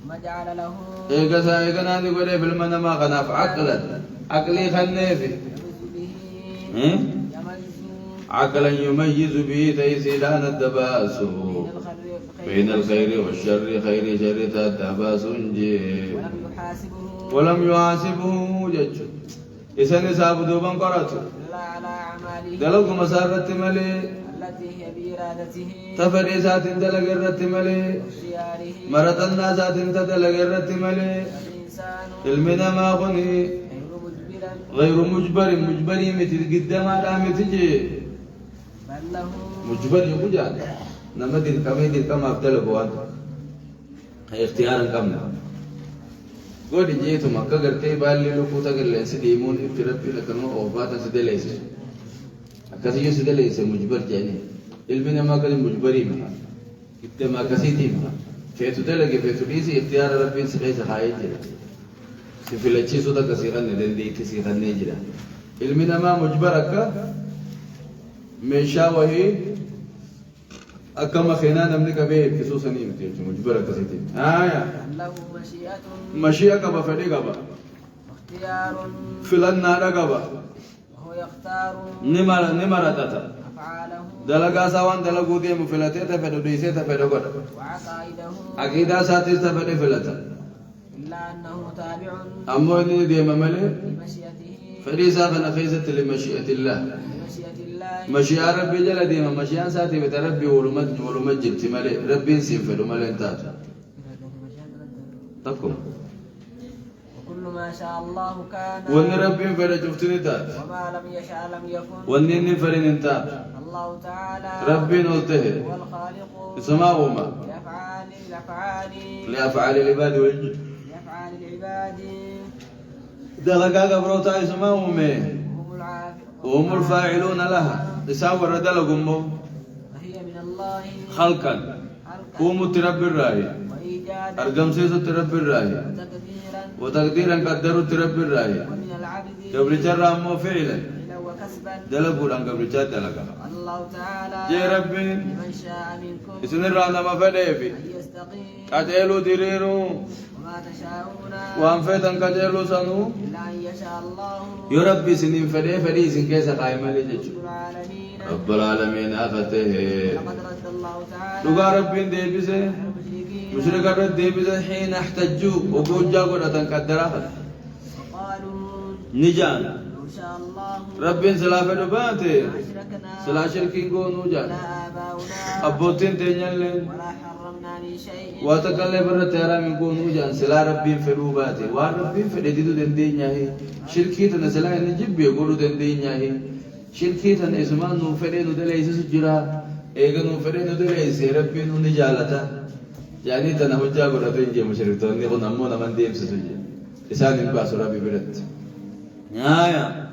ما جعل له إيجا سايقا نادي قولي في المنما خناف عقلا عقلي خنيفي يمز عقلا يميز به تيسيران الدباس بين الخير والشر خير شر الدباس ولم يحاسبه جج إسان سابدو بن قرأته لا على أعماله دلوك مسارة ملي التي هي بإرادته تفري سات دلق الرت ملي واختياره مرة الناسات تدلق الرت ملي الإنسان المنا ما غني غير مجبرا غير مجبري مثل قدام على متجي بل له مجبر يوجد نما دين كم أبدل بوان اختيارا كم قولي جيتو مكة قرتي بالي لكوتا قرلين سديمون افتربي لكنو أوفاتا سدليس أكاسيو سدليس مجبر جاني المنا ما كان مجبري مها إتما كسيتي مها فيتو دلقي فيتو ليسي اختيار ربين سقيس خايج جرا سفلتشي سودا كسيغا ندندي كسيغا نجرا المنا ما مجبرك ميشا وهي أكما خينا نملك به خصوصا يمتي مجبرة كسيتي له مشيئة مشيئة كبا فدي كبا واختيار فلان نادا كبا وهو يختار نمرة تاتا أفعاله دلقا سوان دلقو دي مفلتي تفدو ديسي تفدو قد وعقائده عقيدة ساتي تفدو فلتا إلا أنه تابع أمو إني دي مملي لمشيئته فدي ساقنا خيزة لمشيئة الله لمشيئة الله مشيئة ربي جل ديما مشيئة ساتي بتربي ولمجل تملي ربي سينفدو ملي انتاتا تقوم وكل ما شاء الله كان وان ربي فرج شفتني تات وما لم يشاء لم يكن وان فرن انتات الله تعالى ربي نلته هو الخالق سماهما لأفعال العباد والجن لأفعال العباد دلقا قبروتا سماهما هم العافية وهم الفاعلون لها يساور دلقهم فهي من الله خلقا خلقا قوموا ترب الراي وإيجادا أرقم سيسو ترب الراي وتقديرا وتقديرا قدروا ترب الراي ومن العبد قبل جرى أمو فعلا فعلا وكسبا دلقوا لان قبل جرى دلقا الله تعالى جي ربي لمن شاء منكم اسن الرانا ما فديفي أن يستقيم قتلوا ديريرو وما تشاءون وان فيتن قتلوا سنو إلا أن يشاء الله يربي سنين فدي سن كيس قائمة لجج رب العالمين رب العالمين أخته لقد رد الله تعالى لقى ربي ديبسه المشركين مشرك رد ديبسه حين احتجوا وقول جاقوا لتنقدرها وقالوا نجان لو شاء الله ربي سلافة دباته أشركنا سلا شركين قونو جان ولا آباؤنا أبوتين تنجلين ولا حرمنا من شيء واتكلم برا تيرا من قونو جان سلا ربي فلوباته وان ربي فلديدو دندينيا هي شركي تنسلا نجيب يقولوا دندينيا هي شركي تن اسمان نو فلينو دليس سجرا ايغا نو فلينو دليس ربي نو نجالتا يعني تنهجا برا تنجي مشركتون نيقو نمونا من ديم سسجي إسان ينباس ربي برد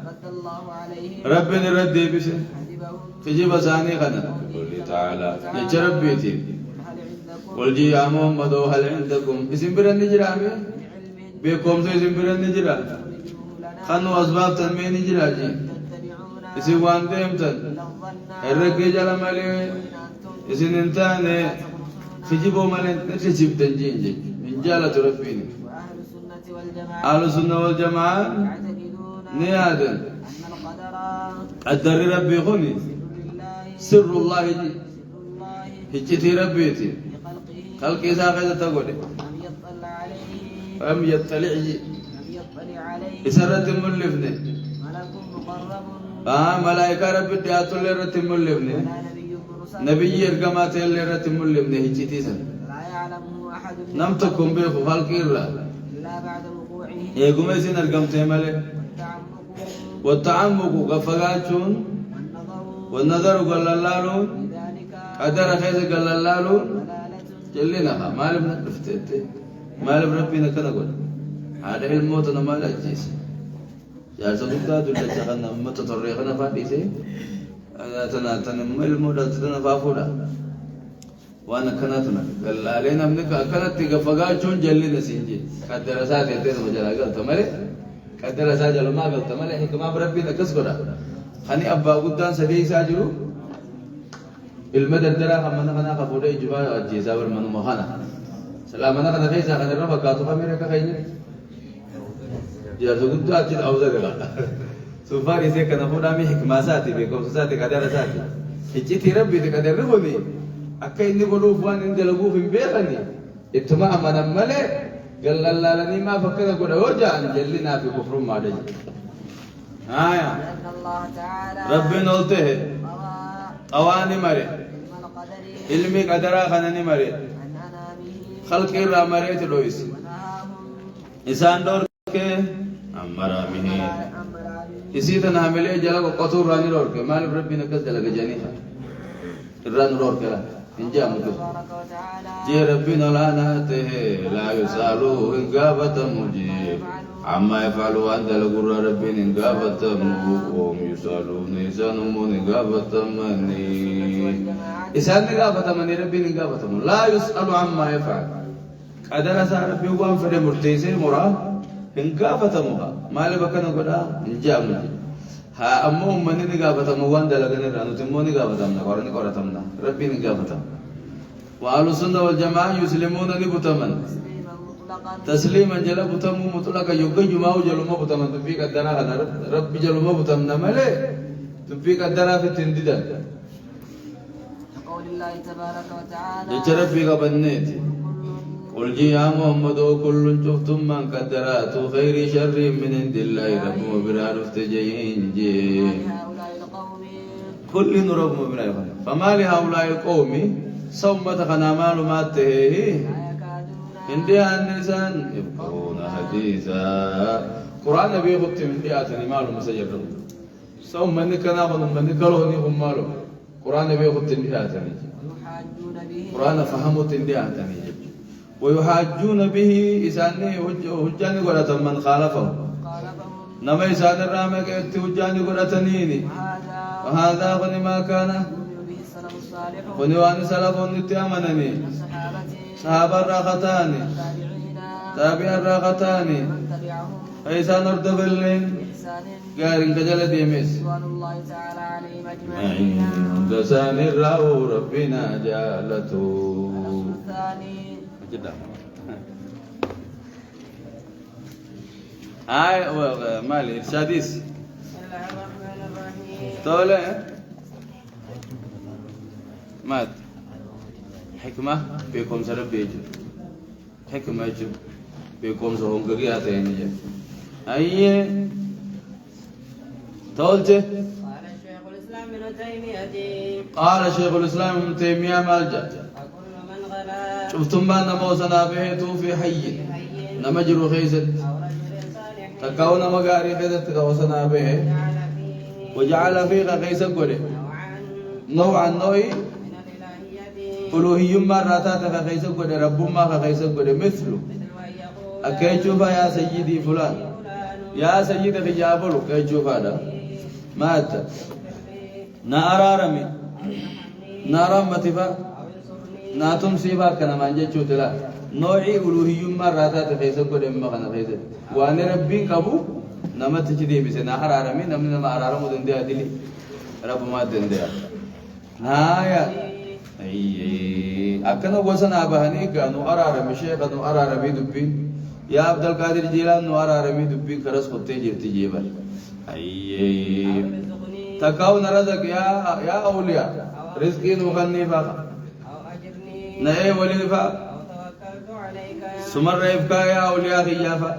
رد الله عليه ربي نرد بسه حسبهم تجيب ثاني خنا قل تعالى يجرب بيتي هل عندكم قل جي يا محمد هل عندكم اسم برن نجرا علم بكم سو اسم برن نجرا تخرجوه لنا خنو اسباب تنمي نجرا جي تتبعون اسم وان ديمتن إلا الظن الرقي جل مالي إن أنتم اسم انتان تجيبوا مالي تجيب تنجين جي من جالة ربيني وأهل السنة والجماعة أهل السنة والجماعة يعتقدون نيادا أن القدر الدر ربي خني لله سر الله جي سر الله هجتي ربيتي بخلقه خلقي ساقة تقول لم يطلع عليه أم يطلع جي لم يطلع عليه إسرة ملفني ملك مقرب ملائكة ربي دياتو لرة ملفني ولا نبي مرسل نبي يرقمات لرة ملفني هجتي سن لا يعلمه أحد من نم تكون بيخو خلقي الله إلا بعد وقوعه يقوم يسين القمت ملك والتعمق والتعمق قفقاتون والنظر والنظر قال اللالون لذلك قدر خيز قال اللالون دلالة جلنا ما لم نفتت ما لم ربنا كنا قول هذا الموت أنا ما لا جيس يا سبتا دل جهنم أمة تطريقنا فاديسه تنا الموت تنا فافولا وانا كنتنا قال علينا منك كانت تقفقاتون جلنا سنجي قدر ساعة يتين مجرى قلت مالي قدر ساعة جل ما قلت مالي حكما بربنا كسبنا خني أبا قدان سدي ساجرو المدى الدرا خمنا خنا خفوده إجبا الجيزا برمانو مخانا سلامنا كنا خيسا كنا رفا كاتو خميرة كخيني جارسو قدو أتشد أوزا قلا سوفاري سيكنا فودامي حكما ساتي بيكم ساتي كدر ساتي إجتي ربي تكدر ربني أكا إني قلوب وان إندي لقوف بيغني إتما أمنا ملي قال الله لني ما فكنا قد وجعا جلنا في كفر ما دجي آية ربي نلته أواني مري علمي قدرا خنني مري خلق الرا مريت لويس إسان دور کے أمرا مه इसी तरह हमें जला को कतूर रानी रोड के माल रब्बी ने कस जला जानी है रानी रोड के इंजा मुझे जे रब्बी नलाना ते ला युसालु इंगाबत मुझे अम्मा यफालु अंत लगुर रब्बी इंगाबत मुझे युसालु निसानु मुन इंगाबत मनी इसान इंगाबत मनी रब्बी इंगाबत मुझे ला युसालु अम्मा यफाल अदर सार रब्बी वाम फरे मुर्तेसे मुरा इंगाबत मुझे माल बकन गुड़ा इंजा मुझे ها أمهم من نجابة موان دلقنا رانو تمو نجابة منا قرن قرتمنا ربي نجابة وأهل السنة والجماعة يسلمون لبتمن تسليما جل بتمو مطلقا يوجي جماعة جلوما بتمن تبي كدنا هذا ربي جلوما بتمنا ملء تبي كدنا في تنديدا قول الله تبارك وتعالى يجرب في قبنيت قل يا محمد كل شفتم من قدرات خير شر من عند الله رب وبرار افتجين جي كل نرب مبرار فما لهؤلاء القوم صمت خنا معلوماته عندي النسان يبقون حديثا قرآن نبي خط من دياتني معلومة سجرد صوم من كنا من كلوني هم معلوم قرآن نبي خط من دياتني قرآن فهمت من دياتني ويحاجون به إسانه حجاني قرأت من خالفه نما إسان الرامة كأتي حجاني قرأتنيني وهذا قل ما كان قنوان سلف نتيامنني صحابة الراختاني تابع الراختاني إسان أردف اللين قارن كجل ديميس دسان الرأو ربنا جالته جدا مالي إرشاديس طولة مات حكمة بيكم سرب بيجو حكمة جو بيكم سهم كرياتين جو أيه طولته قال شيخ الإسلام ابن تيمية مالجأ شفتم ما نموسنا بهتو في حي نمجر خيزت تكون مقاري خيزت تكوسنا به وجعل فيك خيزت قده نوعا نوعي ألوهي مراتات خيزت قده رب ما خيزت قده مثله أكيشوفا يا سيدي فلان يا سيدي خجابلو كيشوفا دا مات نارارمي نارمتي فا ناتم سيبا كنا مانجا چوتلا نوعي ألوهي مراتات خيزت قده مخنا خيزت وانا ربي كبو نمت تجدي بسي نهر عرمي نمنا ما عرارمو دندي أدلي رب ما دندي هايا أكنا وسنا أبهني كانوا أرارمي شيخ كانوا أرارمي دبين يا عبد القادر جيلان نو أرارمي دبين خرس خطي جرتي جيبال تكاون رزق يا أولياء رزقين مغني فاقا نأي وليفا سمر ريفكا يا أولياء خيافا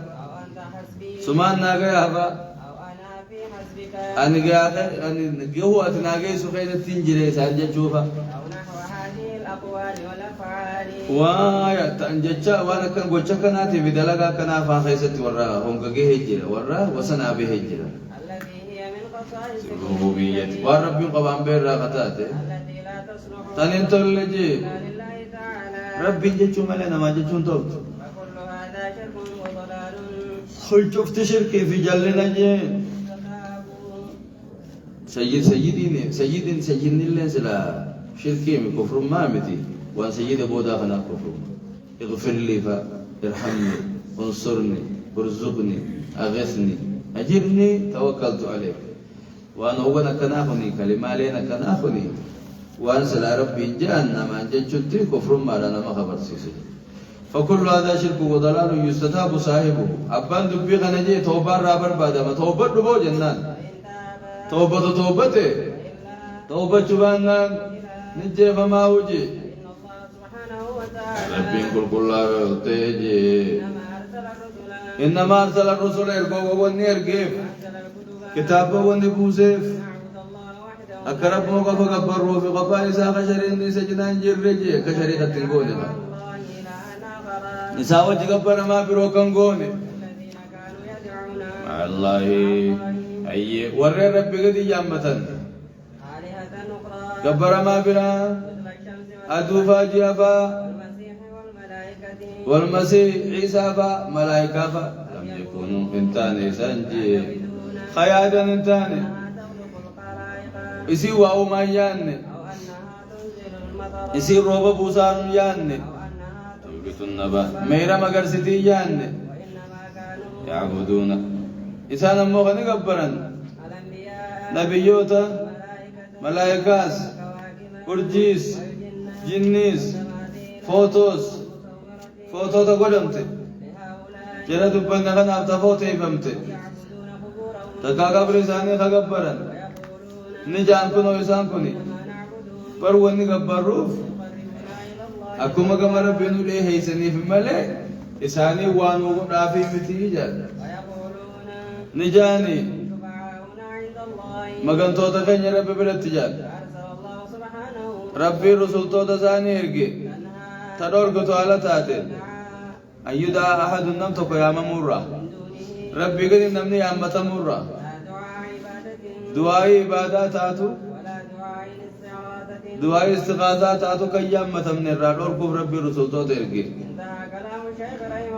سمان ناقا يافا أني قاقا أني قهوة أتناقي سخينة تنجري سانجا تشوفا وايا تنجتشا وانا كان قوشا كناتي بدلقا كنا فاخيستي ورا هم قهي هجرة ورا وسنا به هجرة ربوبية ورب قبان بير راقتاته تنين تولجي ربي جتشو ملينا ما جتشو توبت خل شفت شركي في جلنا جين سيدين اللي سلا شركي من كفر ما متي وان سيد بودا خنا كفر اغفر لي فارحمني انصرني ارزقني اغثني اجرني توكلت عليك وانا هو كناخني كلمه لنا كناخني وان سلا ربي جهنم ان جتشتي كفر ما لنا ما خبر سيسي فكل هذا شرك وضلال يستتاب صاحبه أبان دبي خنجي توبة رابر بعد ما توبة دبو جنان توبته توبة شبانا نجي فما وجي ربي كل تيجي إنما أرسل الرسل إرقوا ونير كيف كتابه ونبوسيف أكرب موقف قبروا في قفاء إساق شرين دي سجنان جرجي كشريكة تنقوني نساء وجه قبر ما بروكم قوني مع الله أي ورى ربي قد يامة قبر ما برا أدوفا جيافا والمسيح عيسى فا ملائكة فا لم يكونوا انتاني سنجي خيادا انتاني isi waa umaan yaanne isi rooba buusaanun yaanne tuubisun naba meeyra magarsitii yaanne yacbuduuna isaan ammoo kan gabbaran nabiyyoota malaayikaas urjiis jinniis footoota godhamte jala dubbanna kanaaf tafooteeyfamte takkaa qabri isaanii ka gabbaran نجان كنو إسان كني بروني قبروف أكما كما ربينو ليه هيساني في ملي إساني وانو رافي متيجا نجاني مغان توتا كن ربي بلتجال ربي رسول توتا ساني إرقي تدور قطو على تاتين أن يدعى أحد النمتك يا ممورا ربي قد نمني يا متمورا دعاء عبادات آتو دعاء استغاثات آتو كيام متمن الرادور كف ربي رسول تو تركي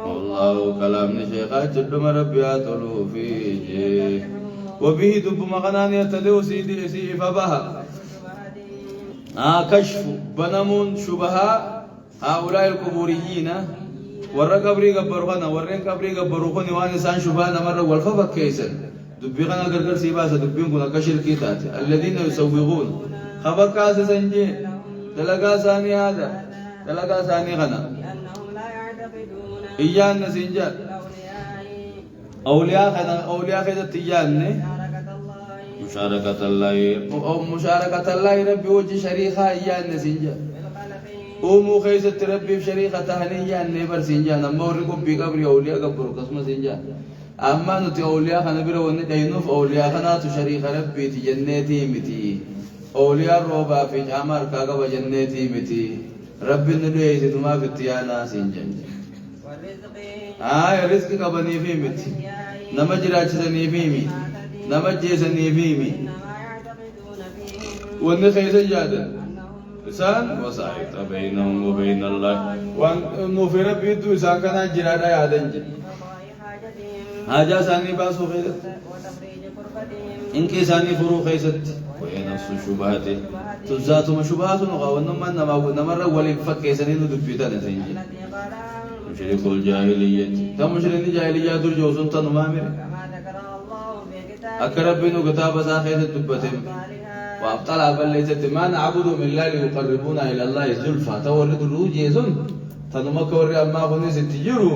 الله كلام شيخات جدوم ربي آتولو فيه وبه دب مغنان يتدو سيدي سي فبها كشف بنمون شبها هؤلاء القبوريين ورى قبري قبرغنا ورين قبري قبرغني وانا سان شبهنا مرة والفبك كيسن دبيغنا غرغر سيباسا دبين كنا كشر كيتات الذين يسوغون خبر كاس سنجي دلقا ثاني هذا دلقا ثاني غنا إيان نسنجا أولياء خيدة تيان مشاركة الله أو مشاركة الله ربي وجه شريخة إيان نسنجا أمو خيسة ربي بشريخة تهنيان نبر سنجا نموركم بقبر أولياء قبر قسم سنجا أما نتي أولياء خنا بيرو ونينوف أولياء خنا تشريك ربي تجنتي متي أولياء روبا في جامر كاغا وجنتي متي ربي ندوي تما في تيانا سينجن رزق كبني في متي نمجراج سني في مي نمجي سني في مي ونخيز جادا إنسان وسائط بينهم وبين الله وأن في ربي تو إنسان كان جرادا يادنج حاجة ثاني باسو خيرت إنك ثاني فرو خيست وهي نفس الشبهات تزات شبهات ونما نمر ولي فك سنين دبيتا نسينجي مشرك الجاهلية تم مشرك الجاهلية درجو سنتا نمامر أكرب بنو كتاب ساخيت دبتهم وأبطال أبل ليست ما نعبد من الله ليقربونا إلى الله زلفى تورد الروجي سن تنمك وري أما خني ستجرو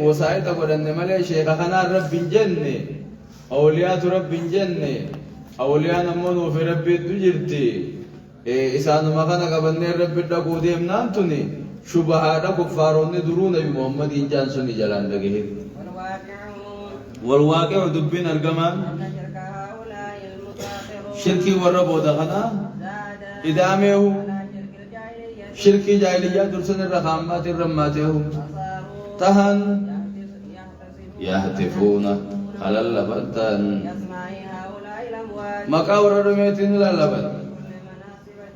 وسائل تقول أن ملأ شيخ خنا رب جنة أولياء رب جنة أولياء نمون في رب تجرتي إسان ما خنا قبل رب الدكوديم نانتني شبهات كفارون درون بمحمد إنجان سني جلان دقيه والواقع دبين الجمال شركي والرب ودخنا إدامه شركي جاهلية درسن الرخامات الرماته تهن يهتفون على اللبن مقاور رميتين للبن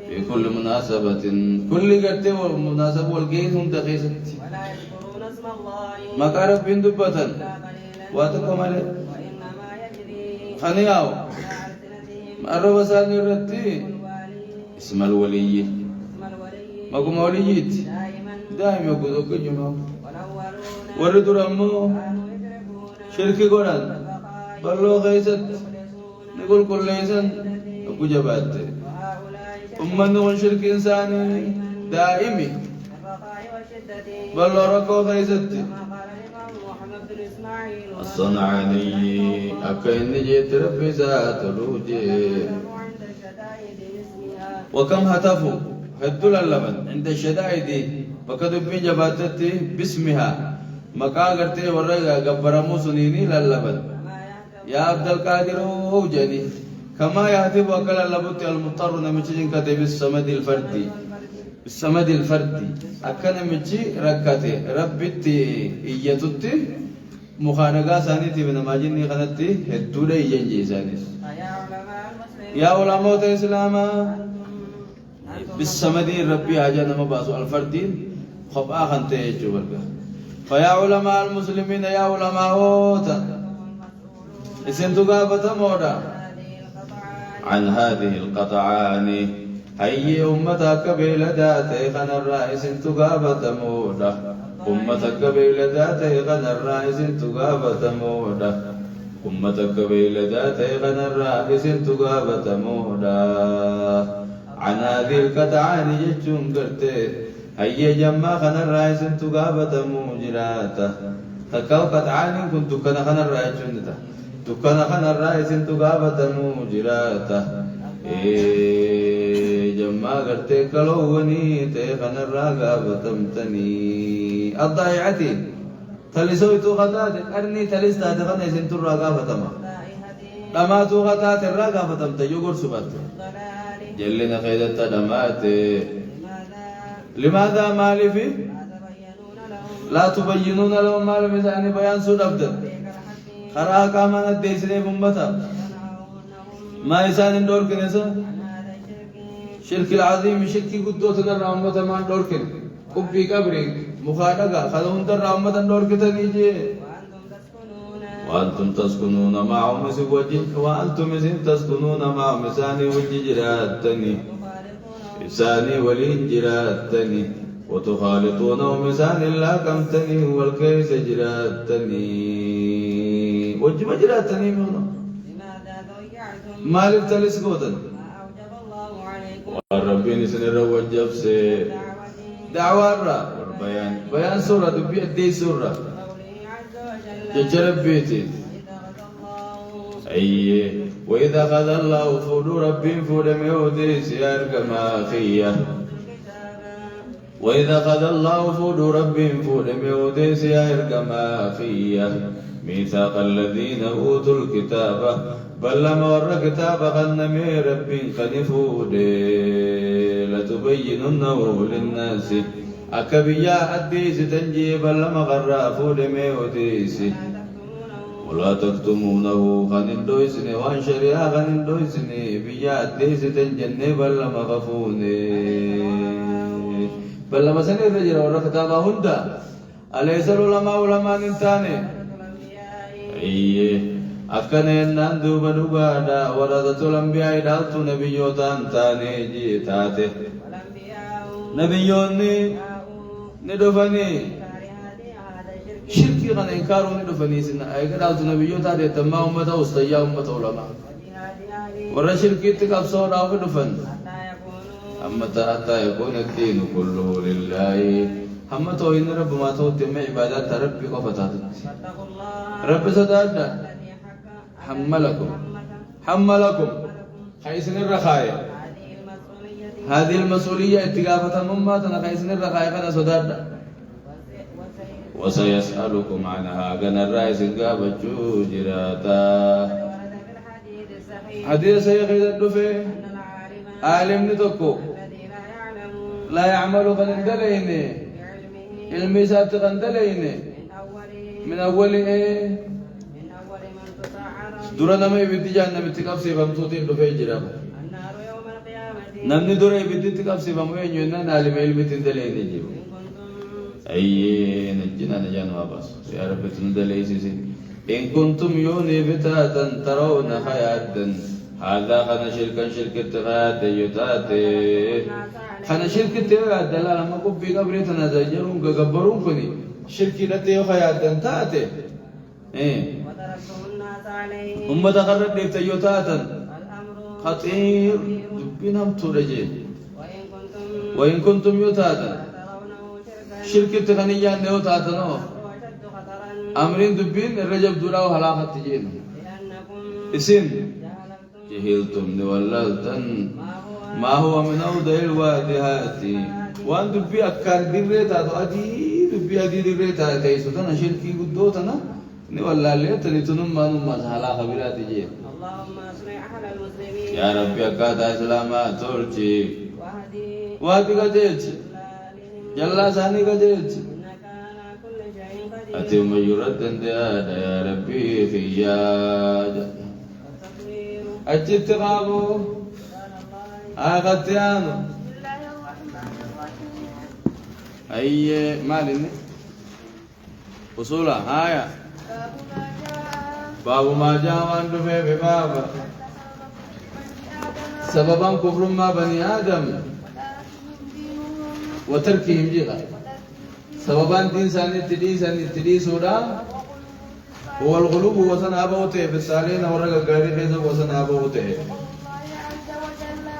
في كل مناسبة كل قرت ومناسبة والجيد هم تقيست مقارب بن دبتن واتكم عليه خنياو مرة وسال الرتي اسم الولي مقوم وليت دائما يقول أكجمه ورد رمو شركي قران بلو خيست نقول كل إنسان أكو جبات أمنا شرك إنساني دائمي بل ركو خيزتي كما قال الإمام محمد بن إسماعيل الصنعاني أكين جيت ربي ذات روجي عند الشدائد باسمها وكم هتفوا هدول اللبن عند الشدائد فكتب في جباتتي باسمها مكاغرتي ورقا قبرمو سنيني للبن يا عبد القادر وجني كما يهتف وكل اللبت المضطر نمشين كتب الصمد الفردي الصمد الفردي أكن مجي ركعتي ربتي إيتوتي مخانقا سانيتي من ماجني خنتي هدول يجنجي سانيس يا علماء الإسلام بالصمد ربي حاجة مباسو الفردين خبأ خنتي يجوبرك فيا علماء المسلمين يا علماء هوتا اسم تقابة مودا عن هذه القطعان هي أمتك بلداتي خن الرئيس تقابة مودا أمتك بلداتي خن الرئيس تقابة مودا أمتك بلداتي خن الرئيس تقابة مودا عن هذه القطعان جتشون قرتي هي جمع خن الرئيس تقابة موجراتا تكاو قطعان كنت كان خن الرئيس جنتا تكان خن الرئيس تقابة موجراتا جمع قرتي كلوني تيخن الرقا فتمتني الضائعتي تلسوي تغطات أرني تلستا تخن يسنت الرقا فتما لما تغطات الرقا فتمت يقول سبت جلنا خيدت دمات لماذا مالي في لا تبينون لهم مال مثاني بيان سود أبدا خراها كامانا ديسني بمبتا ما يسان دور كنسا شرك العظيم شرك قدوة الرحمة ما دور كن قبي قبري مخالقة خلون در رحمة دور كتنيجي وأنتم تسكنون معهم وأنتم تسكنون معهم إساني والجراتني إساني والجراتني وتخالطونهم إساني لا كمتني والكيس جراتني وجب جراتني منه مالك تلس قوتن والربي نسنر وجب سي دعوة الرا والبيان بيان سورة بيدي سورة جرب بيتي أي وإذا خذ الله فود ربي فود ميودي سيار كما خيّة وإذا خذ الله فود ربي فود ميودي سيار كما خيّة ميثاق الذين أوتوا الكتاب بل لما ور كتاب غنمي ربي خنفود لتبيننه للناس أكبيا أديس تنجي بل لما غرافود ميوديس ولا تكتمونه خنندويسني وان شريعة خنندويسني بيا أديس تنجني بل لما غفوني بل لما سني الرجل ور كتاب هندا أليس العلماء علماء ننتاني أيه أكنين نندو بدوغادا ورثة الأنبياء دالتو نبيوتان تاني جيتاته نبيوني ندفني شركي غن إنكارو ندفني سنة أيها دالتو نبيوتا دي تما أمتا وستيا أمتا علماء ورى شركي تكابسو داو دفن أمتا حتى يكون الدين كله لله هم توين رب ما توتم عبادات ربي قفتاتك رب سدادا حملكم خيسن الرخايا هذه المسؤولية اتقافة مماتنا خيسن الرخايا خنا سدادا وسيسألكم عنها قنا الرئيس قابة جراتا حديث سيخيد الدفع عالم نتوكو لا يعمل غندلين علمي سابت غندلين من أول إيه درنا ما يبدي جانا بتكاب سيفهم صوتين دفع جرام نمني درا يبدي تكاب سيفهم وين يونا نالي ميل بتندلين يجيب أي نجنا نجان وابس يا رب تندلين سيسي إن كنتم يوني بتاتا ترون خياتا هذا خنا شركة خيات يتات خنا شركة خيات دلالة ما كوب في قبرتنا زجرون كجبرون كني شركة خياتا تاتي إيه أمة تقرب لي تيوتاتا خطير بنام ترجي وإن كنتم يوتاتا شركة تغنية نيو تاتنو وأشد خطرا أمرين دبين الرجب دولا وهلاقة تجين لأنكم اسم جهلتم جهلتم نوللتن ما هو ما هو من أوضع الوادهات وأن دبي أكار دريتا أدي دبي أدي دريتا تيسوتنا شركي قدوتنا نوللتن تنم نم هلاقة بلا تجين اللهم أصلح أهل المسلمين يا ربي أكاد إسلاما تورتي واهدي وادي قجيج ضلالهم جلا ساني قجيج إنك على كل شيء قدير أتم يرد ديادا يا ربي خياج والتكبير أجت غابو قال الله آغتيانو بسم الله الرحمن الرحيم أي مالني أصولا هايا باب ما جاء باب ما جاء وان دفع ببابا سببا كفر ما بني آدم وتركهم جيغا سببا دين ساني تدي سودا هو الغلوب وسن أبوته في السالين ورقا قاري خيزا وسن أبوته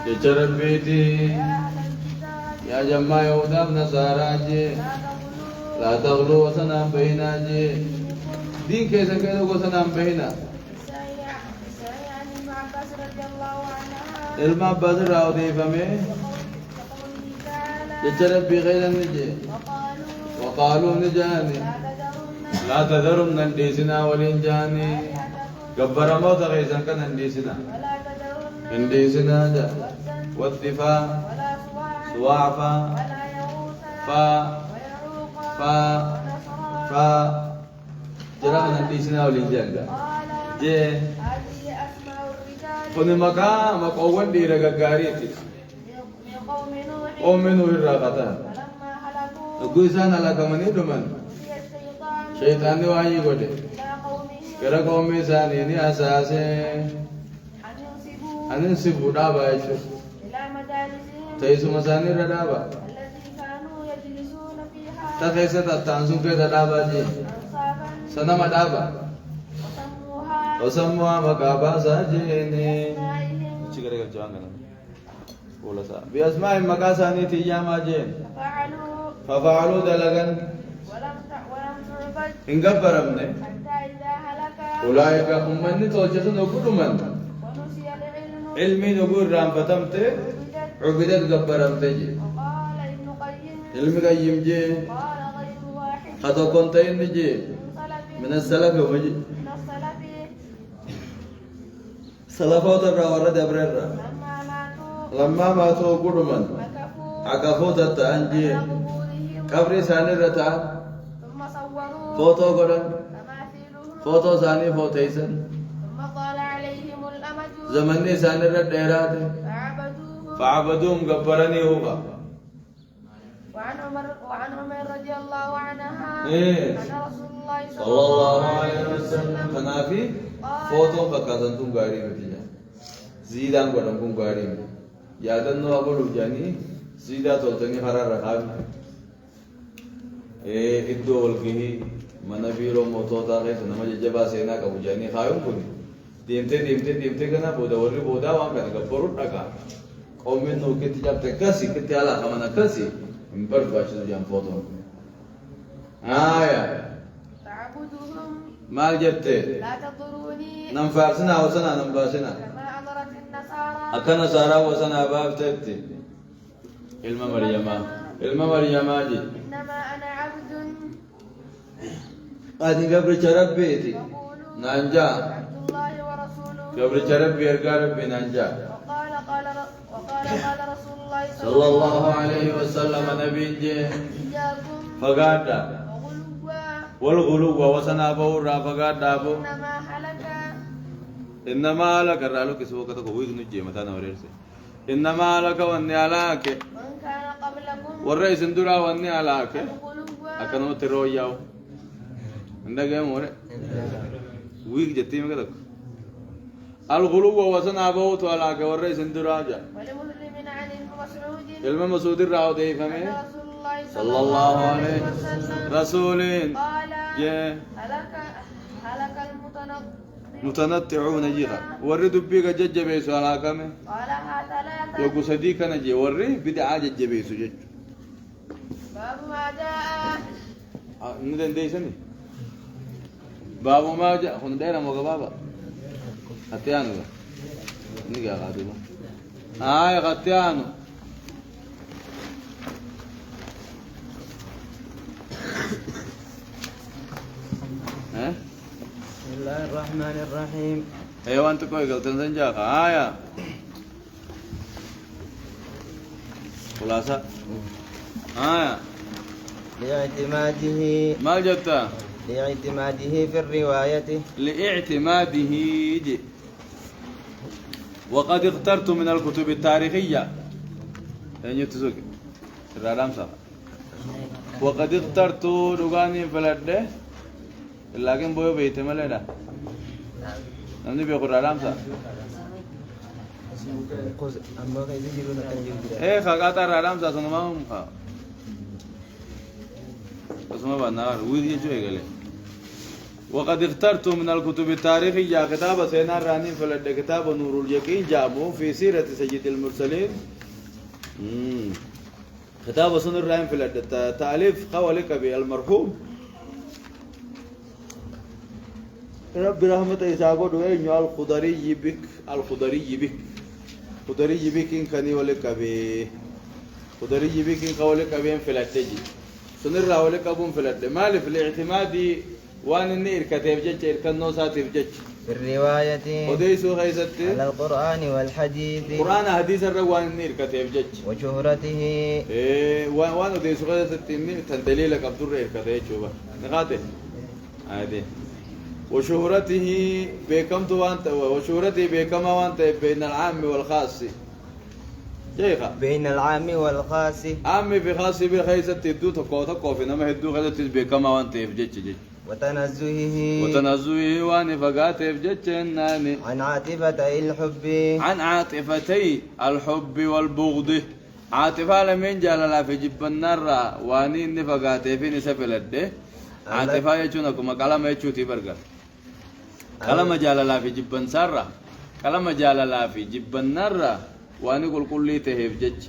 يجرب بيتي يا جماعة يهودا نصارى جي لا تغلو وسن بينا جي دين كيسا كيسا وسن بينا علم بدر راو دي فمي يجرب بغير النجي وقالوا نجاني لا تذرن نديسنا ولنجاني قبر موت غيزا كان نديسنا نديسنا جا والدفاع سواعفا فا فا جرى نديسنا ولنجاني جي كوني مكان مقوون دي رغغاريتي قوم نوح الرغتا غوسان على كمني دمن شيطان وحي غدي غرا قوم ثاني ني اساسه ان سبو دابا يشو تيسو مساني ردابا تخيسة تانسو في دابا جي سنما دابا وسموها مكابا ساجيني چيكرے گا جوان گنا بولا سا باسماء مكاساني تيا ما جين ففعلوا دلغن ان غبرمنه اولئك هم من توجسن وقدمن علمي نقول رام فتمت عبدت غبرمت جي علمي قيم جي خطو كنتين جي من السلف وجي سلفوت الرا دبرر لما ماتوا قدما عقفوت التأنجي قبر ثاني رتا فوتو قدم فوتو ثاني فوتيسن ثم طال عليهم الأمد زمني ثاني رد ديرات فعبدوهم قبرني هو وعن عمر رضي الله عنها إيه. أن رسول الله صلى الله عليه وسلم فنافي فوتو فكاتنتم غاري بتجا زيدان قدمكم غاري يادنو أقول جاني زيدا تولتني حرار رخاب إدو والكيه منابيرو موتوتا غيث نما جبا سينا كبو جاني خايم كوني ديمتي كنا بودا وري بودا وان كنا كبرو ركا قومين نو كتي جاب تكسي كتي على كمانا كسي مبر باشو جام فوتو آية تعبدهم مال جبتي لا تضروني نمفارسنا وسنا نمباسنا كما أمرت النصارى أكن سارا وسنا باب تبتي علم مريم جي إنما أنا عبد هذه قبر شرب بيتي يقول نانجا عبد الله ورسوله قبر شرب بيرقى ربي نانجا وقال رسول الله صلى الله عليه وسلم نبي جي إياكم فقادا وغلوا والغلو وسنا بورا فقادا بو إنما هلك إنما لك الرالو كسبو كتو ويغ نجي متى نوريرسي إنما لك واني علاك من كان قبلكم والرئيس اندرا واني علاك الغلو أكنو ترو ياو عندك يا موري ويغ جتي مكتك الغلو وسنا بوت علاك والرئيس اندرا جا ولمسلم عن ابن مسعود علم مسعود الراو دي فمي أن رسول الله صلى الله عليه وسلم رسولين قال يا هلك المتنطع متنطعون جيرا وري دبي جج بيسو على كم قالها ثلاثة يقول صديقنا جي وري بدعة جج بيسو جج باب ما جاء ندن ديسني بابو ما جاء هون دايرة موجا بابا قتيانو نيجا قادمة قتيانو بسم الله الرحمن الرحيم. أيوة أنت كوي قلت نسنجاك خلاصة لاعتماده ما جبت لاعتماده في الرواية لاعتماده جي. وقد اخترت من الكتب التاريخية يعني تسوق الرام صح وقد اخترت لغاني فلده لكن بوي بيت ملدا نمني بيقول الرام صح ايه خاطر الرام صح سنما اسمه بنار ويدي جوي قال وقد اخترت من الكتب التاريخية كتاب سينا راني فلد كتاب نور اليقين جابه في سيرة سيد المرسلين كتاب سنر راني فلد تأليف قولك بالمرحوم رب رحمة إساقو دوين الخضري بك خضري بك إن كان يولك خضري بك إن قولك بين فلد تجي سنر راولك أبون فلد مالف الاعتمادي وان النير كتب جج الكنو ساتف جج في الرواية وديسو خيستي على القرآن والحديث قرآن حديث الروان النير كتب جج وشهرته وان وديسو خيستي النير تندليل عبد الرحيم كتب جوبا نقاته عادي وشهرته بكم وانت وشهرته بكم وانت بين العام والخاص جيخا بين العام والخاص عامي في خاص بخيستي دو تقوى في نما هدو خيستي بكم وانت جج وتنزهه وان فقات بجتناني عن عاطفتي الحب عن عاطفتي الحب والبغض عاطفة لمن جلال في جب النار واني نفقات في نسفل الده عاطفة يجونكم كلام يجوتي برقر كلام جلال في جب النار كلام جلال في جب النار واني قل كل تهيف جج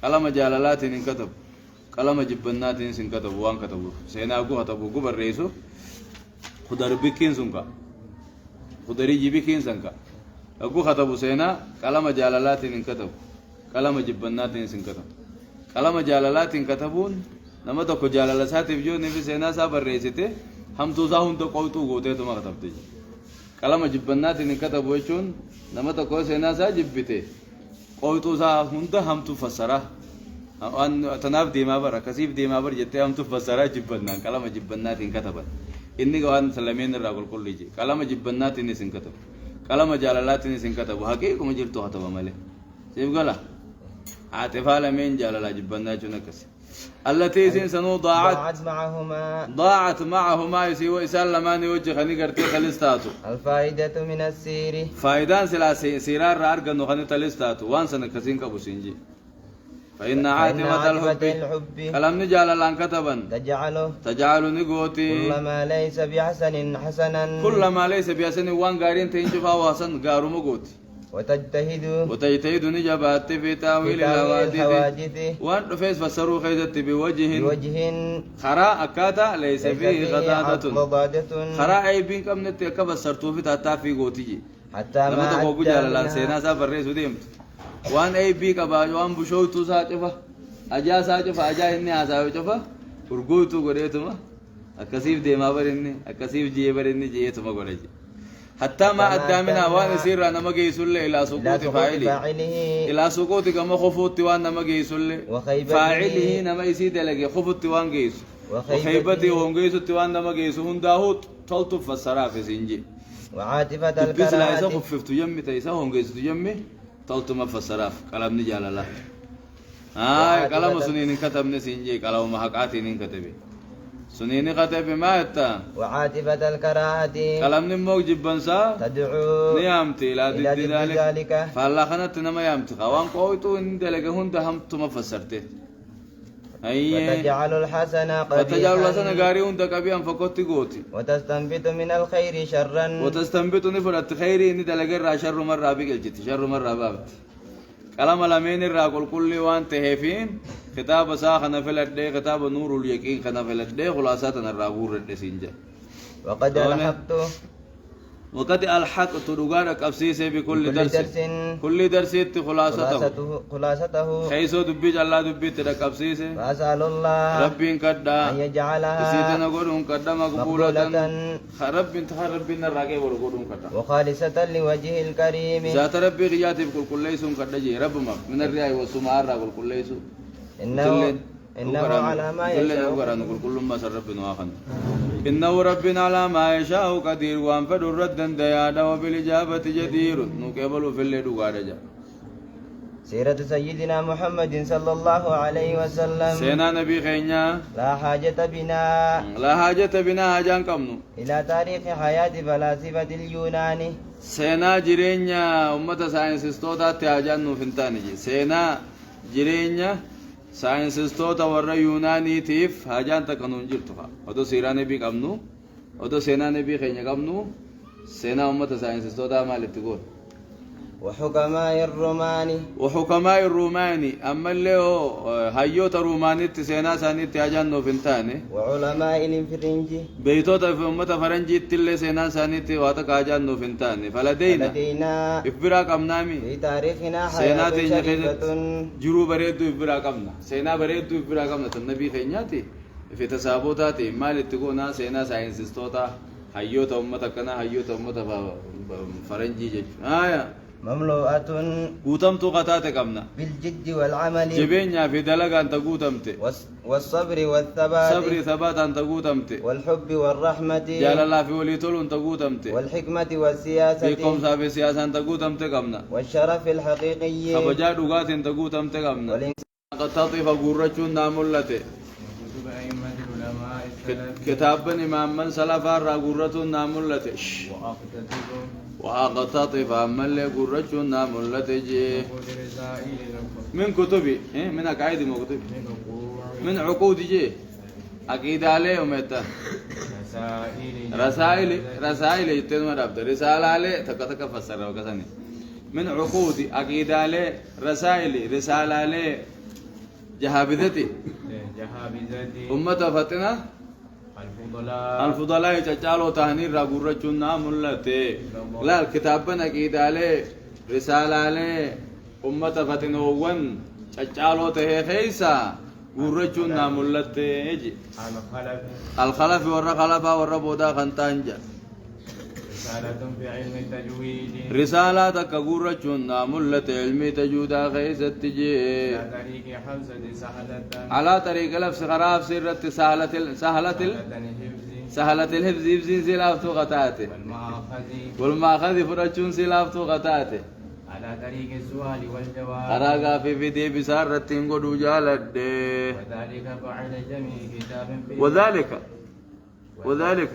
كلام جلالات انكتب كلام جبنات إنسان كتبوا وان كتبوا سينا أقول كتبوا قبر رئيسه خدار بكين سنكا خداري جبكين سنكا أقول كتبوا سينا كلام جلالات إن كتب كلام جبنات إنسان كتب كلام جلالات إن كتبون نما تكو جلالات يبجو نبي سينا سافر رئيسته هم توزاهم تقوتو قوته تما كتبتي كلام جبنات إن كتبوا يشون نما تكو سينا ساجبته قوتو زاهم ده هم تفسره أن تناف ديما بر كسيف ديما بر جتة هم تفسره جبنا كلام جبنات إن كتبت إني قوان سلامين الرجل كل شيء كلام جبنات إني سنكتب كلام جلالات إني سنكتب وحكي كم جرتوا هتبا ماله سيف قالا عاطفة لمن جلالات جبنات جنكس التي سنو ضاعت معهما يسوي سلمان وجه خني قرتي خلستاتو الفائدة من السير فائدان سلا سيرار رارغ نو خني تلستاتو وان سن كسين كبوسينجي فإن عاطفة الحب كلام نجعل لان كتبا تجعل نقوتي كل ما ليس بحسن وان غارين تنشفا وحسن غارو مقوتي وتجتهد نجبات في تاويل الحوادث وان رفيس فسروا خيزت بوجه خراء أكاتا ليس فيه غضاضة خراء عيبين كم نتيك بسرتو في تاتا في قوتي لما تقوبوا جال لان سينا سافر ريسو ديمت وان اي بي كبا وان بشوتو ساجفا اجا ساجفا اجا اني اساجفا ورغوتو غريتما اكسيف ديما برني اكسيف جي برني جيتما غريجي حتى ما ادامنا وان سير انا ما جيسل الى سقوط فاعله الى سقوط كما خفوت وان ما جيسل فاعله نما يسيد لك خفوت وان جيس وخيبتي وان جيس وان ما جيس هنداهوت تلت فسرا في سنجي وعاطفة الكراهه بس لا يسخف في يمي تيسا وان جيس يمي تلت ما فسراف كلام نجال الله كلام سنين كتب نسينجي كلام محقاتين كتبه سنين كتب ما يتا وعاطفة الكراهة كلام نموك جبنسا تدعو نيامتي لا ضد ذلك فالله خنت نما يامتي خوان قويتو ان دلقه هند هم تم فسرته وتجعل الحسن قبيحا وتجعل الحسن غاري هند قبيحا فقط غوتي وتستنبط من الخير شرا وتستنبط نفرت خير ان دلقه را شر مره بقلجت شر مره بابت كلام لمن الراقل كل وان تهفين كتاب ساخنا في الدي كتاب نور اليقين خنا في الدي خلاصاتنا الراغور الدسنجا وقد ألحقت وقد ألحقت رغارك أفسيسي بكل درس كل درس خلاصته خيسو دبي الله دبي تدك أفسيسي فأسأل الله ربي كدا أن يجعلها سيدنا قولون كدا مقبولة ربي انتهى ربي نراقي ورقولون كدا وخالصة لوجه الكريم ذات ربي رياتي بكل كل ليسون كدا جي رب ما من الرياء والسماء راقل كل ليسون إنه على ما يشاء كل ما سر ربنا واخن إنه ربنا على ما يشاء قدير وأنفد الرد ديادا وبالإجابة جدير نقبل في الليل وارجا سيرة سيدنا محمد صلى الله عليه وسلم سينا نبي خينيا لا حاجة بنا حاجان كمنو إلى تاريخ حياة فلاسفة اليونان سينا جرينيا أمة ساينسستوتا تياجان نوفنتاني سينا جرينيا ساينسستوتا ورا يوناني تيف حاجان تكنون جرتها ودو سيرا نبي كمنو ودو سينا نبي خينيا كمنو سينا أمة ساينسستوتا مالك تقول وحكماء الروماني أما اللي هو هيوت روماني سينا ساني تياجان نوفنتاني وعلماء الفرنج بيتوتا في أمة فرنجي تلي سينا ساني تيواتا كاجان نوفنتاني فلدينا إفبراك أمنامي في تاريخنا سينا حياة شريفة جرو بريدو إفبراك أمنا سينا بريدو إفبراك أمنا النبي خينياتي في تسابوتاتي مال تقونا سينا ساينسستوتا هيوتا أمة كنا هيوتا أمة فرنجي جج مملوءة قوتمت قتاتك أمنا بالجد والعمل جبينيا في دلقا أنت قوتمت والصبر والثبات صبري ثبات أنت قوتمت والحب والرحمة جال الله في وليتول أنت قوتمت والحكمة والسياسة فيكم صافي سياسة أنت قوتمت أمنا والشرف الحقيقي خبجا دقات أنت قوتمت أمنا قد تطيف قرچون ناملته كتابا إمام من سلفا را قرچون ناملته وأقتطف أمن لي قرچون ناملته جي من كتبي من أقايد مكتب من عقود جي أكيد عليه ومتا رسائل يتنو رابط رسالة عليه تكتك فسر وكساني من عقود أكيد عليه رسالة عليه جهابذتي أمة فتنة الفضلاء تجعلوا تهنير راقورة ملته لا الكتاب أكيد عليه رسالة عليه أمة فتنة ون تجعلوا تهي خيسا قرة ملته يجي الخلف ورا خلفا ورا بودا خنتانجا رسالة في علم التجويد رسالة كقرة ملة علم تجودا خيسة تجي على طريق لفظ خراف سرة سهلة الحفظ يبزين سلافتو غتاته والماخذ فرچون سلافتو غتاته على طريق السؤال والجواب أراغا في فيدي بسارة تنقو دوجالد وذلك بعد جميع كتاب وذلك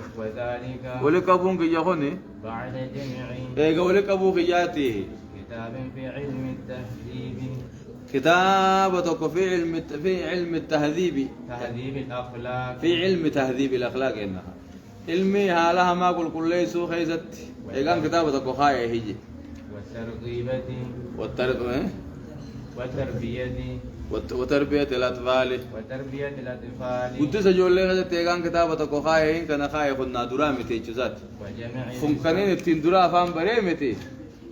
ولكبون كيهوني بعد جميع ايغا ولكبو كياتي كتاب في علم التهذيب كتابتك في علم التهذيب تهذيب الأخلاق في علم تهذيب الأخلاق إنها علمي هالها ما قل كل ليسو خيزت ايغان كتابتك خاية هيجي وتربية الأطفال قدس جولي هذا تيغان كتابتك خاية كان خاية خدنا درامي تيجزات خمكنين التندرا فام بريمتي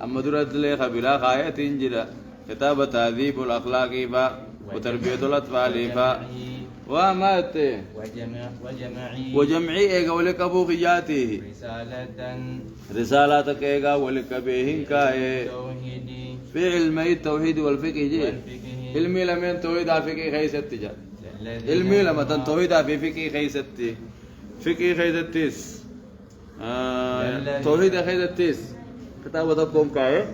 أما درات لي خبلا خاية تنجلا كتاب تهذيب الأخلاق وتربية الأطفال ومات وجمعي إيغا ولك أبو خياته رسالتك إيغا ولك بيهن كاي في علمي التوحيد والفقه جي علمي لمن توحيد فقه خيست جا علمي لما تنتوحيد في فقه خيست فقه خيستيس توحيد خيستيس كتابتكم كاي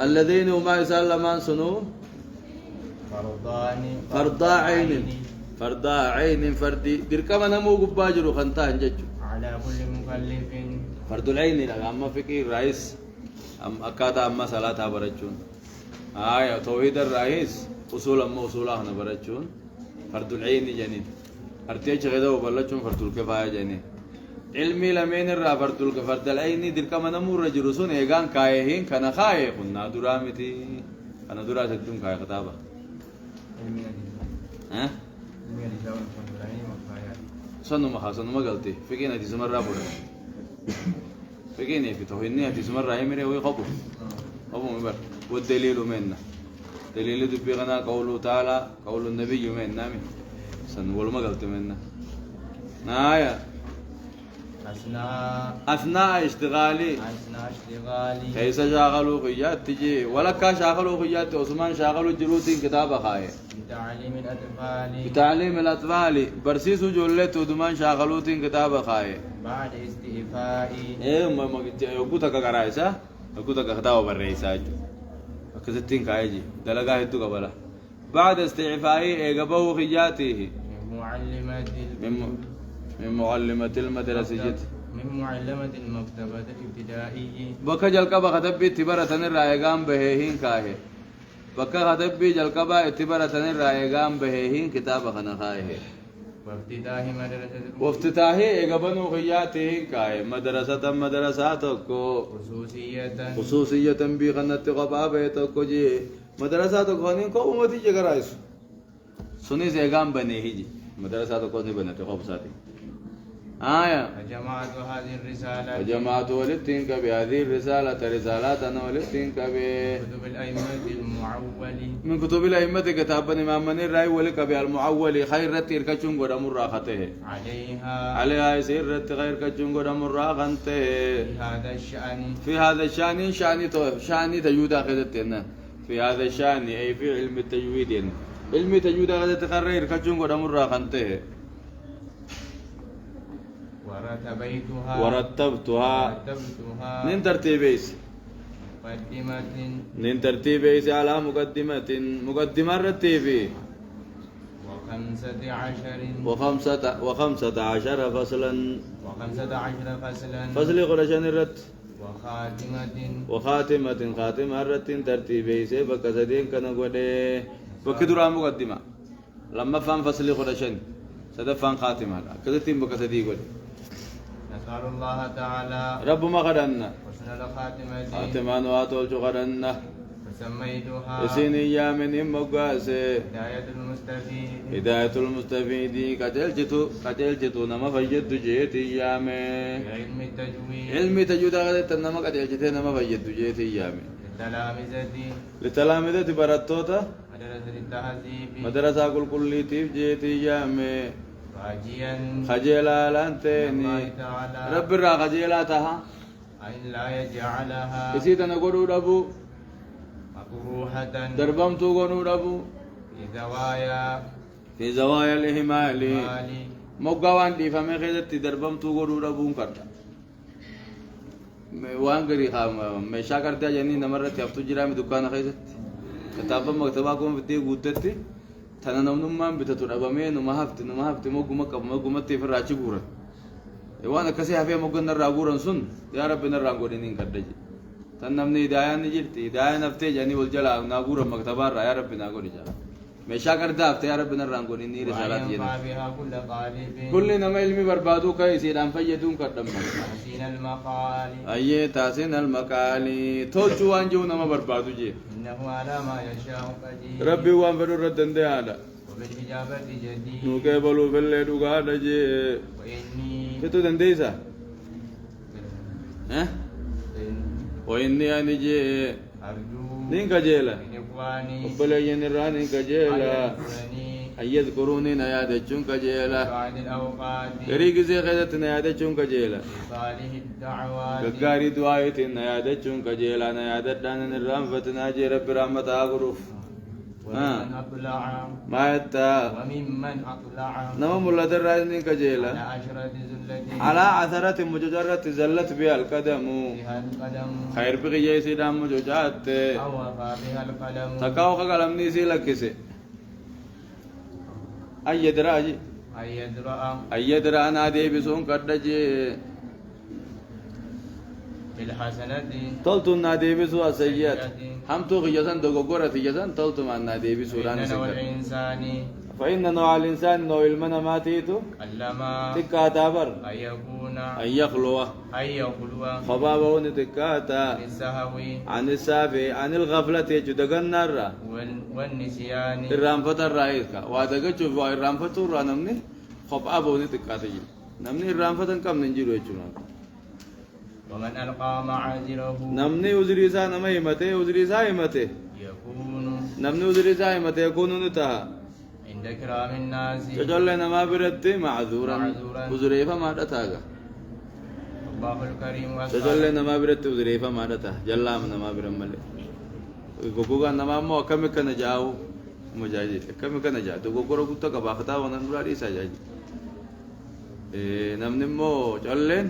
الذين هما يسلمان سنو فرضا عين فردي دركما نمو قباجرو خنتان ججو على كل مكلف فرض العين أما فكي الرئيس أكادا أما صلاة برجون توحيد الرئيس أصول أما أصولها برجون فرض العين جنين أرتيج غدا وبلجون فرض الكفاية جنين علمي لمن الرافرد الكفرد العيني دل كما نمر رجل إيغان كايهين كان خايه كنا درامتي أنا دراسة دون كاي خطابة ها سنو ما قلتي فيكين هتي سمر رابور فيكين في توهيني هتي سمر رايمري هو خبو مبر والدليل منا دليل دبيغنا قوله تعالى قول النبي منا سنو ولا ما قلت منا نايا أثناء اشتغالي كيس شاغلوا خيات تجي ولا كا شاغلوا خيات عثمان شاغلوا جروتين كتابة خاية بتعليم الأطفال برسيسو جولت ودمان شاغلوتين كتابة خاية بعد استئفائي إيه ما يقولك كرايسة يقولك كتابة بريسة كستين كايجي دلقاه هدو قبلا بعد استعفائي إيقبه خياته من معلمة المدرسة من معلمة المكتبة الابتدائية بكا جلقبا خطبي اتبارة الرائقان بهيهين كاهي بكا خطبي جلقبا اتبارة الرائقان بهيهين كتابة خنخاهي وافتتاحي اقبنو خياتهين كاهي مدرساتكو خصوصية بيغنت قبابتكو جي مدرساتكو خانين كو امتي جگرائس سنيس اقام بنيهي جي مدرساتكو نبنت قبساتي جمعت هذه الرسالة وجمعت ولدتين بهذه الرسالة رسالات أنا ولدتين كتب الأئمة المعول من كتب الأئمة كتابني ما من الرأي ولك بالمعول خير رتير كجون قد مراخته عليها يصير رت خير كجون قد مراخته في هذا الشأن شأن تجود أخذتنا في هذا الشأن أي في علم التجويد علم التجويد أخذت خير كجون قد مراخته ورتبتها من ترتيبيس من ترتيبيس على مقدمة رتيبي وخمسة عشر فصلا فصل قرشان الرت خاتمة الرت ترتيبيس بكسدين كنقودي بكدرا مقدمة لما فهم فصل قرشان سدفان خاتمة كذتين بكسدي قولي نسأل الله تعالى رب ما قدرنا حسن الخاتمة خاتمان واتول قدرنا وسميتها اسيني يا من مقاس هداية المستفيد كتلجتو نما فجد جيتي يا من علم التجويد غدت نما كتلجتي نما فجد جيتي يا من لتلامذة براتوتا مدرسة كل تيف جيتي يا من خجلا لانتني رب الرا خجلا تها أن لا يجعلها إسيت نقول ربو مكروهة دربم تقول ربو في زوايا الإهمال مقاوان دي فمي خيزت دربم تقول ربو كرتا وان غري خام مشا کرتا جني نمرت يفتو جرام دكان خيزت كتابا مكتباكم بدي غوتتي تنا نمنمان بتتو ربامي نمهفت موغمت في الراچي غورا وانا كسي هفي موغن الراغورن سن يا رب نراغورين كدجي تنمني دايان نجرتي دايان افتي جاني والجلا ناغورا مكتبار يا رب ناغوري جا مشا کرتا افتي يا رب نراغورين رسالات ين كل نما علمي بربادو كاي سيدان فيدون كدم تحسين المقال اي تحسين المقال توجو وانجو نما بربادو جي إنه على ما يشاء قدير ربي وان بدو ردن دي هذا وبالإجابة جديد نوكيبلو في الليل وقاعدة جي وإني كتو دنديسا ها وإني أنا جي أرجو نين كجيلا من إخواني وبلين الراني كجيلا أن يذكروني نيادة چون كجيلا بعد الأوقات كريك زي خيدت نيادة چون كجيلا صالح الدعوات كقاري دعايت نيادة چون كجيلا نيادة دانن الرام فتناجي رب رحمة أغروف وممن أطلع ما يتا وممن أطلع نما مولد الرازني كجيلا على عشرة زلة على عثرة مججرة زلت بها القدم بها القدم خير بقي جيسي دام مججات أو وفى بها القلم تكاو قلم نيسي لكسي أي دراجي أي درا نادي بسون كدجي بالحسنة تلتو نادي بسو السيئات هم تو خيزان دوغورة خيزان تلتو ما نادي بسو ران والإنسان فإن نوع الإنسان نوع المنا ما تيتو علما تكا تابر أن يكون أن يخلو خبابه نتكاتا بالسهو عن السافي عن الغفلة يجدق النار والنسيان الرامفة الرئيس وادقى شوف الرامفة الرانمني خبابه نتكاتا نمني الرامفة كم ننجلو يجونا ومن ألقى معاذره نمني وزريسا نمي متى وزريسا متى يكون نمني وزريسا متى يكون نتها عند كرام الناس تجلنا ما برتي معذورا وزريفا ما دتاغا الله الكريم تجلنا ما برتي وزريفا ما دتا جلا من ما برمل غوغا نما مو كم كن جاو مجاجي كم كن جا تو غوغرو كتا كباختا ونندراري ساجاجي نمني مو جلن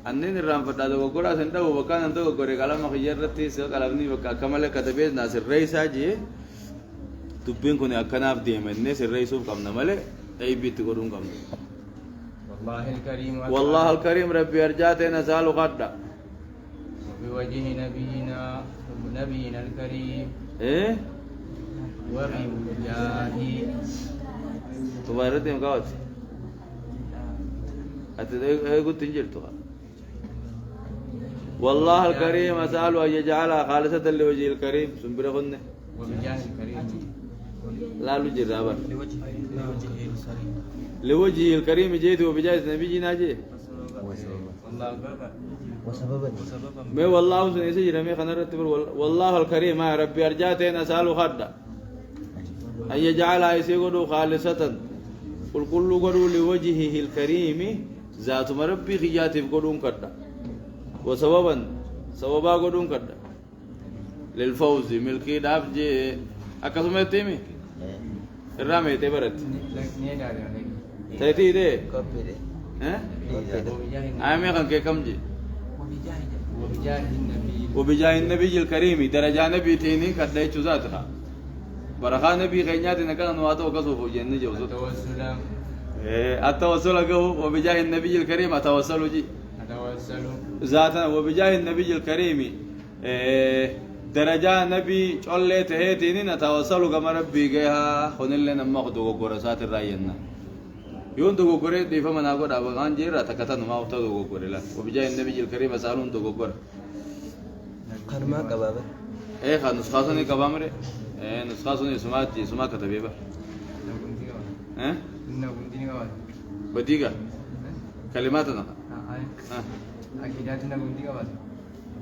أنين الرام فدا غوغرا سندا وبكان انت غوغري كلام خيرتي سكلامني بك كمل كتبه ناصر رئيس اجي تبين كوني أكناف ديم الناس الرئيسوف كم نملة أي بيت كورون كم والله الكريم والله الكريم ربي أرجعتنا سالو قدّا بوجه نبينا الكريم إيه وبوجاهه تبارك يوم كاوت أتدري قلت تنجر توا والله الكريم أسأله أن يجعلها خالصة لوجه الكريم سنبرهن وبجاه الكريم لا لوجه رابر لوجه الكريم جيت وبجاه نبينا جي والله أكبر وسببا ما والله سنيسي رمي خنرت والله الكريم يا ربي أرجعتنا أسأله خدّا أن يجعلها يسيقوا خالصة قل كل قدوا لوجهه الكريم ذات مربي خياتي قدون كدّا وسببا سببا قدون كدّا للفوز ملكي دافجي أكسمة تيمي الرامي تبرت تأتي ده كوبي ده ها كوبي أمي كان كم جي وبجاه النبي وبجاه النبي الكريم درجة نبي تيني كدّا يجوزاتها برخا نبي خينيات نكان نواتو كسوف جنة جوزت توسلا التوسل له وبجاه النبي الكريم أتوسل جي أتوسل ذاتا وبجاه النبي الكريم درجة نبي شلة تهتيني نتوسل كما ربي جها خنلنا نما خدوا قرصات الرأينا يوم دو قرة دي فما نقول أبغى أنجيرا تكتن ما أوتو دو قرة لا وبجاه النبي الكريم أسألون دو قرة خرما كبابة إيه خا نسخة كبامرة نسخة سمات كتبيبة ها بديقة كلماتنا أكيداتنا كنتي كمان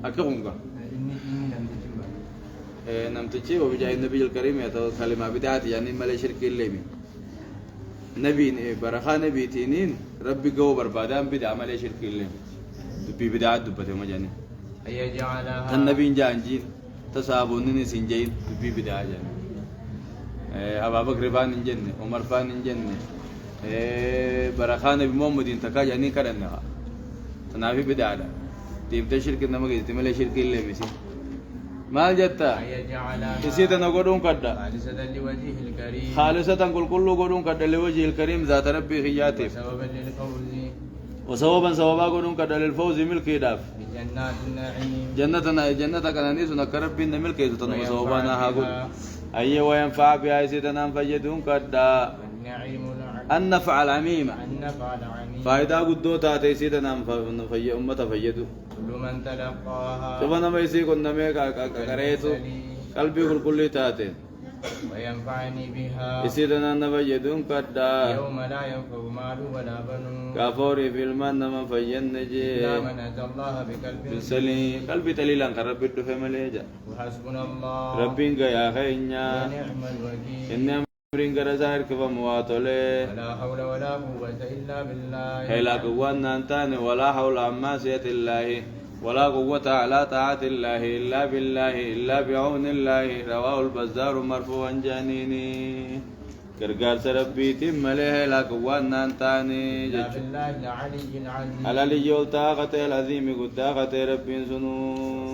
أكيد إني لم تجمع نمتشي وبجاه النبي الكريم يتو كلمة بدعات يعني ملا شرك الليمي نبي برخا نبي تينين ربي جو بربادان بدع ملا شرك الليمي دبي بدعات دبته مجاني أي جعلها النبي جانجين تسابونين سنجين دبي بدع جاني أبا بكر فان جنة عمر فان جنة برخا نبي محمد تكا جاني كرنا تنافي بدع تيم تشرك النما كده تملا شرك الليمي سي ما جتا يسيتنا قدون كدا خالصة لوجه الكريم خالصة كل قدون كدا لوجه الكريم ذات ربي خياتي سببا للفوز وسببا قدون كدا للفوز ملك داف بجنات النعيم جنة كنانيس نكرب بين ملك تتنو سببنا هاقول أي وينفع بها يسيتنا فيدون كدا النعيم أن نفعل عميمة النفع العميم فايدة قدو تاتي سيتنا في أمة فيدو كل من تلقاها سبحان ما يسي كنا ميكا كريتو قلبي كل تاتي وينفعني بها يسيتنا نفيدون كدا يوم لا ينفع مال ولا بنون كافوري في المن من فين نجي لا من أتى الله بقلب سليم قلبي تليلا كرب الدفع مليجا وحسبنا الله ربين يا خينيا ونعم الوكيل إن أمرين كرزاير كفا مواتولي ولا حول ولا قوة إلا بالله هلا قوانا أنتاني ولا حول عن معصية الله ولا قوة على طاعة الله إلا بالله إلا بعون الله رواه البزار مرفوعا جانيني كرقار سربي تم له لا قوانا أنتاني إلا بالله العلي العظيم على لي يلتاقة العظيم قداقة ربي سنو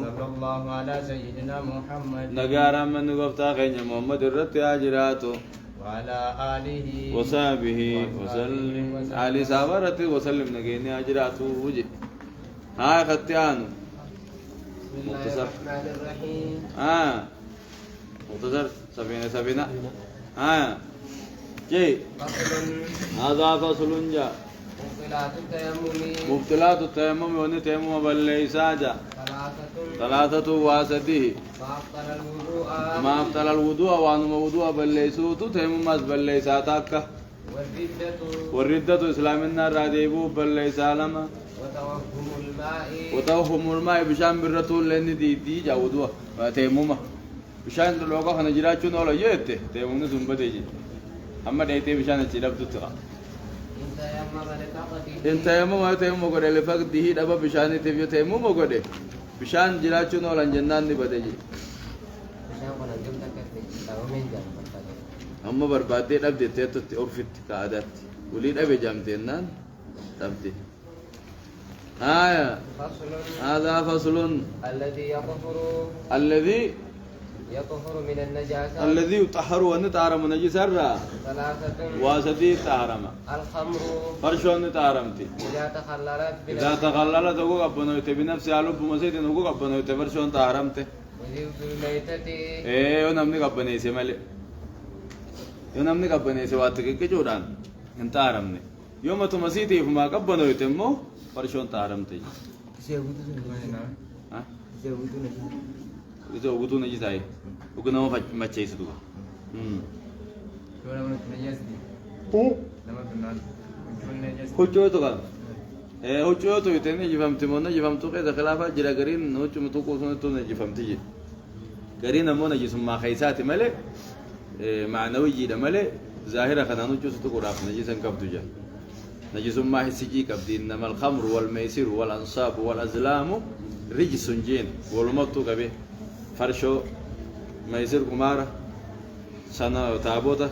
صلى الله على سيدنا محمد نقارا من نقفتا خيني محمد الرت أجراتو وعلى آله وصحبه وسلم علي سابرتي وسلم نقيني أجراتو وجي هاي ختيانو بسم الله مختصر. الرحمن الرحيم مختصر سفينة جي فصل هذا فصل جاء مبطلات التيمم مبطلات التيمم ونتيمم بالليساجة ثلاثة واسده ما أبطل الوضوء وأن وضوء بالليسوت تيمم بالليساتك والردة إسلامنا راديبو بالليسالما وتوهم الماء بشان بالرطول لأن دي جاودوا تيمم بشان لوقا خنا جراتشون ولا يت تيمم سنبتيجي أما ديتي بشان تجيب تترا إن تيمم ما تيمم قدر لفقده دبا بشان تبي تيمم قدر بشان جراتشون ولا جنان نبتيجي أما بربادي أبدي تيتو أورفت كعادات ولين أبي جامتينان تبدي هذا فصل الذي يطهر من النجاسة الذي يطهر ونطهر من نجس الرا واسدي طهرما الخمر فرشون طهرمتي إذا تخللت وقوق أبنويت بنفسي علوب مسيد وقوق أبنويت فرشون طهرمتي وذبت الميتة إيه يونمني قبنيسي مالي يونمني قبنيسي واتك كجوران انت طهرمني يوم تمسيتي فما قبنويت مو فرشون طهرمتي ها itu ugu najis ay ugu nama macai itu huccoo itu kan huccoo itu ini jifamti mana jifamtu kayak khilafah jira garin huccoo itu kosong itu jifamti je garin namun najis semua khaisati male معنوي جدا مale ظاهرة خنا huccoo itu kurang najis engkau tu je najis semua hisiji kabdi nama al-khamr wal-maisir wal-ansab wal-azlamu رجس جين والمطو كبي فرشو ما يصير قمارة سنة تابوتا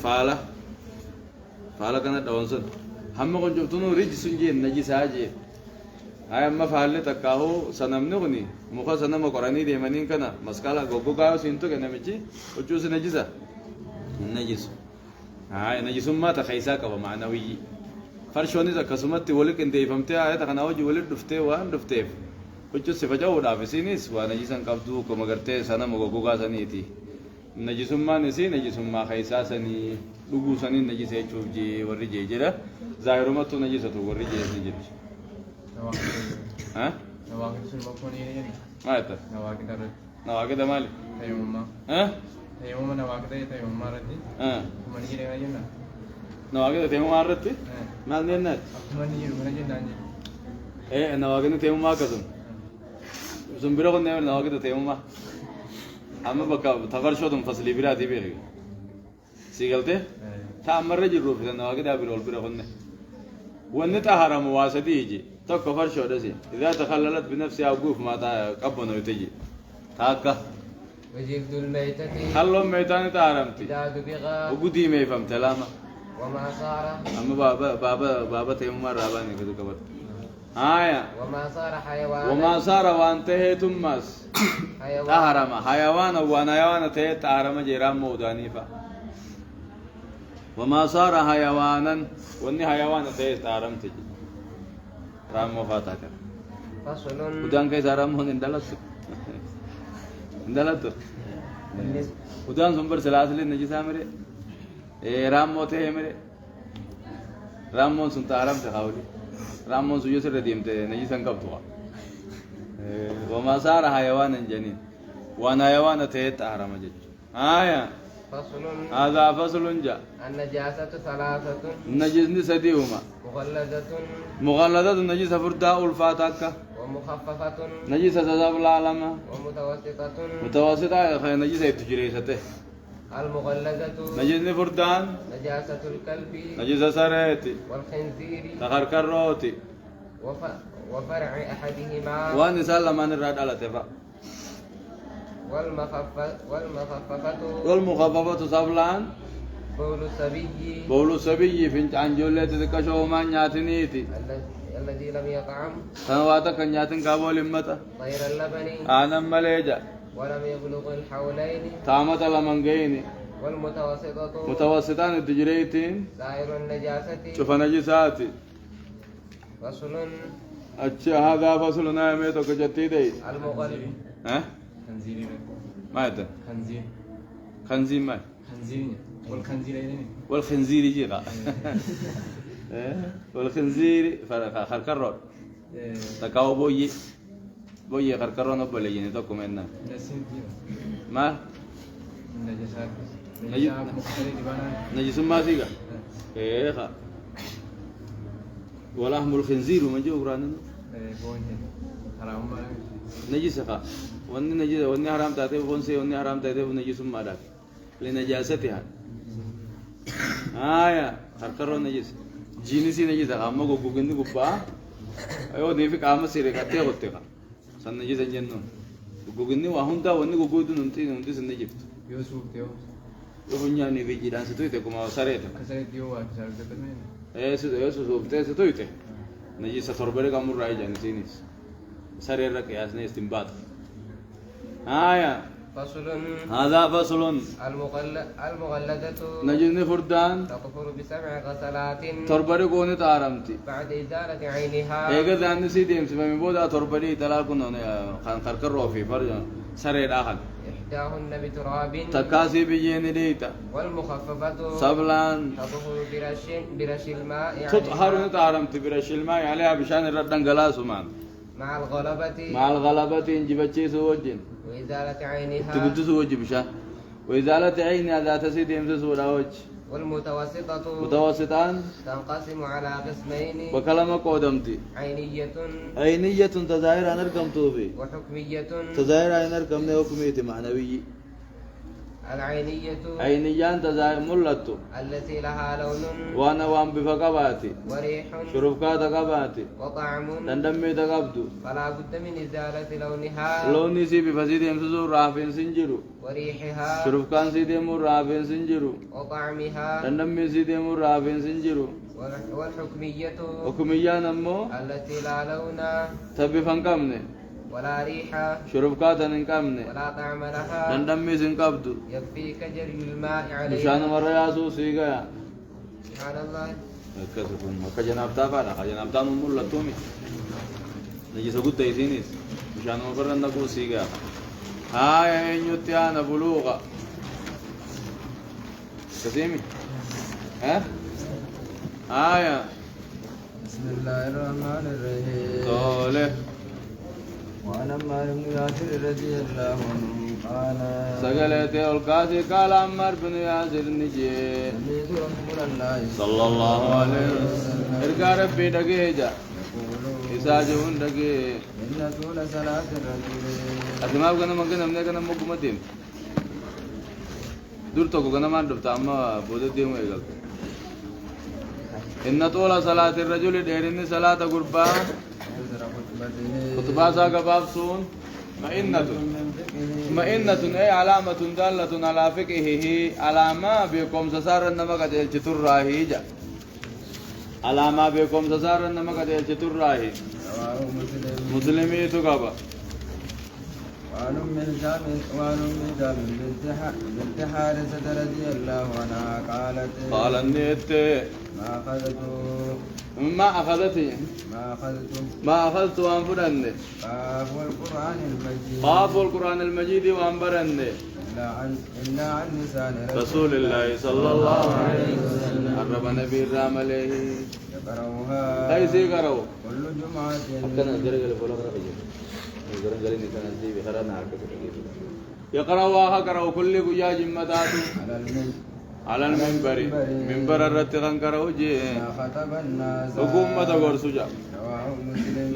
فعلا كانت دونسون هم كن جبتونو رجس جين نجس هاجي هاي أما فعلة تكاهو سنة منغني مخا سنة مقراني ديمانين كنا مسكالا غوغو كاو سينتو كنا ميجي وجوز نجسا نجس هاي نجس ما تخيسا كوا معنوي فرشوني كسمت ولك انت فهمتها هاي تخنا وجه ولد دفته وان دفته وجه سفجاه ودا بسينيس وانا جيسان كابدو كما غرتي سنه مغوغا سنيتي نجس ما نسي نجس ما خيسا سني دغو سني نجس يچوجي ورجي جرا ظاهر ما تو نجس تو ورجي نجي ها نواقد شنو بكوني يعني ما اتا نواقد مالي تيمم ها تيمم نواقد تيمم ردي من يجي لنا نواقد تيمم مارتي ما نينات من يجي من يجي نانجي ايه نواقد تيمم ما كذا زنبيرو كنا نواقد تيمم ما أما بكا تفرشوا تم فصلي براتي بيري سيقلته تأمر رجل روف نواقد أبي رول بيرو كنا والنتهارا مواسدي يجي تك فرشوا دسي إذا تخللت بنفسها وقوف ما تا قبنا يتجي تاكا وجلد الميتة خلهم ميتان تهارمتي إذا دبغا وقدي ما يفهم تلاما وما صار أما بابا تيمم راباني كذا كبر وما صار حيوان وما صار وانتهي تمس تهرم حيوان وانا حيوان تهي تهرم جرام موداني فا وما صار حيوانا واني حيوان تهي تهرم تجي رام مفاتك فصل ودان كي تهرم هون اندلت ودان سنبر سلاسل نجي سامري رام موته مره رام مون سنت تهرم تخاولي رامون سوية سر ديمته نجي سنكب توا وما صار حيوانا جنين وانا حيوان تهت أحرم جج فصل هذا فصل جاء النجاسة ثلاثة نجس نسديهما مغلظة نجس فرداء الفاتك ومخففة نجس تذاب العالم متوسطة خير نجس يتجريسته المغلظة نجس فردان نجاسة الكلب نجس سريتي والخنزير تخركروتي وفرع أحدهما وان سلم عن الرد على تفا والمخففة صبلان بول السبي فين عن جولة تكشوا ما نياتنيتي الذي لم يطعم سنواتك نياتن كابول متى غير اللبن أنا مليجا ولم يبلغ الحولين تامت لمنجيني متوسطان التجريتين سائر النجاسة شوف نجساتي فصل هذا فصل نايمته كجتيدي المغلب ها خنزير ما هذا خنزير خنزير ما خنزير والخنزير أيضا والخنزير جيغا والخنزير خركرون تكاو بوي خركرون وبليين توكم إننا نسين فيها ما النجاسات نجس مختلف بنا نجس ما فيها إيه خا ولحم الخنزير ومن جو قراننا بونجي حرام بنا نجس خا وني حرام تاتي بونسي وني حرام تاتي ونجس ما داك لنجاستها آية خركرون نجس جينسي نجس خا ما جو جندي غبا أيوة نيفي كام سيرة كتير غتيرا سن نجس جنون جندي وهوندا وني جودو نمتي سنجيبت يوسف تيو يوفنيا نيفي جيران ستويته كما ساريته كسرت تيو وكسر كتمين eso subte ستويته نجس تربري كامور راي جانسينيس ساريرا كياسني استنباط آية فصل هذا فصل المغلدة نجني فردان تطهر بسبع غسلات تربري كوني تارمتي بعد إزالة عينها ايغا زان سيديم سبم بودا تربري تلاكون خان خركرو في فرج ساريرا خان إحداهن بتراب تكاسي بيين ديتا والمخففة سبلان تطهر برش الماء تطهر نتارمتي برش الماء عليها بشان الردن غلاسمان مع الغلبة مع الغلبة انجبتشي سوجين وإزالة عينها تقدس وجه بشا وإزالة عينها ذات سيد يمسس ولا وجه والمتوسطة متوسطان تنقسم على قسمين وكلمة قدمتي عينية تظاهر عن الكم توفي وحكمية تظاهر عن الكم حكمية معنوية العينية عينيان تظاهر ملتو التي لها لون وانا وان بفقباتي وريح شرفكات قباتي وطعم تندمي تقبدو فلا بد من إزالة لونها لوني سي بفسيد يمسسو رافين سنجرو وريحها شرفكان سيدي مور رافين سنجرو وطعمها تندمي سيدي مور رافين سنجرو والحكمية حكميان امو التي لا لون تبي فنكمني ولا ريح شرفكات نكمني ولا طعم لها تندمي سنكبدو يكفيك جري الماء عليها مشان مرة ياسو سيغا سبحان الله كسفون مكا جناب تافادا جناب تانو مولا تومي نجي سقط تيسينيس مشان مرة نكو سيغا هاي نيوتيانا بلوغا كسيمي ها آية بسم الله الرحمن الرحيم طولة وعن عمار بن ياسر رضي الله عنه قال سقلت القاسي قال عمار بن ياسر نجي سمعت رسول الله صلى الله عليه وسلم ارقى ربي دقيجا إساجون دقي إن طول صلاة الرجل أسمعوا كنا ممكن أمني كنا مقومتين دور تكو كنا ما دفت أما بودت ديمو إيقل إن طول صلاة الرجل ديرين صلاة قربا خطبا ساقا بابسون مئنة أي علامة دالة على فقهه علامة بكم سسار النمى قد يلتر راهي جا علامة بكم سسار النمى قد يلتر راهي مسلمي تقابا وعن أم جابر بنت حارثة رضي الله عنها قال النيت ما أخذت ما أخذت وأنفرني قاف القرآن المجيد وأنبرني إلا عن لسان رسول الله صلى الله عليه وسلم عرب نبي الرام عليه يقرأها كيف يقرأوا كل جمعة يقرأوا قرأوا كل قيا جمتات على المنبر منبر الرتقان قرأوا جي خطب الناس حكومة غرسوجا رواه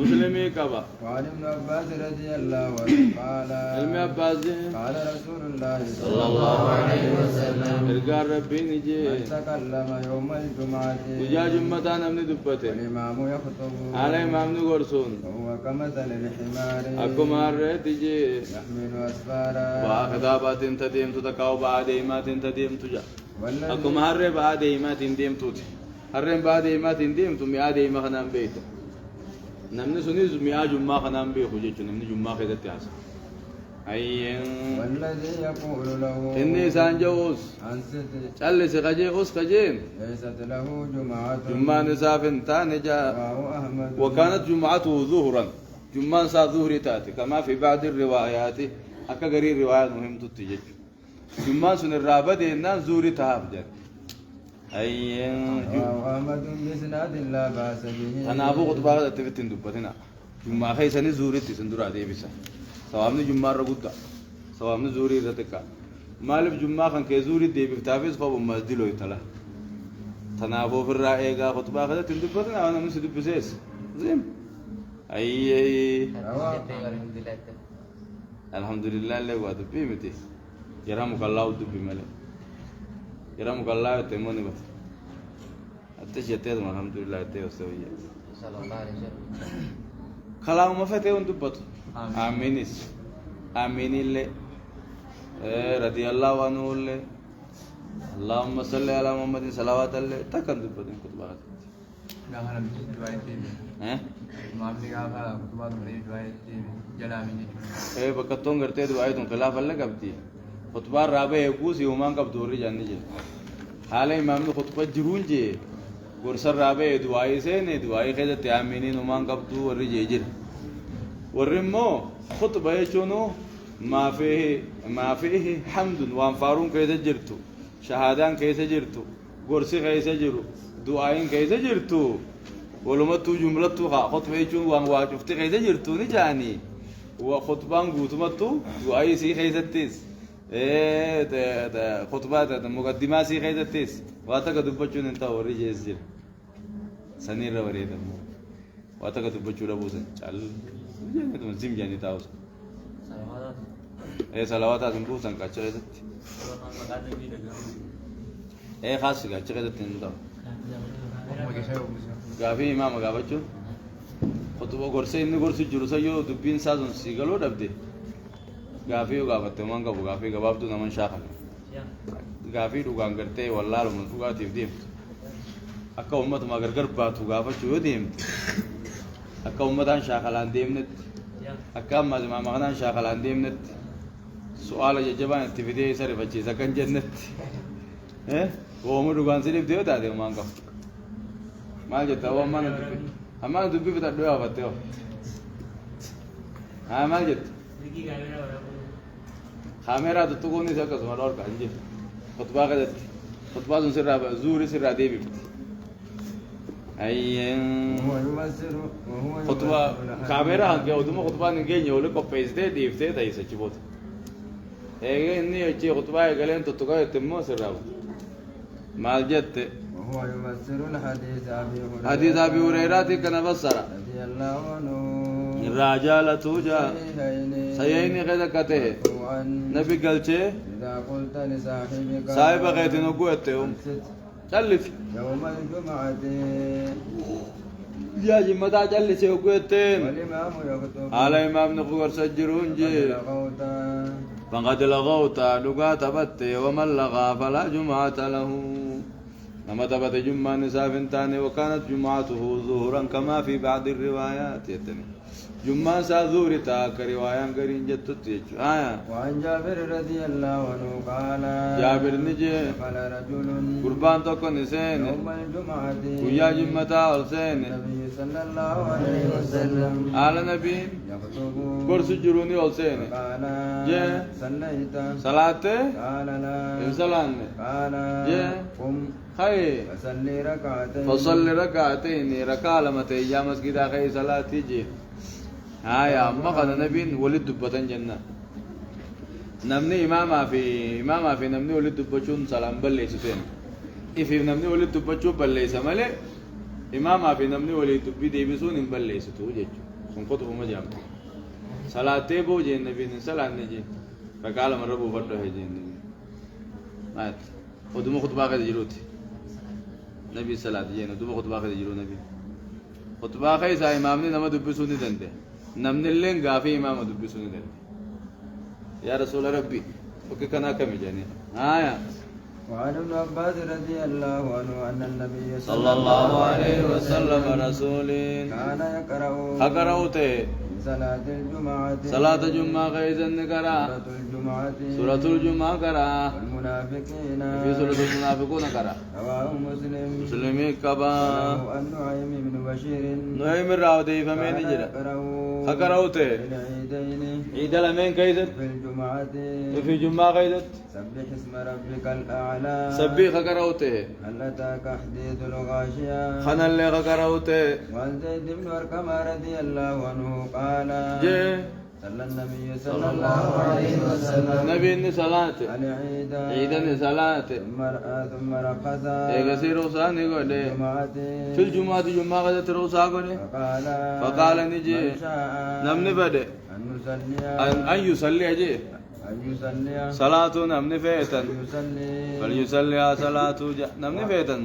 مسلمي كبا وعن ابن عباس رضي الله عنه قال علم عباس قال رسول الله صلى الله عليه وسلم ارجع ربي نجي من تكلم يوم الجمعة قيا جمتان امني دبته والإمام يخطب على إمام غرسون وهو كمثل الحمار أكو مرة تجي يحمل أسفارا وخطابات تديم تتكاو بعد إيمات تديم تجا أكو مرة بعد إيمات تديم توتي هرم بعد إيمات تديم تمي عاد إيما خنام بيت نمني سنيز ميا جمعة خنام بيت خجيت نمني جمعة خيدت تياس أيين والذي يقول له إني سانجوس أنست قال سخجي أوس خجين ليست له جمعة جمعة نسافن تانجا رواه أحمد وكانت جمعته ظهرا جمعة سا ظهري تاتي كما في بعض الروايات أكا غري روايات مهم تتجج جمعة سن الرابد إنان زوري تهاب جد وأحمد بإسناد لا بأس به تنافو خطبة تفتن دبتنا جمعة خيساني زوري تسندرا دي بيسا سوامني جمعة رغودا سوامني زوري رتكا مالف جمعة كان كزوري دي بفتافيز خوب مسجد لو يتلا تنافو في الرائقة خطبة خذت تندبتنا أنا مسجد بسيس زين الحمد لله اللي هو دبي متي يرحمك الله ودبي ملك يرحمك الله تموني بس أتشيتين الحمد لله تيوسوية صلى الله عليه وسلم كلام ما فتى وندبت آمينيس آمين اللي رضي الله عنه اللي اللهم صل على محمد صلوات الله تكن دبت كتبات لا هلا بيجي دواي تيجي ما بيجي كافا كتبات مريض دواي تيجي جلا مني إيه بكتون करते दुआई तुम खिलाफ अल्लाह कबती खुतबा राबे एकूस युमान कब दूरी जानी जे हाले इमाम ने खुतबा जरूर जे गुरसर राबे दुआई से ने दुआई के त्यामीनी नुमान कब तू वरी जेजिर वरिमो खुतबा चुनो माफी हम्द वान फारून कैसे जिरतु शहादान कैसे जिरतु गुरसी कैसे जिरु दुआइन कैसे जिरतु वलुमतु जुमलतु खुतबा चुन वान वाजुफ्ती कैसे जिरतु नहीं जानी وخطبان قوتمتو وأي سي خيزة تيس إيه خطبات مقدمات سي خيزة تيس واتك دبچون انت وري جيزير سنير وريد واتك دبچون ابوسن چال جنة زم جاني تاوس إيه صلوات ازم بوسن کا چرزت إيه خاص کا چرزت انت غافي امام غابچو خطبه غرسه ان غرسه جرسه يو دبين سازون سيغلو دبدي غافي غافته مان غبو غافي غبابتو نمن شاخل غافي دو غانغرتي والله من فغاتي ديم اكا امت ما غرغر باتو غافچو ديم اكا امتان شاخلان ديمنت اكا ما مغنان شاخلان ديمنت سؤال جوابان تفيدي سر بچي سكن جنت ومو دوغان سيدي ديو دادي مان غف ما جتا ومان أما دبي بتاع دوا بتاعه ما جت كاميرا تطقوني سكت سمار اور كانجي خطبة كذا خطبة زنسرة زوري سرة دي بيت خطبة كاميرا هنگه ودوما خطبة نگه نيوله کو پیس دے دیفتے تاي سچ بوت ايه اني اچي خطبة گلين تطقا تمو سرة مال جت وهو يفسر الحديث حديث أبي هريرة كان فسر رضي الله عنه الرجال توجا سيين كذا كته نبي قالچه إذا قلت لصاحبك صاحب غيتنو قوتهم تلف يوم الجمعة يا جمدا جلس قوتين والإمام يخطب على إمام نقول سجرون جي فقد لغوت لغات بت ومن لغى فلا جمعة له نما تبت جمعة نساف تاني وكانت جمعته ظهرا كما في بعض الروايات يتني جمعة ساذوري تاك رواية كرين جتت وعن جابر رضي الله عنه قال جابر نجي قال رجل قربان توكو نسين يوم الجمعة ويا جمعة أرسين النبي صلى الله عليه وسلم على نبي يخطب قرص جروني أرسين قال صليت صلاة قال لا إنسان قال قم خير فصل ركعتين ركع لما تيجي مسجد خير صلاة تيجي يا أما قد نبي ولد دبتن جنة نمني إمامة في نمني ولد دبتشون سلام بلي سفين إف نمني ولد دبتشون بلي سمالة إمامة في نمني ولد دبي ديبسون بلي ستوجي سنقطه مجام صلاة تبو جين نبي صلاة نجي فقال من ربو فرده جين نبي مات ودمو خطبة كذا جروتي نبي صلاة جين ودمو خطبة كذا جرو نبي خطبة كذا إمامني نما دبسوني دنده نمني اللين غافي إمام دبسوني دنده يا رسول ربي وكنا كم جاني آية وعن ابن عباس رضي الله عنه أن النبي صلى الله عليه وسلم رسول كان يقرأ أقرأوته صلاة الجمعة صلاة الجمعة كيزن كرا سورة الجمعة سورة الجمعة كرا والمنافقين في سورة المنافقون كرا رواه مسلم. مسلمي كبا. عن نعيم بن بشير. نعيم الراودي فمين جرا. خكروته. العيدين. عيد لمن كيدت. في الجمعة. في جمعة كيدت. سبح اسم ربك الأعلى. سبح خكروته. هل أتاك حديث الغاشية. خنا اللي خكروته. وعن زيد بن أرقم رضي الله عنه قال. صلى النبي صلى الله عليه وسلم. نبي إني صلاة. العيد. عيد إني صلاة. ثم رقص. إيجاسي روسان يقول. في الجمعة جمعة قد روسا قول. فقال نجي. نمني بدأ. أن يصلي أجي. صلاة نمني فيتن. فليصلي صلاة نمني فيتن.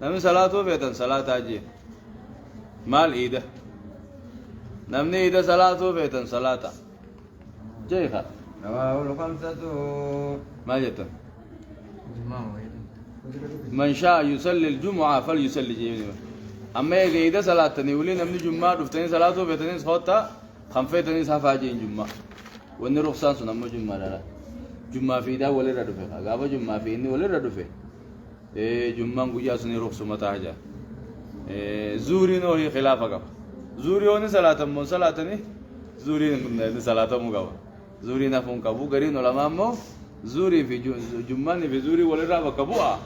نمني صلاة فيتن صلاة أجي. مال عيد. نمني إذا صلاة فيتن صلاة جيخا. رواه الخمسة. ما جتا من شاء يصلي الجمعة فليصلي جيبني. أما إذا صلاة نيولي نمني جمعة دفتني صلاة فيتن صوتا خمفتني صفاجين جمعة وني رخصان سنما جمعة لا جمعة في دا ولا ردفه غابا جمعة في إني ولا ردفه جمعة قويا سني رخص متاجا زوري نوهي خلافة قبل زوري هوني صلاة مون صلاة ني زوري نكون صلاة مو كوا زوري نفون كابو غرين ولا مامو زوري في جمعة في زوري ولا رابا كبوا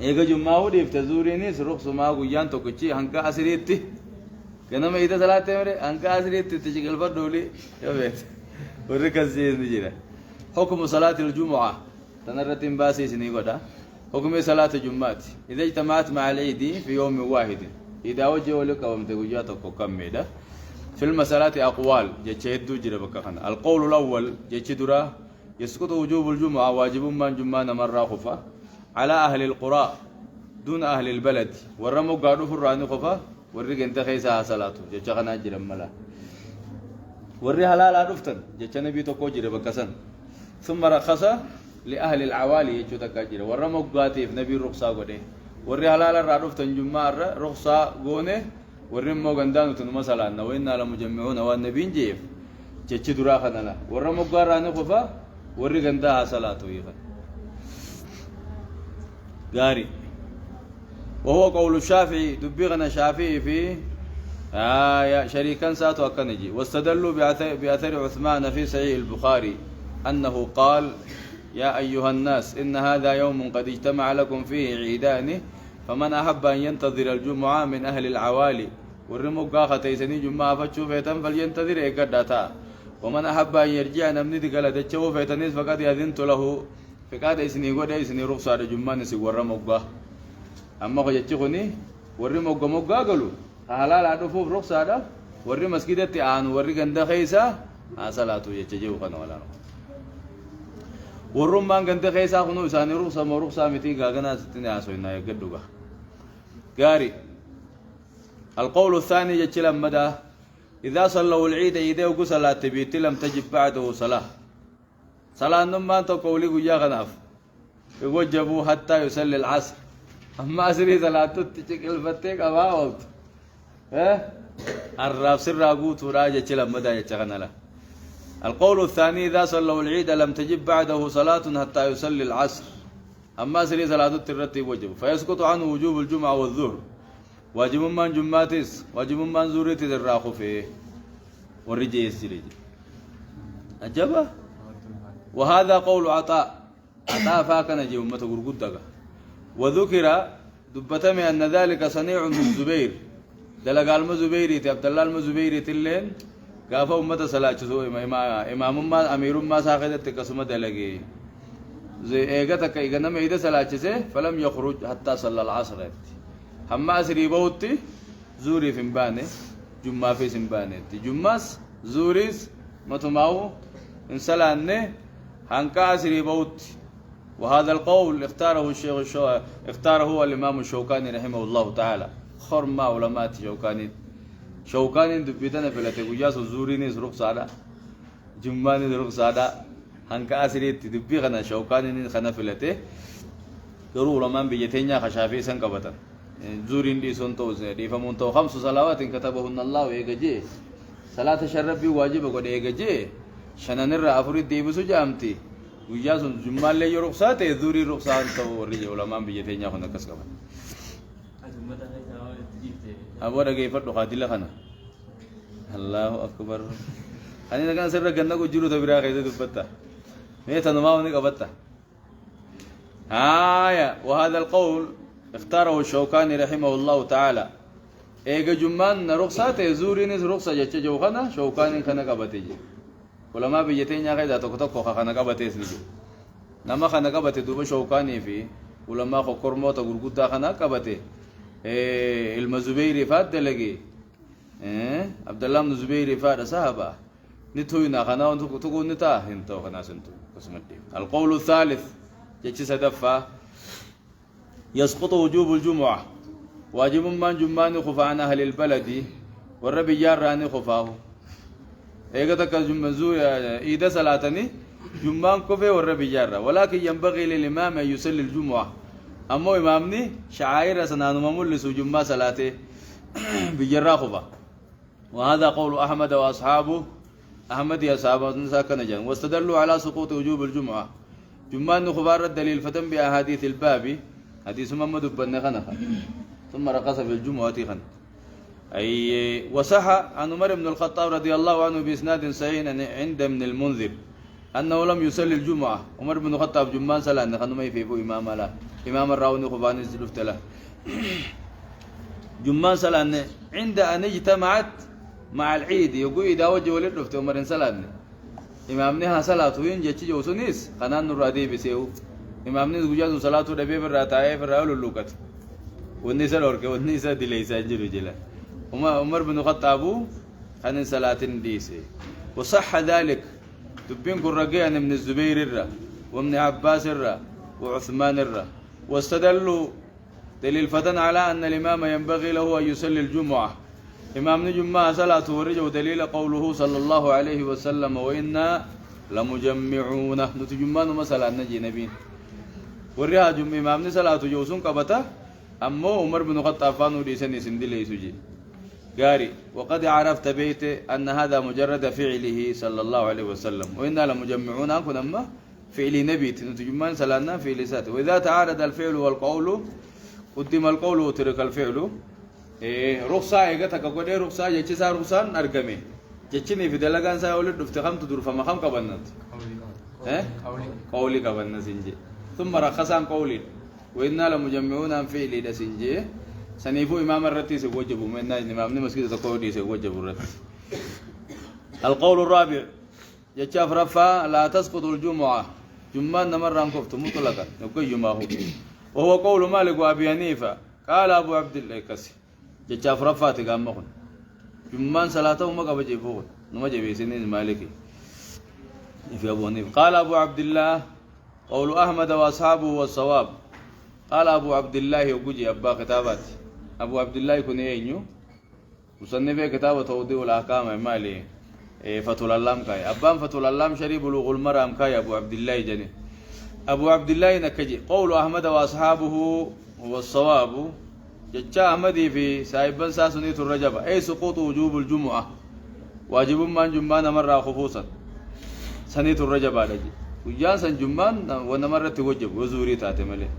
إيجا جمعة ودي في زوري ني سروق سما غيان توكشي هنكا أسريتي كنا ما إذا صلاة مرة هنكا أسريتي تشكل فردولي يا بيت وركزي نجينا حكم صلاة الجمعة تنرتين باسي سنيقودا حكم صلاة الجمعة إذا اجتمعت مع العيد في يوم واحد إذا وجهوا لك ومتوجاتك كم ميدا في المسألة أقوال جتشهدوا جربك خنا القول الأول جتشدرا يسقط وجوب الجمعة واجب من جمعة مرة خفا على أهل القرى دون أهل البلد ورموا قالوا فراني خفا ورق انت خيسها صلاة جتشخنا جرم ملا وري حلال عرفتن جتشنا بيتو كو جربك سن ثم رخص لأهل العوالي يجوتك جرب ورموا قاتي في نبي رخصة قده وري حلال الرادوفتن جمعة رخصة قونه وري مو غندانو تنو مثلا وإنا لمجمعون والنبي جيف جتش دراخنا لا ورموا قاراني خفا وري غندها صلاة ويخا قاري وهو قول الشافعي دبيغنا شافعي في شريكا ساتو أكنجي واستدلوا بأثر عثمان في صحيح البخاري أنه قال يا أيها الناس إن هذا يوم قد اجتمع لكم فيه عيدان فمن أحب أن ينتظر الجمعة من أهل العوالي والرمو قاخة تيسني جمعة فتشو فيتن فلينتظر إكداتا ومن أحب أن يرجع نمني دقالة تشو فيتنيس فقد يذنت له فقد إسني قد إسني رخصة جمعة نسي والرمو قاه أما خو يتشخني والرمو قمو قاقلو حلال عدفوف رخصة هذا ورّي مسجد التعان ورّي جندا خيسا صلاة يتجيو خنا ولا ورّم بان جندا خيسا خنو إنسان رخصة ما رخصة متي جانا ستين عشرين نايا قدوجا قاري القول الثاني يجتل مدى إذا صلوا العيد يديو صلاة تبيت لم تجب بعده صلاة صلاة نما أنت قولي ويا غناف يوجبوا حتى يصلي العصر أما أسري صلاة تشكل فتك أباوت الراب سر أقوت وراجع كلام مدى يتغنى له القول الثاني إذا صلوا العيد لم تجب بعده صلاة حتى يصلي العصر أما سري صلاة الترتيب وجب فيسقط عنه وجوب الجمعة والظهر واجب من جمعتس واجب من زورتي الراخ فيه والرجي السريج أجابة وهذا قول عطاء فاكن جي أمة قرقودك وذكر دبتمي أن ذلك صنيع من الزبير دلق المزبيري عبد الله المزبيري تلين قافا أمة صلاة سوء إمام ما أمير ما ساقدت كسمة دلقي زي إيغتك إيغنم إيدا صلاة سي فلم يخرج حتى صلى العصر هم أسري بوتي زوري في مباني جمعة في سنباني جمعة زوريس متماو إن صلاة هنكا أسري بوتي وهذا القول اختاره هو الإمام الشوكاني رحمه الله تعالى خرما علماء شوكاني دبيتنا فلته وجاس زوريني رخ سادا جماني رخ سادا هنكا أسري تدبي خنا شوكاني خنا فلته كرو علماء بيجتينيا خشافي سنكبتا زورين دي سنتو دي فمنتو 5 صلوات كتبهن الله ويجي صلاة الشرب واجب وقد يجي شنن الرافوري دي بسو جامتي وياسون جمال لي رخصات ذوري رخصات تو ورجع علماء بيجتين ياخذ نكس كمان أبو رجع يفرد قاتل خنا الله أكبر أنا كان سر جنة كجرو تبرع كذا دبتة مية تنمى ونك أبتة وهذا القول اختاره الشوكاني رحمه الله تعالى إيجا جمان رخصات زورين رخصة جت جوخنا شوكاني خنا كبتة علماء بيجتين يا كذا تكتب خنا كبتة سنجو نما خنا كبتة دوب شوكاني في علماء خكرمو تقولكوتا خنا كبتة المزبيري فات دلقي عبد الله بن الزبير فات صحابة نتوينا خنا تقول نتا هنتو خنا سنتو قسمتي القول الثالث جت سدفا يسقط وجوب الجمعة واجب من جمان خفا عن أهل البلد والرب جاراني خفاه إيجا تك جمزو إيدا صلاتني جمان كفي والرب جارا ولكن ينبغي للإمام أن يصلي الجمعة أما إمامني شعائر سنان ممول جمعة صلاته بجرا خفا وهذا قول أحمد وأصحابه أحمد يا صحابة ساكن جان واستدلوا على سقوط وجوب الجمعة جمان خفا الدليل فتن بأحاديث الباب حديث محمد بن خنخ ثم رقص في الجمعة خن أي وصح عن عمر بن الخطاب رضي الله عنه بإسناد صحيح عند ابن المنذر أنه لم يصلي الجمعة عمر بن الخطاب جمان صلاة خن ما يفيفو إمام لا إمام الراوني خبان الزلفت له جمان صلاة عند أن اجتمعت مع العيد يقول إذا وجه ولدفت عمر صلاة إمامنها صلاة وين جتشي جوسونيس خنان الرادي بسيو إمامني زوجات صلاة ربي براتاي فرأول اللوكت والنساء الأورك والنساء دليس أجر جلا عمر بن الخطاب عن صلاة ديسي وصح ذلك تبين قرقي عن ابن الزبير الرا وابن عباس الرا وعثمان الرا واستدلوا دليل فتن على أن الإمام ينبغي له أن يصلي الجمعة إمامنا جمعة صلاة ورجع دليل قوله صلى الله عليه وسلم وإنا لمجمعون نتجمعون مثلا نجي نبين وريها جمع إمامنا صلاة جوسون قبطة أما عمر بن الخطاب فانو ليسني سندلي سجي قاري وقد عرفت بيت أن هذا مجرد فعله صلى الله عليه وسلم وإنا لمجمعون أكون أما فعل نبي نتجمعون صلاة فعل سات وإذا تعارض الفعل والقول قدم القول وترك الفعل رخصة إيجاتك كودي رخصة جتشي رخصة أرقمي جتشني في دلقان سايولد دفتخم تدور فما خم كبنت قولي كبنت سنجي ثم رخصان قولي وإنا لمجمعون عن فعل دسنجي سنيفو إمام الرتي سيوجبوا من إمام مسجد تقولي سيوجبوا الرتي القول الرابع جتشاف رفا لا تسقط الجمعة جمان نمر عن كفت مطلقا نقول جمعه وهو قول مالك وأبي حنيفة قال أبو عبد الله كسي جتشاف رفا تقام مخن جمان صلاته ما قبل جيبوه نما جيبي سنين مالكي في أبو حنيفة قال أبو عبد الله قول أحمد وأصحابه والصواب قال أبو عبد الله وجي أبا كتابات أبو عبد الله يكون ينيو وصنف كتابة توضيح الأحكام مالي فتول اللام كاي أبان فتول اللام شريب بلوغ المرام كاي أبو عبد الله جني أبو عبد الله نكجي قول أحمد وأصحابه هو الصواب جتشا أحمد في سايبان ساسونية الرجب أي سقوط وجوب الجمعة واجب من جمان مرة خفوصا سنية الرجب على جي وجان سن جمان ونمرة توجب وزوري تاتمله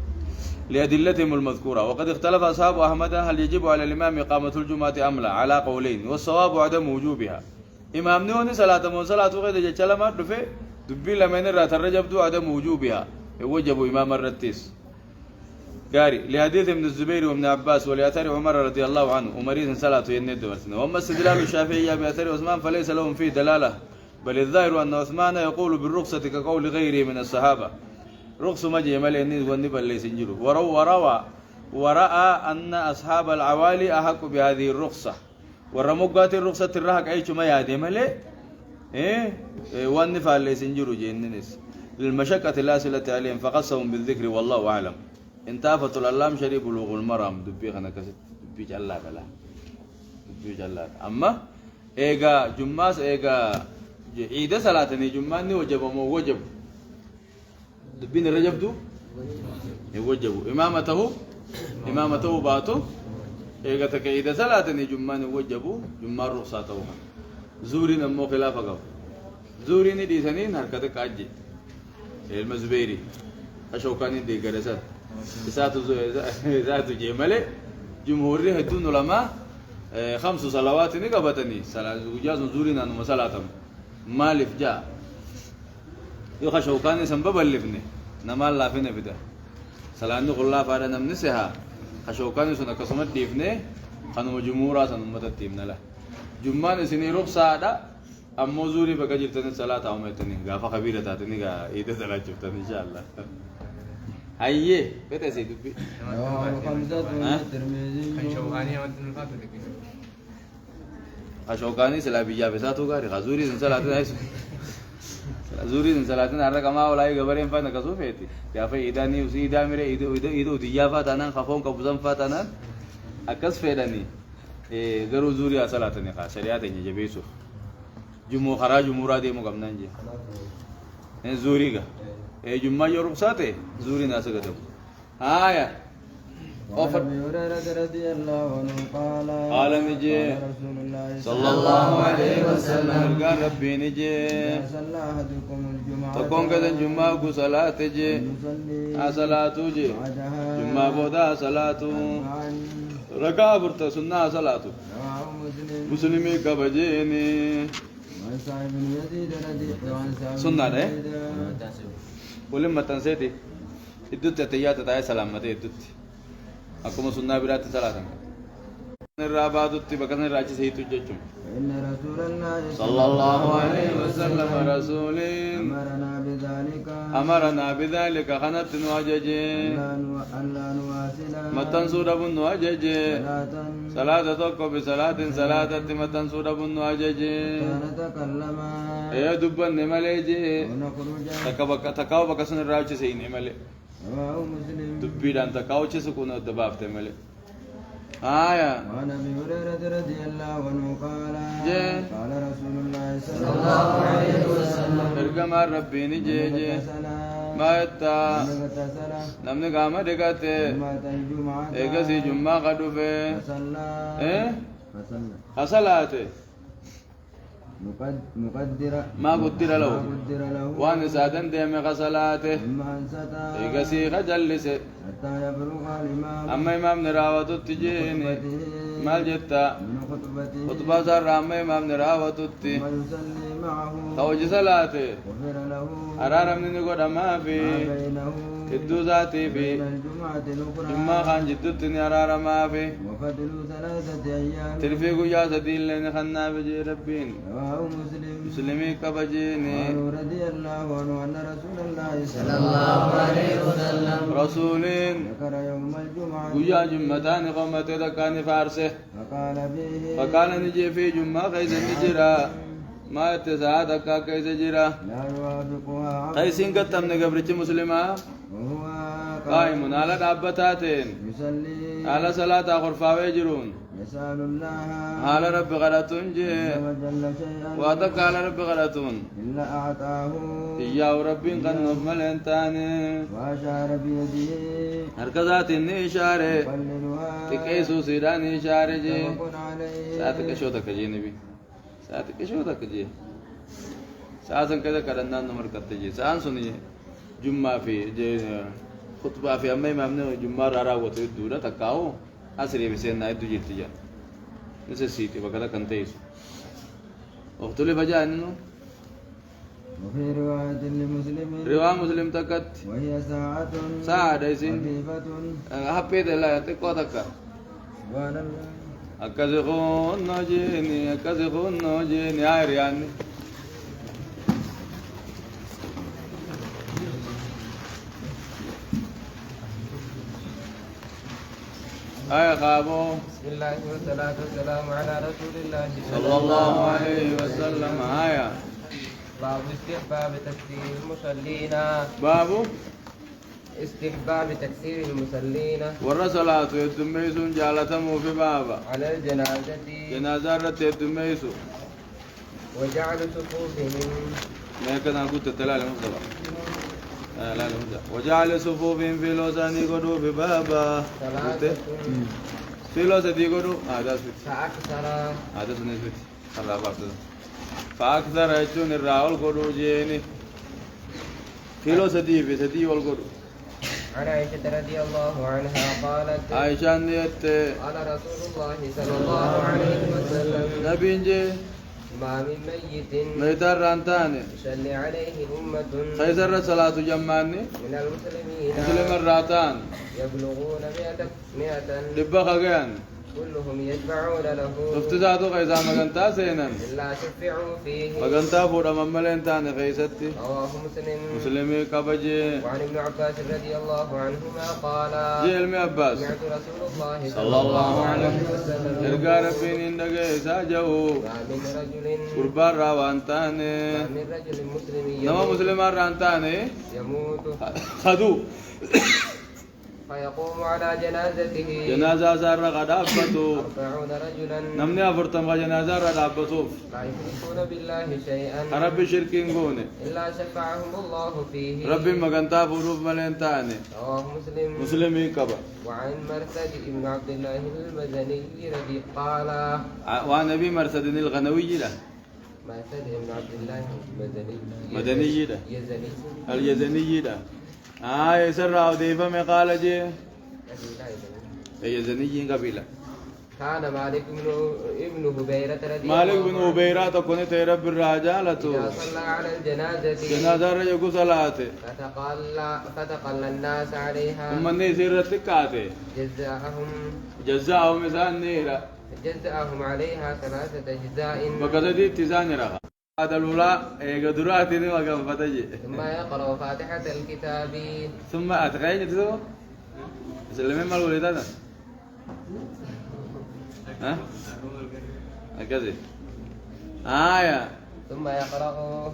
لأدلتهم المذكورة وقد اختلف أصحاب أحمد هل يجب على الإمام إقامة الجمعة أم لا على قولين والصواب عدم وجوبها إمام نوني صلاة من صلاة غير جلما دفع دبي لمن رات الرجب دو عدم وجوبها يوجب إمام الرتيس قاري لحديث ابن الزبير وابن عباس ولأثر عمر رضي الله عنه ومريض صلاة يند ورسنا وأما استدلال الشافعية بأثر عثمان فليس لهم فيه دلالة بل الظاهر أن عثمان يقول بالرخصة كقول غيره من الصحابة رخص مجي ملئني والنبى اللي سنجروا ورأى أن أصحاب العوالي أحق بهذه الرخصة ورمقات الرخصة الرهق أي ما يهدي ملئ والنفى اللي سنجروا جيننس للمشقة اللاصلة عليهم فقصهم بالذكر والله أعلم انتافت الألام شريب بلوغ المرام دبي خنا كست دبي جلا بلا دبي جلا أما إيجا جماس إيجا عيد صلاتني جماني وجب مو وجب دبين الرجب دو يوجب إمامته باتو إيجا تكيد صلاتني جماني وجبوا جمار رخصاته زوري نمو خلافه قو زوري ندي سنين حركتك أجي المزبيري أشوكاني دي قرسات ذات جمالي جمهوري هدون علماء 5 صلوات نقبتني صلاة وجاز نزورنا نمسلاتهم مالف جاء يخشوكاني سنبب اللفني نمال لا فينا بدا صلاة نقول الله فعلا نمنسها خشوكاني سنة كسمت ديفني خانو جمهورا سنمت التيمنا له جمان سني رخصة أمو زوري بقى جرتني صلاة أو متني غافا خبيرة تاتني غا إيده صلاة جبتني إن شاء الله هاي بيت أسيد بي أشوكاني سلا بيجا بساتو غاري غزوري صلاة نايس زوري صلاة نارا كما ولا يقبرين فانا كسوفيتي يا في إيداني وسي إيدا ميري إيدو ديا فاتانا خفون كبوزم فاتانا أكس فيداني غرو زوري صلاة نيخا شريعة نجيبيسو جمو خراج جمهورا دي مو قمنا نجي زوري غا جمعة يوروب ساته زوري ناس قدم آية وعن أبي هريرة رضي الله عنه قال نجي صلى الله عليه وسلم قال ربي نجي صلى أحدكم الجمعة تكون كذا جمعة صلاة جي صلاة جي جمعة بودا صلاة ركع برت سنة صلاة مسلمي كبجيني سنة ده ولما تنسيتي ادت تحيات تاي سلامته ادت اكو سنة برات صلاة الرابعة بكنا راجي سيد جچم إن رسول الله صلى الله عليه وسلم رسولين أمرنا بذلك خنت نواجج ألا نواصل متن سورة بن نواجج صلاة توقف بصلاة صلاة متن سورة بن نواجج نتكلم يا دبن مليجي ونخرج تكاو بكسن راجي سين ملي رواه مسلم دبيدان تكاو سكون دباب تملي آية وعن أبي هريرة رضي الله عنه قال قال رسول الله صلى الله عليه وسلم ارجم ربي نجي ما يتا نمني قام دكاتي ايغسي جمعة قدوفي فصلاته مقدر ما قدر له وان سادن ديم غسلاته ايغسي خجلس حتى يبلغ الإمام اما امام نراوت تجيني مال جتا من خطبة سر اما امام نراوت تي ويصلي معه توج صلاته غفر له ارارم نيغو دما في ما بينه ادو ذاتي في وبين الجمعة الأخرى جمعة خان جدتني ارارم في وفضل 3 أيام تلفيقو يا سدين لين خنا بجي ربين رواه مسلم مسلمي كبجيني وعنه رضي الله عنه أن رسول الله صلى الله عليه وسلم رسولين ذكر يوم الجمعة ويا جمتان قومته دكان فارسه فقال فيه فقال نجي في جمعة كيس نجرا ما اتساعد أكا كيس جرا لا يوافقها عبد كيسين قتم نقبرج مسلمة وهو قائم على دابتاتين يصلي على صلاة غرفة جرون يسأل الله على رب غلطون جي عز وجل شيئا واتك على رب غلطون إلا أعطاه إياه رب قد نظمل انتاني وأشار بيده هركزات إشارة يقللها تكيسو سيدان إشارة جي متفق عليه ساعتك شو تك جي نبي ساعتك شو تك جي ساعتك كذا كرنا نمر كتة جي ساعن سني جمعة في جي خطبة في أمي مامنه جمعة رارا وتر دورة تكاو أسرع بسين نايد تجيت جا نسيتي بكذا كنتيس اختلف جاء إنه وفي رواية لمسلم رواية مسلم تكت وهي ساعة دايسين خفيفة هبيت الله تكو تكا سبحان الله أكذخون نوجيني أكذخون نوجيني عيرياني آية خابو بسم الله والصلاة والسلام على رسول الله صلى الله عليه وسلم آية باب استحباب تكثير المصلين بابو استحباب تكثير المصلين والرسالات يتميسون جالتهم في بابا على الجنازة جنازة رت يتميسوا وجعل صفوفهم ما كان أقول تتلال مصطفى لا لا وجعل صفوفهم في لوزاني قدو في بابا ثلاثة في لوزاني قدو هذا سويت فأكثر هذا سنة سويت الله بارك فأكثر يجون الراول قدو جيني كيلو سدي في سدي والقر عن عائشة رضي الله عنها قالت عائشة نيت قال رسول الله صلى الله عليه وسلم نبي نجي ما من ميت ميتار رانتاني يصلي عليه أمة خيزر صلاة جمعني من المسلمين مسلم الراتان يبلغون مئة لبا خغيان كلهم يشفعون له افتزادو خيزا مغنتا سينا إلا شفعوا فيه مغنتا فورا مملين تاني خيستي رواه مسلم مسلمي قبجي وعن ابن عباس رضي الله عنهما قال جي علمي عباس سمعت رسول الله صلى الله عليه وسلم ارقى ربين اندقى ساجه ما من رجل قربان راوانتاني ما من رجل مسلم نما مسلمان رانتاني يموت خدو فيقوم على جنازته جنازة سار غدابتو 40 رجلا نمني أفرتم جنازة غدابتو لا يشركون بالله شيئا رب شركين قوني إلا شفعهم الله فيه ربي مغنتا فروف ملين تاني رواه مسلم مسلمي كبا وعن مرثد بن عبد الله المزني رضي قال وعن أبي مرسد الغنوي له مرثد بن عبد الله المزني مدني له يزني اليزني له يسر وديفة ما قال جي يزني قبيلة كان مالك ابن هبيرة رضي مالك الله بن عنه أبيرة تكون تيرب الرجالة إذا صلى على الجنازة جنازة رجل صلاته فتقل الناس عليها ثم النسير تكاته جزاهم مثال نيرة جزأهم عليها 3 أجزاء بقدر تزان رغا هذا الولاء قدراتي وقف فتجي ثم يقرأ فاتحة الكتاب ثم أتخيل تسوى سلمين مال ولدانا ها هكذا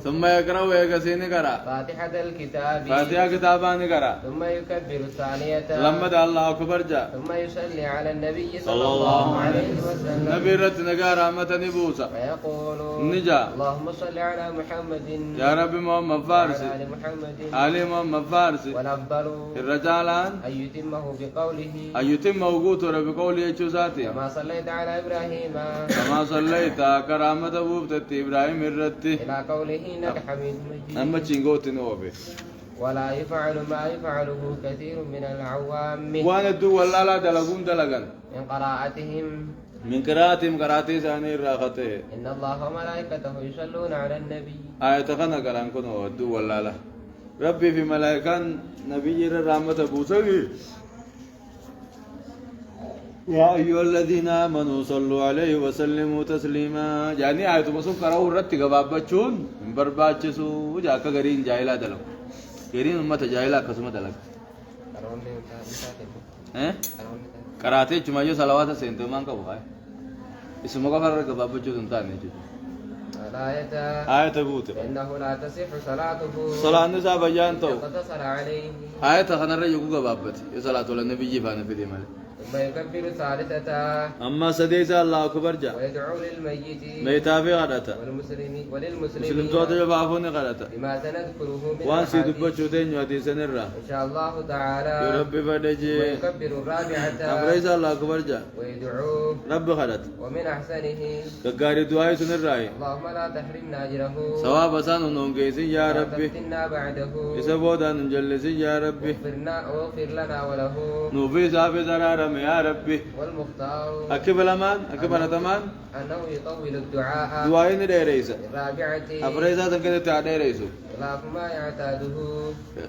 ثم يقرأ ويقسين قرأ فاتحة الكتاب فاتحة كتابان قرأ ثم يكبر الثانية لما دعا الله أكبر جاء ثم يصلي على النبي صلى الله عليه وسلم نبي رت نقا رحمة نبوسا فيقول نجا اللهم صل على محمد يا رب محمد فارسي وعلى آل محمد علي محمد فارسي والأفضل الرجالان أن يتمه بقوله أن يتم موجود رب قولي يجوزاتي كما صليت على إبراهيم كما صليت كرامة بوبتت إبراهيم الرتي إلى قوله إنك حميد مجيد أما تشينغوت نوبي ولا يفعل ما يفعله كثير من العوام وانا دو ولا لا دلقون دلقان من قراءتهم من قراءتهم قراءتي ساني راقته إن الله وملائكته يصلون على النبي آية خنا قران كنو دو ولا لا ربي في ملائكان نبي الرحمة بوسقي يا أيها الذين آمنوا صلوا عليه وسلموا تسليما يعني آية مسوف قرأوا الرد قبابتشون من برباتشسو جاك غرين جاهلا دلو غرين أمة جاهلا قسمة دلو قرأتي جمعيو صلوات سنتمان كبوها اسمه كفر قبابتشون تاني آية بوت فإنه لا تصح صلاته صلاة النساء بجانتو اقتصر عليه آية خنر يقول قبابتي صلاة النبي جيفان في دي مالي ثم يكبر ثالثة أما سديس الله أكبر جاء ويدعو للميت ميتا في غدتا مسلم وللمسلمين توتا جبافون غدتا بما سنذكره من وان سيد الأحاديث بچوتين يودي سنرا إن شاء الله تعالى يا رب فدجي ويكبر الرابعة أبريس الله أكبر جاء ويدعو رب غدت ومن أحسنه كغاري دعاء سنرا اللهم لا تحرمنا أجره ثواب سان نونغيسي يا ولا ربي تفتنا بعده يسبودا نجلسي يا ربي واغفر لنا وله نوفي سافي زرارم يا ربي والمختار أكبر أمان أكبر تمان أنه يطول الدعاء دعائين ديريسا الرابعة أبريسا تنكد تعديريسو خلاف ما يعتاده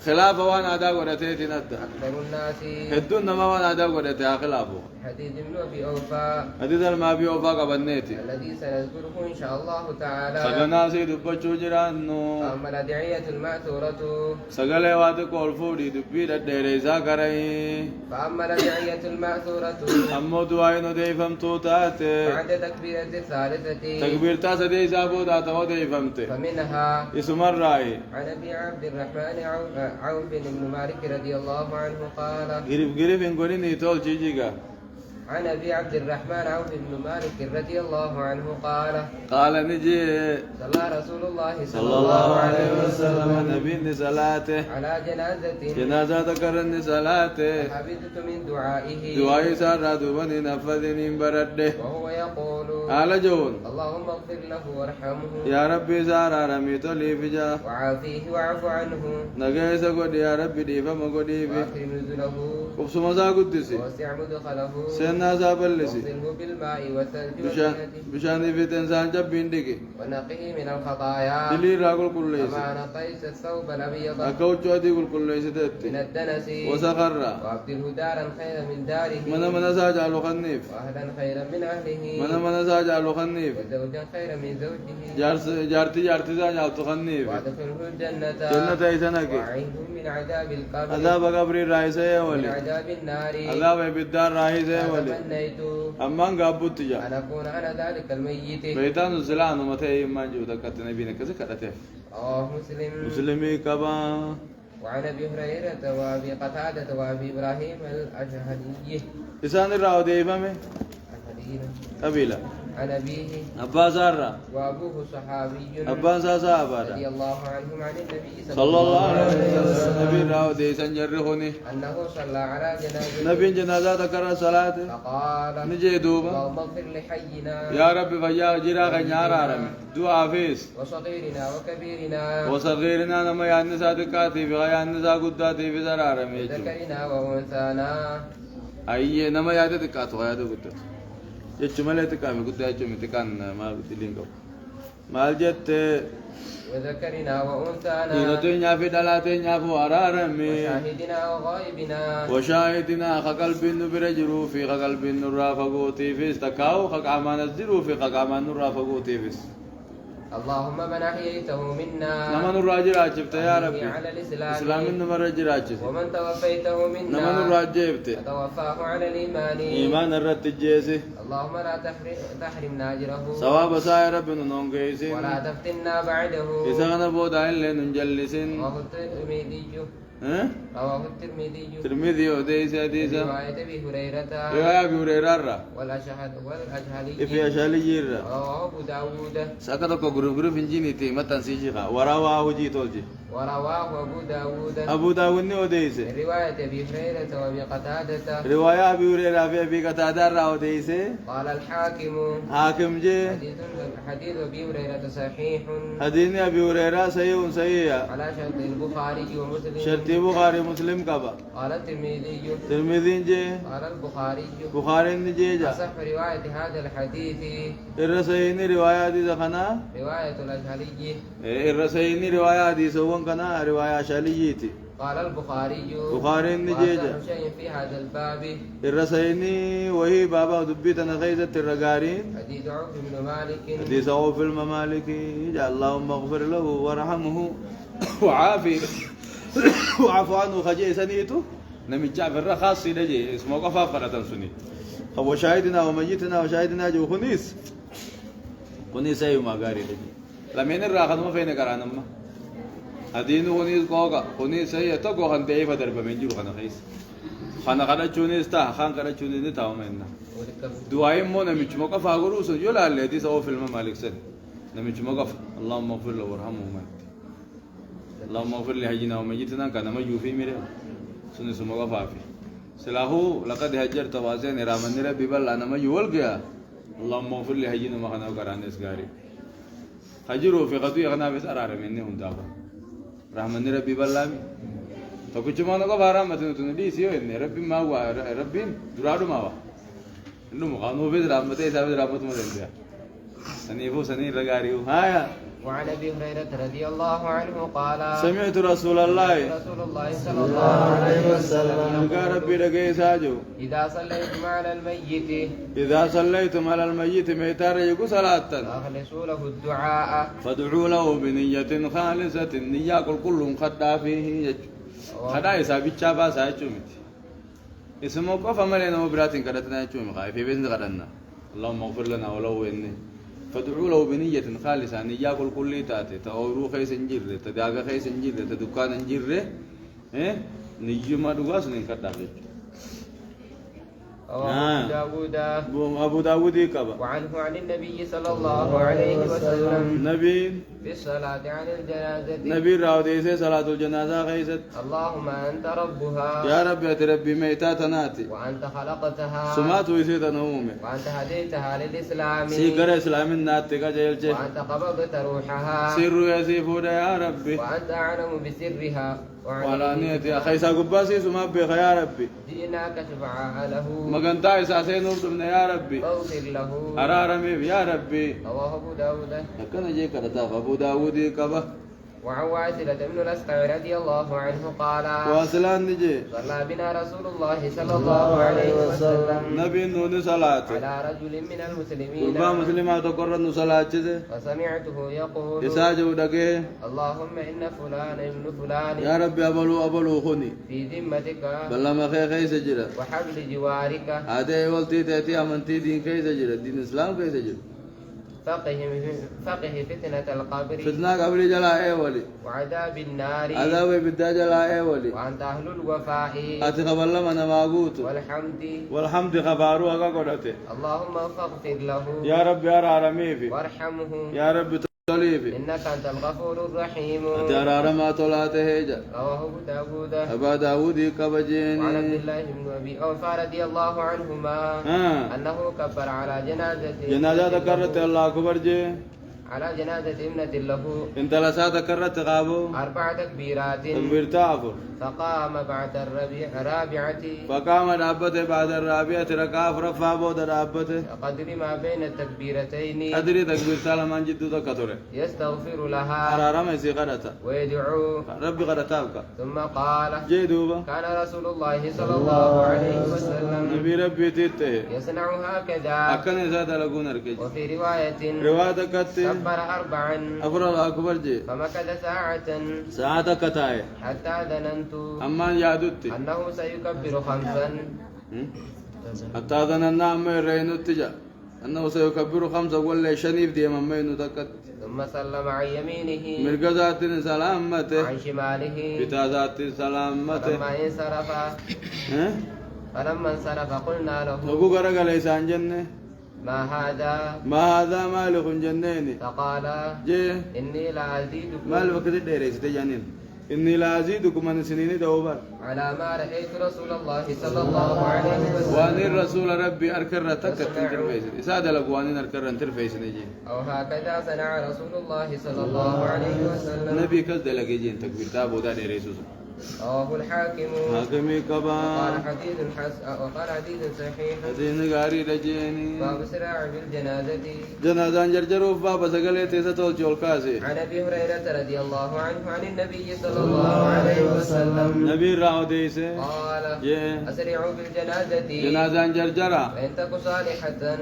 خلاف وانا أدا قدتي ندى أكثر الناس هدون نما وانا أدا قدتي خلافه حديث ابن أبي أوفى حديث ما بي وفاق بنيتي الذي سنذكره إن شاء الله تعالى سغنا سي دبچو جرانو أما الأدعية المأثورة سغلي وات كول فودي دبي دديريسا كراي فأما الأدعية المأثورة امو دعاين ديفم توتات بعد تكبيرة الثالثة تكبيرتا سديسا بودا تو ديفمت فمنها اسم الراي عن أبي عبد الرحمن عوف بن مالك رضي الله عنه قال غريب ان غوري ني تول جيجيغا عن أبي عبد الرحمن عوف بن مالك رضي الله عنه قال نجي صلى رسول الله صلى الله عليه وسلم نبي صلاته على جنازة كرن صلاته حفظت من دعائه دعائي سارة دوبني نفذني برده وهو يقول على جون اللهم اغفر له وارحمه يا ربي سارة رميت لي فجاه وعافيه واعف عنه نجيس قد يا ربي ديفا مقدي في واكرم نزله قبس مسا قدسي ووسع مدخله سينا سابلسي واغسله بالماء والثلج بشان والماء بشان في تنسان جبين ديكي ونقه من الخطايا دلي راقل كل ليس كما نقيت الثوب الابيض أكوت شواتي كل ليس من تتي الدنس وسخرا وابدله دارا خيرا من داره من ساجع خنيف واهلا خيرا من اهله من ساجع خنيف وزوجا خيرا من زوجه جارتي ساجع خنيف وادخله الجنة جنة ايسانك وأعيذه من عذاب القبر عذاب قبر رايسة يا ومن ولي عذاب النار عذاب بالدار رايسة يا ولي تمنيت أمان قابوت جا أن أكون أنا ذلك الميت بيتان الزلان ومتى ما جودا كتنا بينا كذا كذا رواه مسلم مسلمي كبا وعن أبي هريرة وأبي قتادة وأبي إبراهيم الأشهري إسان الراو ديفامي أبيلا عن أبيه أبا زارة وأبوه صحابي أبا صحابة رضي الله عنهم عن النبي صلى الله عليه وسلم نبي راو دي سنجرهوني أنه صلى على جنازة نبي جنازة ذكر الصلاة فقال نجي دوبا اللهم اغفر لحينا يا ربي فيا جرا غنيارا رمي دعاء فيس وصغيرنا وكبيرنا وصغيرنا نما يا النساء دكاتي في غيا النساء قداتي في زرارة ميجو ذكرنا وأنثانا أي نما يا دكاتو غيا دكاتو jechu malee xiqqaame guddaa jechuun xiqqaan maal diliin qabu maal jette وذكرنا وأنثانا dhiirotee nyaafi dhalaatee nyaafu araarame وشاهدنا وغائبنا وشاهدنا قلبين نبرة jiruu fi qalbiin nurraa fagootiifis takkaa'u qaamaan as jiruu fi qaamaan nurraa fagootiifis اللهم من أحييته منا nama nurraa jiraachifte yaa rabbi على الإسلام islaamin namarra jiraachise ومن توفيته منا nama nurraa jeefte فتوفاه على الإيمان iimaan irratti jeese اللهم لا تحرمنا أجره sawaaba isaa yaa rabbi nun hongeessin ولا تفتنا بعده isa kana booda illee nun jallisin رواه الترمذي ترمذي وديس حديثا رواية أبي هريرة يا أبي هريرة والأشهلي في أشالي جيرة رواه أبو داود سأكتب كغرب إنجيني تي متى سيجيها ورواه جيتولجي ورواه أبو داود أبو داود وديس رواية أبي هريرة وأبي قتادة رواية أبي هريرة في أبي قتادة وديس قال الحاكم حاكم جي حديث أبي هريرة صحيح حديث أبي هريرة صحيح على شرط البخاري ومسلم شرط بخاري مسلم كبا قال الترمذي ترمذي جي قال البخاري بخاري جي جا أصح رواية هذا الحديث الرسيني رواية دي زخنا رواية الأشهلي الرسيني رواية دي سوون كنا رواية شاليتي قال البخاري بخاري نجيجا وأصح شيء في هذا الباب الرسيني وهي بابا دبيت أنا خيزة الرقارين حديث عوف بن مالك حديث عوف الممالك جعل اللهم اغفر له وارحمه وعافيه وعفو عنه خجي سنيته نمجع في الرخاص سيدجي اسمه قفا فرة سني وشاهدنا وميتنا وشاهدنا جو خنيس خنيس أيو ما قاري لجي لمن الراخد ما فين قرانا ما هدين خنيس قوقا خنيس أي تقو خان تأيفا درب من جيرو خان خيس خان قرأ چونيس تا خان قرأ چونيس نتاو منا دعائي مو نمجع مقفا قروسو يولا اللي سوى في الممالك سن نمجع مقفا اللهم اغفر له وارحمه ومات اللهم اغفر لحينا وميتنا كان ما يوفي ميره سنة سمو غفافي سلاهو لقد هجرت واسين رامن ربي بل انا ما يول گیا اللهم اغفر لحينا ما كان قرانس غاري هجروا في قطوي غنا بس ارار مني هم دابا رحمن ربي بل لامي تو کچھ مانو کو بارا متن تو دی سیو ان ربي ما هو ربي درادو ما وا انو مغانو بيد رحمته حساب رحمت مو دنده سنيفو سني لغاريو هايا وعن ابي هريره رضي الله عنه قال سمعت رسول الله صلى الله عليه وسلم قال ربي لقي ساجو اذا صليتم على الميت إذا صليتم على الميت ميتار يقو صلاة فاخلصوا له الدعاء فادعوا له بنية خالصة نية كل خدا فيه خدا يسابي تشابا سايچومت اسمه قف ملنا وبراتين كدتنا يچوم خايف بيزن قدنا اللهم اغفر لنا ولو اني فادعوا له بنية خالصة نية كل تاتي تاورو خيس انجير تداغا خيس انجير تدكان انجير نية ما دغاس نين خدا رواه داود. أبو داود كبا. وعنه عن النبي صلى الله عليه وسلم نبي في الصلاة عن الجنازة نبي راودي صلاة الجنازة خيست. اللهم أنت ربها يا رب يا ربي ميتات ناتي. وأنت خلقتها سمات ويسيت نومي. وأنت هديتها للإسلام سيقر إسلام الناتي كجيلش. وأنت قبضت روحها سر يسيفون يا ربي. وأنت أعلم بسرها وعلى نيتي خيسا قباسي سما بك يا ربي. جئناك شفعاء له مغنتا إساسين وردمنا يا ربي. فاغفر له. أرارمي يا ربي. رواه أبو داود. كان جيك رتاف أبو داود كبا. وعن واصلة بن الأسقع رضي الله عنه قال واصلان نجي صلى بنا رسول الله صلى الله عليه وسلم نبي نون صلاة على رجل من المسلمين قربا مسلمات قرن صلاة فسمعته يقول يساجو دقيه اللهم إن فلان ابن فلان يا ربي أبلو خني في ذمتك بلا ما خي سجرة وحبل جوارك هذا ولتي تأتي أمنتي دين كي سجرة دين الإسلام كي سجرة فقه فتنة القبر فتنة قبل جلاء ولي وعذاب النار عذاب بدا جلاء ولي وأنت أهل الوفاء أتقبل من ماغوت والحمد خبارو أقا اللهم فاغفر له يا رب يا رامي في وارحمه يا رب توليفي إنك أنت الغفور الرحيم. أتى رما طلاته هيجا رواه أبو داود. أبا داود كبجين. وعن عبد الله بن أبي أوفى رضي الله عنهما أنه كبر على جنازة ذكرت الله أكبر جي على جنازة ابنة له انت لسا ذكرت غابو 4 تكبيرات تكبير تافر فقام بعد الرابعة فقام دابته بعد الرابعة ركعة رفع بود دابته قدر ما بين التكبيرتين أدري تكبير سالمان جدو تكتره يستغفر لها أرارم يسي قدتا ويدعو ربي قدتابك ثم قال جيدوبا كان رسول الله صلى الله عليه وسلم نبي ربي تيته يصنع هكذا أكن زاد لقون أركج وفي رواية كتي كبر 4 أفر أكبر جي فمكث ساعة كتاي حتى ظننت أمان يادوتي أنه سيكبر 5 حتى ظننا أما يرينو التجا أنه سيكبر 5 ولا شنيف دي ممينو تكت ثم سلم عن يمينه مرقزات سلامته عن شماله بتازات سلامته فلما انصرف قلنا له نقول قرق ليس عن جنة ما هذا مالك جنيني فقال جي إني لا أزيدكم مال وقت الديريس تجانين إني لا أزيدكم من سنين دوبر على ما رأيت رسول الله صلى الله عليه وسلم وأن الرسول ربي أركر تكت ترفيس إساد لقوانين أركر ترفيس نجي أو هكذا صنع رسول الله صلى الله عليه وسلم نبي كذا لقيجين تكبير تابو دا ديريس رواه الحاكم حاكمي كبا وقال حديث صحيح حديث غاري رجيني باب سراع بالجنازة جنازة جرجروا باب سقلي تيسة جولكاسي عن أبي هريرة رضي الله عنه عن النبي صلى الله عليه وسلم نبي راو ديسي قال أسرعوا بالجنازة جنازة جرجرة فإن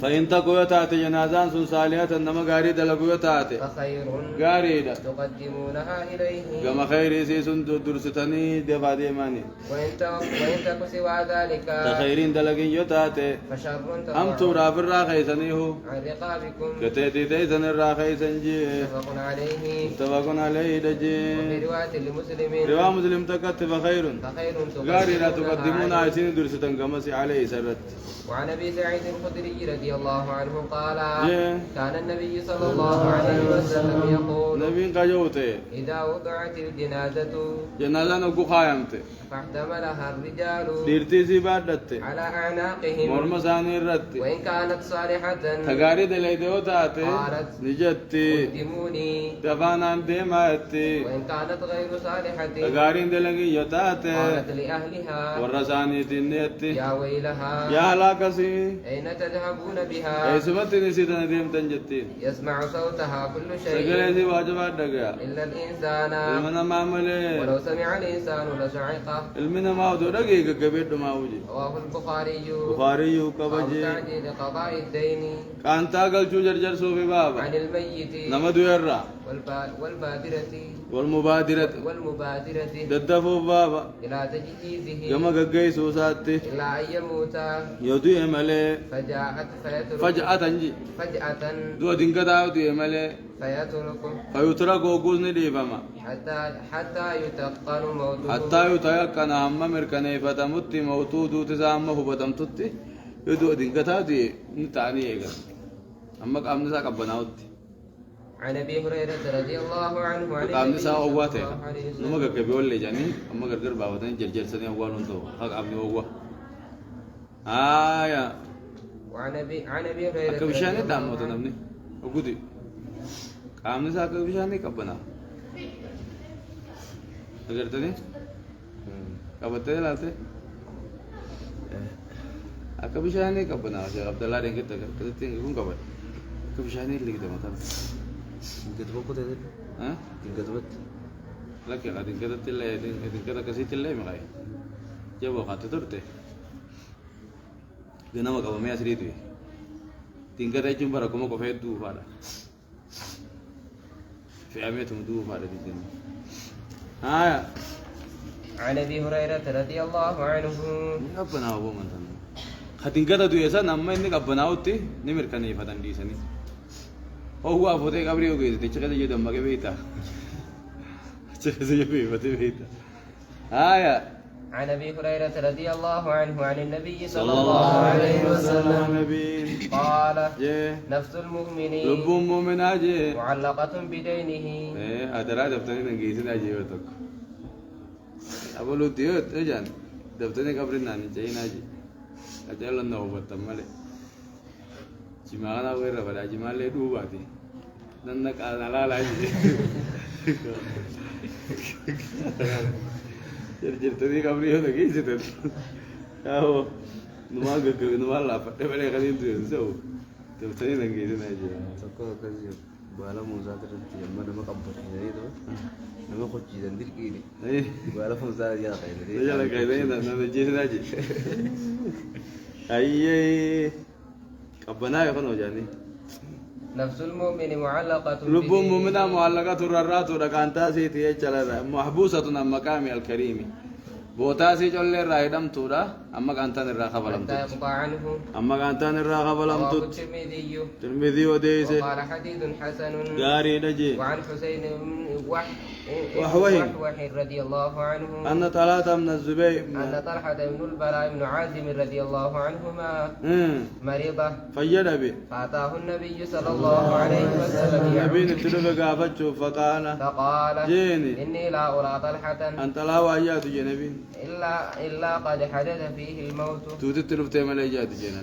فإن تكو يتاتي جنازان صالحة إنما غاري دلقو يتاتي فخير غاري دا تقدمونها إليه كما خيري سيسون درستني دفا ديماني وإن تك سوى ذلك تخيرين دلقين يتاتي فشر أم تورا في الراخيسنيه عن رقابكم كتيتي تيسن الراخيسن جي متفق عليه دجي وفي رواية لمسلم رواية مسلم تكت فخير غاري لا تقدمون عيسين درستن كما سي عليه سرت وعن ابي سعيد الخدري رضي الله عنه قال كان النبي صلى الله عليه وسلم يقول نبي قجوته اذا وضعت الجنازه جنازه نكو خايمته فاحتملها الرجال ديرتي سيبادت على اعناقهم مرمساني رت وان كانت صالحه تغاري دليدو تاتي قالت نجتي قدموني دفانان ديماتي وان كانت غير صالحه تغاري دلغي يتاتي قالت لاهلها ورساني تنيتي يا ويلها يا هلاكسي اين تذهبون بها اي سبت نسيتنا ديم تنجتي يسمع صوتها كل شيء سجلتي واجبات دغيا الا الانسان المنا معمله ولو سمع الانسان لصعق المنا ما ودو دغيا كبيد ما وجي رواه البخاري كبجي تعجيل قضاء الدين كانتا قال جرجر سوفي بابا عن الميت نمدو يرى والمبادرة ددفوا بابا إلى تجهيزه كما قيسوا ساتي إلى أن يموت يدوي ملي فجأة دو دينكتا يدوي ملي فيترك وقوزني ديفما حتى يتقن موته حتى يتيقن هم مركني فتمت موتود تزامه فتمتت يدو دينكتا دي نتعني ايغا اما قام نسا قبناوت عن ابي هريره رضي الله عنه عن قام نسا النبي اواتي نما غغبي ولي جاني اما غرغر باوتن جلجل سني اوالون تو حق ابني اووا وعن ابي هريره كبشاني دامو تنمني وغدي قام نسا كبشاني قبنا أقدرتني؟ كابتني لاتي؟ كبشاني كابنا شيخ عبد الله رينك تكتين كون كابت كبشاني اللي كده مثلا كتبوا كده ها؟ كتبت لكن هذين كده تلا هذين كده كسيت تلا مغاي جاب وقت ترته جنا ما كابو ميا سريتوي تين كده يجون برا كم كفاية دو فارا في عميتهم دو فارا دي عن ابي هريره رضي الله عنه أبنا أبو من ثنا خاتين كذا دويسا نما إنك أبنا أوتي نمر كني فتن ديسني هو أفوته كبري هو كذي تيجي كذا يدم مكة بيتا تيجي بيتا عن ابي هريره رضي الله عنه عن النبي صلى الله عليه وسلم قال نفس المؤمن لب مؤمن أجي معلقة بدينه أدرى دفتري نجيسنا أجي وتك أقول ديوت إيجان دفتري كبرنا نجي ناجي أجل الله بتملي جماعنا غير رفدا جماعة لدو باتي ننك على لا جرجرتني كبري هذا كيس تد أهو نما لا فتح بلي خلين تنسو دفتري نجيسنا ناجي سكوا كذي بالا مزاتر يوم ما كبر يعني ده نما خد جدا ديركيني بالا مزاتر يا خير يا لا كايدين أنا نجيسنا ناجي أيه أبنا يكون وجاني نفس المؤمن معلقة لب مؤمن معلقة الرات وركانتا سيتي جلرا محبوسة عن مقام الكريم بوتاسي جل رايدم تورا أما كانتان الراخبلم حتى يقطع عنه أما كانتان الراخبلم رواه تut ترمذي وديس وقال حديث حسن غاري نجي وعن حسين بن وحوه رضي الله عنه أن ثلاثة من الزبير أن طلحة بن البراء بن عازم رضي الله عنهما مريضة فيد به فأتاه النبي صلى الله عليه وسلم النبي نتلو قافتشو فقال جيني إني لا أرى طلحة أنت لا وأيات جنبي إلا قد حدث فيه الموت توتي تلفتي ملايات جينا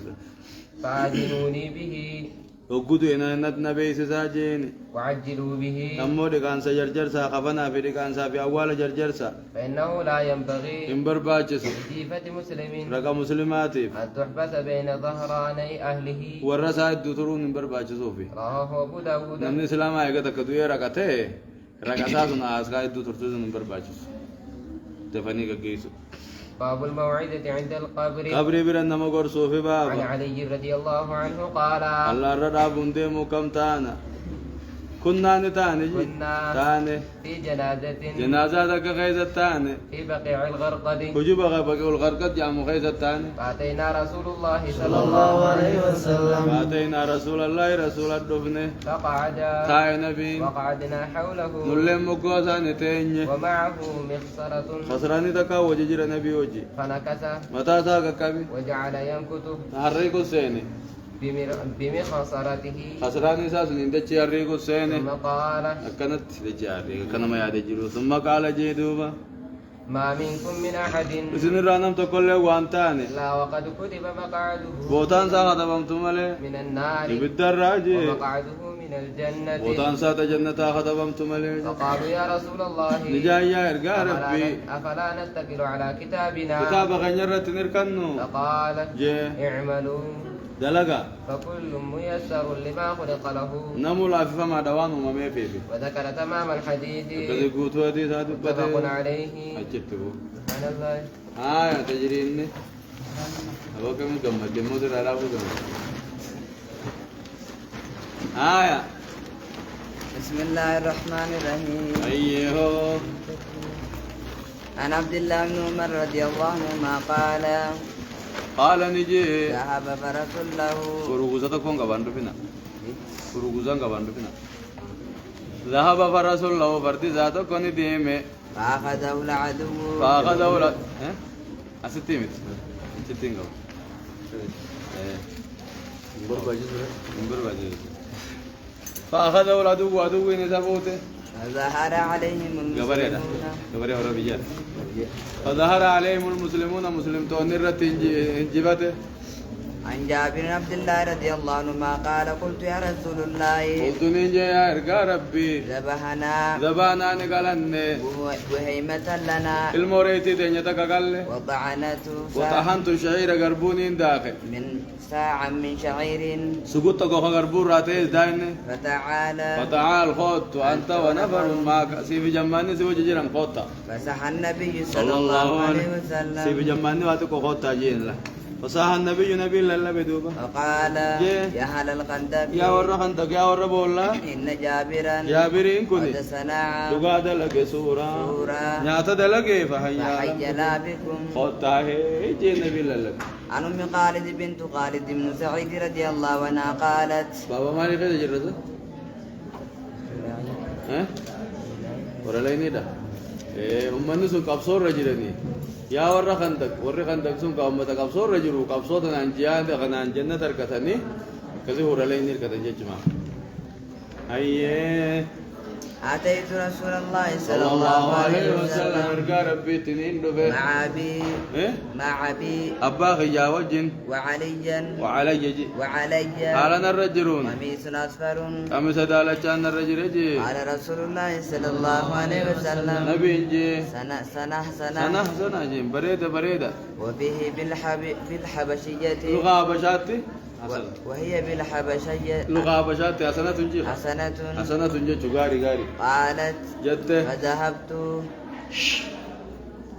فأذنوني به وقدو إن نبي ساجين وعجلوا به نمو دكان سجرجرسا خفنا في دكان سا في أول جرجرسا فإنه لا ينبغي إن برباجس خليفة مسلم رقم مسلمات أن تحبس بين ظهراني أهله ورسا الدترون إن برباجس في رواه أبو داود نمني سلام أيقا تكدوية ركته ركساتنا أسكا الدترون إن برباجس تفني كجيسو باب الموعظة عند القبر قبري برن نمو قرصو في باب عن علي رضي الله عنه قال الله رضا بندي مكم تانا كنا نتاني تاني في جنازة دك خيزة تاني في بقيع الغرقد كجوب بقيع الغرقد جامو خيزة تاني فأتينا رسول الله صلى الله عليه وسلم فأتينا رسول الله رسول الدفن فقعد تاي نبي وقعدنا حوله نلم مقوزا نتيني ومعه مخصرة خسراني تكا وججر نبي وجي فنكس متى ساقا كبي وجعل ينكت نحريكو سيني بمخصرته خسراني ساس نندچي حريكو سيني ثم قال أكنت لجاري كنما ياد جرو ثم قال جيدوبا ما منكم من أحد إذن رانم تقول له وانتاني لا وقد كتب مقعده بوتان ساقا تبمتم عليه من النار يبدأ الراجي ومقعده من الجنة بوتان ساقا جنة خطبمتم عليه فقالوا يا رسول الله نجاي يا إرقا ربي أفلا نتكل على كتابنا كتابة غنيرة نركنو فقال اعملوا دلقا فكل ميسر لما خلق له نمو العففة مع دوان وما فيه وذكر تمام الحديث كذي قوتوا دي سادو متفق عليه أجبته سبحان الله تجري إني أبو كم جمد جمود رأى أبو جمد بسم الله الرحمن الرحيم. أيه. عن عبد الله بن عمر رضي الله عنهما قال نجي ذهب فرس له. فروغوزا تكون قبان رفنا. فروغوزا قبان رفنا. ذهب فرس له فرد ذاته كون ديمه. فأخذه العدو. فأخذه لا. أستيمت. ستين قبل. فأخذه العدو عدو نزبوته. فظهر عليهم المسلمون. فظهر عليهم المسلمون مسلم تونرت انجبته. عن جابر بن عبد الله رضي الله عنهما قال قلت يا رسول الله قلت نجي يا إرقى ربي ذبحنا نقلن بهيمة لنا الموريتي دنيتك قل وطحنت الشعير قربونين داخل من ساعة من شعير سقطت قوخ قربون راتيز داين فتعال خط وأنت ونفر معك سيف جماني سيف جيران خطة فسح النبي صلى الله عليه وسلم سيف جماني واتكو خطة جين له فصاح النبي نبي الله بدوبة وقال يا أهل الخندق يا ورا خندق يا ورا بولا إن جابرين كوني قد صنع تقاد لك سورة نعتد لك فحيّلا بكم خطاه جي نبي الله عن أم خالد بنت خالد بن سعيد رضي الله عنها قالت بابا مالي كده جرده ها ورا ليني ده أمني سن كابسور رجلني يا ورا خندق سن كأمة كابسور رجلو كابسور تنانجيان تغنان جنة تركتني كذي ورا ليني كده جماعة أيه أتيت رسول الله صلى الله عليه وسلم أرجع ربي تنين دفع مع أبي أبا خيا وجن وعلي قالنا الرجلون قميص أصفر قميص دالة كان الرجل جي قال رسول الله صلى الله عليه وسلم نبي جي سنة جي بريدة وبه بالحبشية لغة بشاتي وهي بالحبشية لغة بشاتي حسنة جي غاري قالت جت فذهبت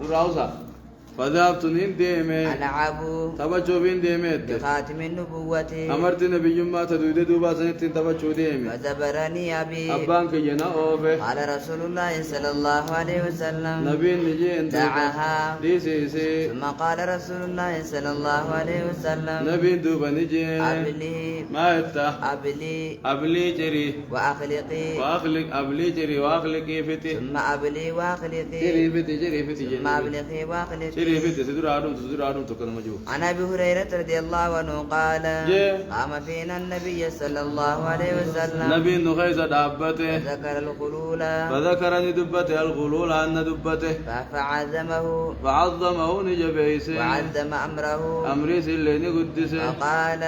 راوسا فذهبت نين ديمه ألعب تبچو بين ديمه بخاتم النبوة أمرت نبي ما تدود دوبا سنت تبچو ديمه فزبرني أبي أبان كينا أوفه قال رسول الله صلى الله عليه وسلم نبي نجي انت دعها سي ثم قال رسول الله صلى الله عليه وسلم نبي دوبا نجي أبلي ما يفتح أبلي جري وأخلقي أبلي جري وأخلقي فتي ثم أبلي وأخلقي جري فتي ثم أبلقي وأخلقي جري فتي سدر عدم تكون مجو عن أبي هريرة رضي الله عنه قال قام فينا النبي صلى الله عليه وسلم نبي نخيس دابته فذكر الغلول فذكرني دبته الغلول أن دبته فعظمه نجبيسه وعظم أمري سليني قدسه فقال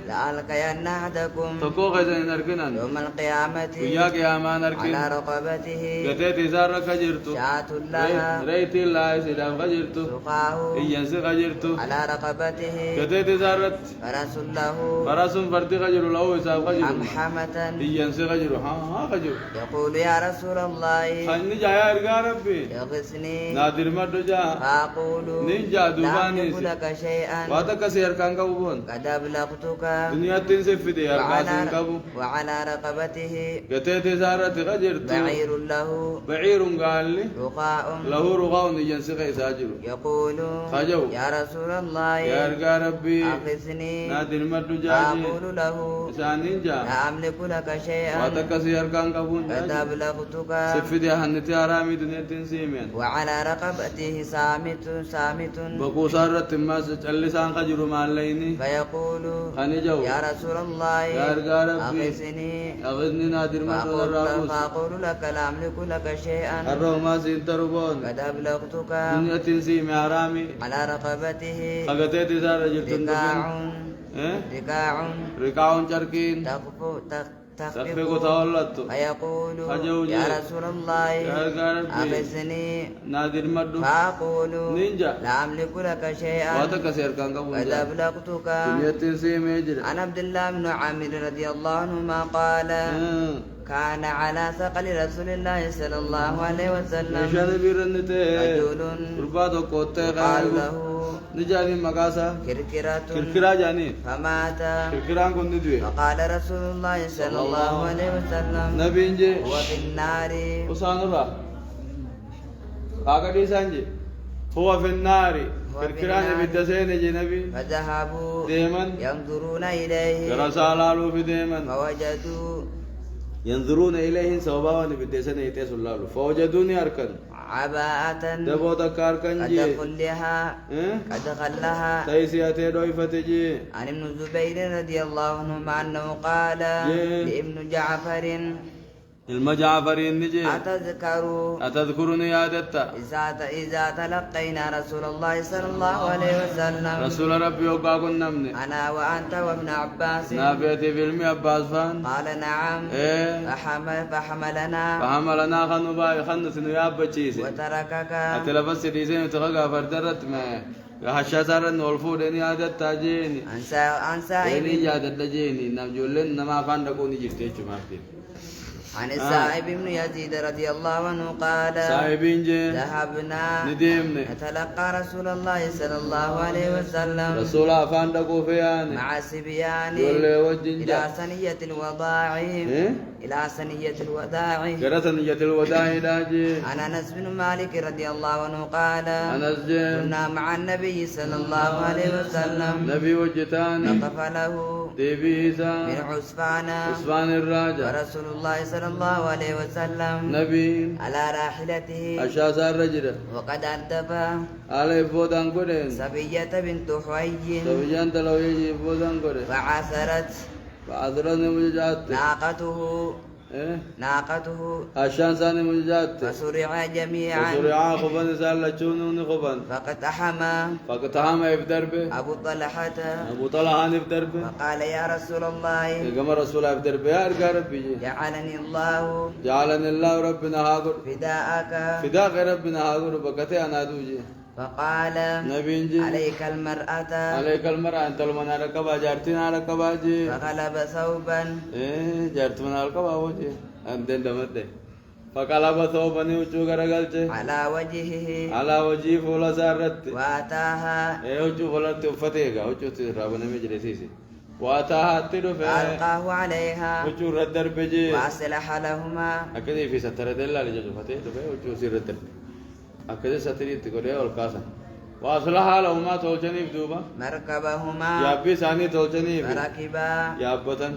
لألقين أحدكم تكو خيسن نركنا يوم القيامة وياك يا ما نركن على رقبته قتيت زارك جرتو شاة لها ريت الله سلام خجرتو سقاه إيانس خجرتو على رقبته قتيت زارت فرس له فرس فرد خجر له إساب خجر أمحمة إيانس خجر ها خجر يقول يا رسول الله خني جايا إرقى ربي يغسني نادر مدجا فأقول نينجا لا دوباني أملك لك شيئا واتك سير كان كبون قد أبلغتك دنيا تنسف دي أرقى كبو وعلى رقبته قتيت زارت خجرتو بعير له بعير قال لي رقاء له رقاء إيانس خجر يقول خجو يا رسول الله يا إرقى ربي أغثني نادر مدجا فأقول له سانينجا لا أملك لك شيئا واتك سير كان كبون قد أبلغتك سفدي هنتي حرامي دنيا تنسيمين وعلى رقبته صامت بقو سارت ما لسان خجر ماليني فيقول خنجو يا رسول الله يا رجال ربي أغثني أغثني نادر ما فأقول لك لا أملك لك شيئا الروح ما سينتربون قد أبلغتك دنيا تنسيمي حرامي على رقبته أغتيت سار جلتن ركاع شركين تخفق تولت فيقول يا رسول الله أغثني نادر مدو فأقول نينجا لا أملك لك شيئا واتكسر كان قبول قد أبلغتك دنيا تنسيمي جرى عن عبد الله بن عامر رضي الله عنهما قال كان على ثقل رسول الله صلى الله عليه وسلم رجل رجل قال له نجاني مقاسا كركرة كركرا جانين فمات كركران كن ندوي فقال رسول الله صلى الله عليه وسلم نبي إنجي هو في النار وسان الله أكادي سانجي هو في النار كركران بالدسين جي نبي فذهبوا ديمن ينظرون إليه رسالة في ديمن فوجدوا ينظرون إليه سوابا بالدسين يتيس الله فوجدوني أركن عباءة دبو تكار كان قد جي خلها قد خلها تيسياتي دويفة جي عن ابن الزبير رضي الله عنهما أنه قال لابن جعفر المجعفرين نجي أتذكرني يا دتا إذا تلقينا رسول الله صلى الله عليه وسلم رسول ربي وقاكم نمني أنا وأنت وابن عباس نافيتي في علمي عباس فان قال نعم فحملنا خنباي خنس نياب بچيسي وتركك أتلبس ديسين تغقى فردرت ما هشا سارن والفودني يا دتا جيني أنسى جيني يا دتا جيني نم جولن نما فان دكوني جرتي چمارتي عن السائب بن يزيد رضي الله عنه قال سائبين جي ذهبنا نديمني نتلقى رسول الله صلى الله عليه وسلم رسول الله فاندقوا فياني مع الصبيان إلى ثنية الوداع إلى ثنية الوداع كرة ثنية الوداع داجي عن أنس بن مالك رضي الله عنه قال أنس جي كنا مع النبي صلى الله عليه وسلم نبي وجتاني وقف له ديبيسا من عثمان الراجع ورسول الله صلى الله عليه وسلم نبي على راحلته أشاس الرجل وقد أردف على فودان قدين صبية بنت حي صبيان تلو يجي فودان قدين فعثرت فعثرني مججات ناقته أشان ساني مججات فسرع جميعا فسرعا خبان سال لچونوني خبان فقتحم يفتر به أبو طلحة يفتر به فقال يا رسول الله كما رسول الله يفتر به يا ربي جعلني الله ربنا هاقر فداك ربنا هاقر بكتي أنا دوجي فقال عليك المرأة أنت المنا ركبا جارتنا ركبا جي فغلب ثوبا جارتنا ركبا وجي أنتن دمت فقلب ثوبا يوچو غرغلچ على وجهه فولا سارت واتاها وجو فولا تفتيغا وجو ربنا مجلسيسي واتاها تدف ألقاه عليها وجو ردر بجي وأصلح لهما أكدي في ستر دلال جوجو فتي دف وجو سيرتر أكدي ستري تقولي والكاسا وأصلح لهما تولجني بدوبا مركبهما يابي ساني تولجني فركبا يابتن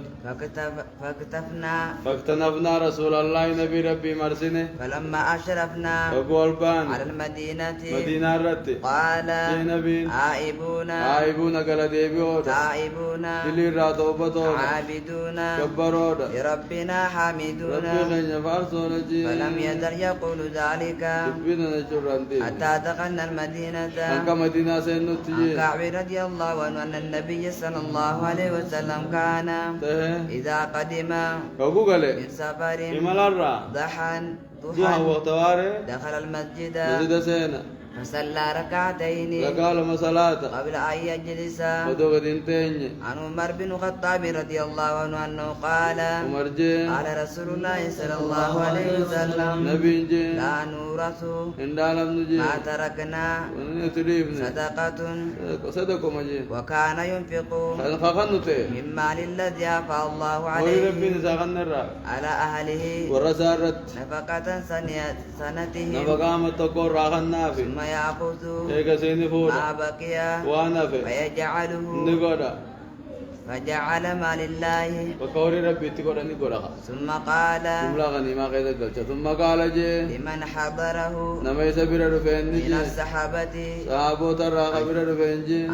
فاكتنفنا رسول الله نبي ربي مرسنه فلما أشرفنا على المدينة مدينة رت قال يا نبي آئبون قال ديبيوت تائبون دليرا توبتون عابدون كبرود لربنا حامدون ربي خينا فارسون جي فلم يزل يقول ذلك حتى دخلنا المدينة أنك مدينة سنتجي عن كعب رضي الله عنه أن النبي صلى الله عليه وسلم كان إذا قدم من سفر ضحى دخل المسجد فصلى ركعتين قبل أن يجلس عن عمر بن الخطاب رضي الله عنه أنه قال قال رسول الله صلى الله عليه وسلم لا نورث ما تركنا صدقة وكان ينفق من مال الذي أفاء الله عليه على أهله نفقة سنته ثم يأخذ ما بقي فيجعله فجعل ما لله ثم قال لمن حضره من الصحابة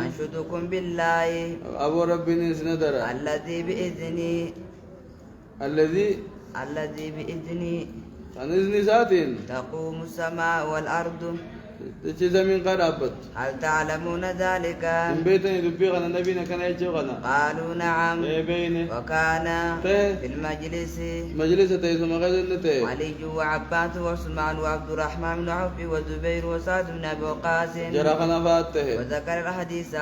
أنشدكم بالله الذي بإذني تقوم السماء والأرض هل تعلمون ذلك؟ قالوا نعم. وكان في المجلس علي وعباس وعثمان وعبد الرحمن بن عوف وزبير وسعد بن أبي وقاص وذكر الحديث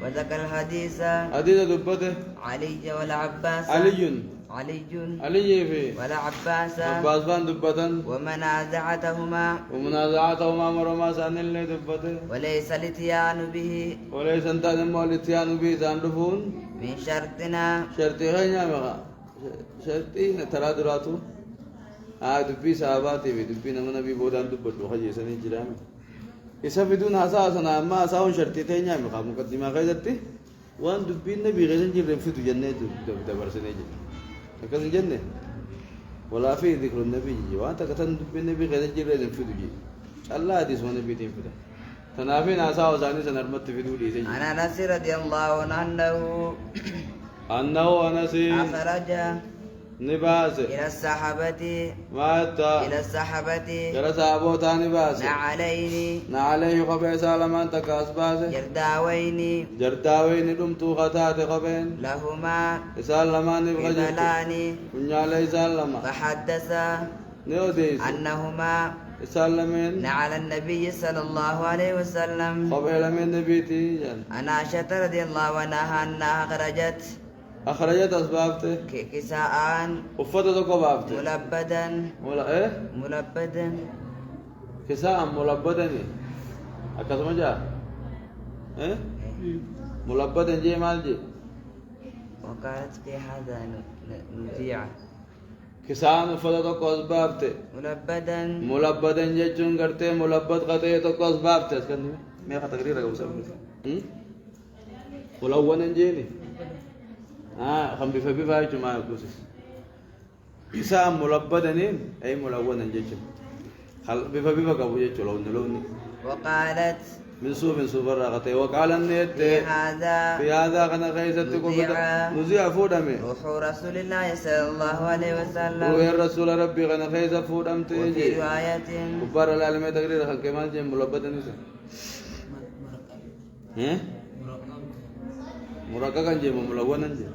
وذكر الحديث علي والعباس علي في ولا عباس عباس بان دبتن ومنازعتهما مرما سان اللي دبته وليس الاتيان به وليس انت نمو الاتيان به ساندفون من شرطنا شرطي غينا مغا شرطي ترى دراتو دبي صحاباتي دبي نبي بودان دبتو خجي سني جرام إذا بدون أساسنا ما أساون شرطي تاني مغا مقدمة غيرتي وان دبي النبي غير جرم في جنة دبر سنة كذا جنة ولا في ذكر النبي وانت كتن دبي النبي غير جرم في دجي الله حديث النبي تيم فدا تنافين أساو زاني سنرمت في دولي سجي أنا أنس رضي الله عنه أنه أنس أخرج نباس إلى الصحابة ماتا إلى الصحابة جرى صحابوتا نباس نعلين نعليه قبي سالمان تكاس باس جرداوين دمتو خطات قبين لهما سالمان بغجت قبلان ونعلي سالما فحدث نوديس أنهما سالمين نعل النبي صلى الله عليه وسلم قبيل من نبيتي عن عائشة رضي الله عنها أنها أخرجت أسبابته كساء وفتتك بابته ملبدا إيه؟ ملبدا كساء ملبدا أكثر جاء إيه؟ ملبدا جي مال جي وقالت في هذا نزيع كساء فتتك أسبابته ملبدا جيتشون کرتے ملبد قطعتك أسبابته اسكندي ما تقريرك أبو سلمة ملونا جيني خم بفبيفا جماعة كوسس إساء ملبدنين أي ملونا جيتشون خل بفبيفا كابو جيتشون لوني وقالت من سوف الرغتي وقال النيت في هذا كان غيثتك نزيع فودمي روح رسول الله صلى الله عليه وسلم روح الرسول ربي كان غيث فودم تيجي وفي رواية كبار العالم تقرير خل كمان جم ملبدني مرقق kan je melawanan je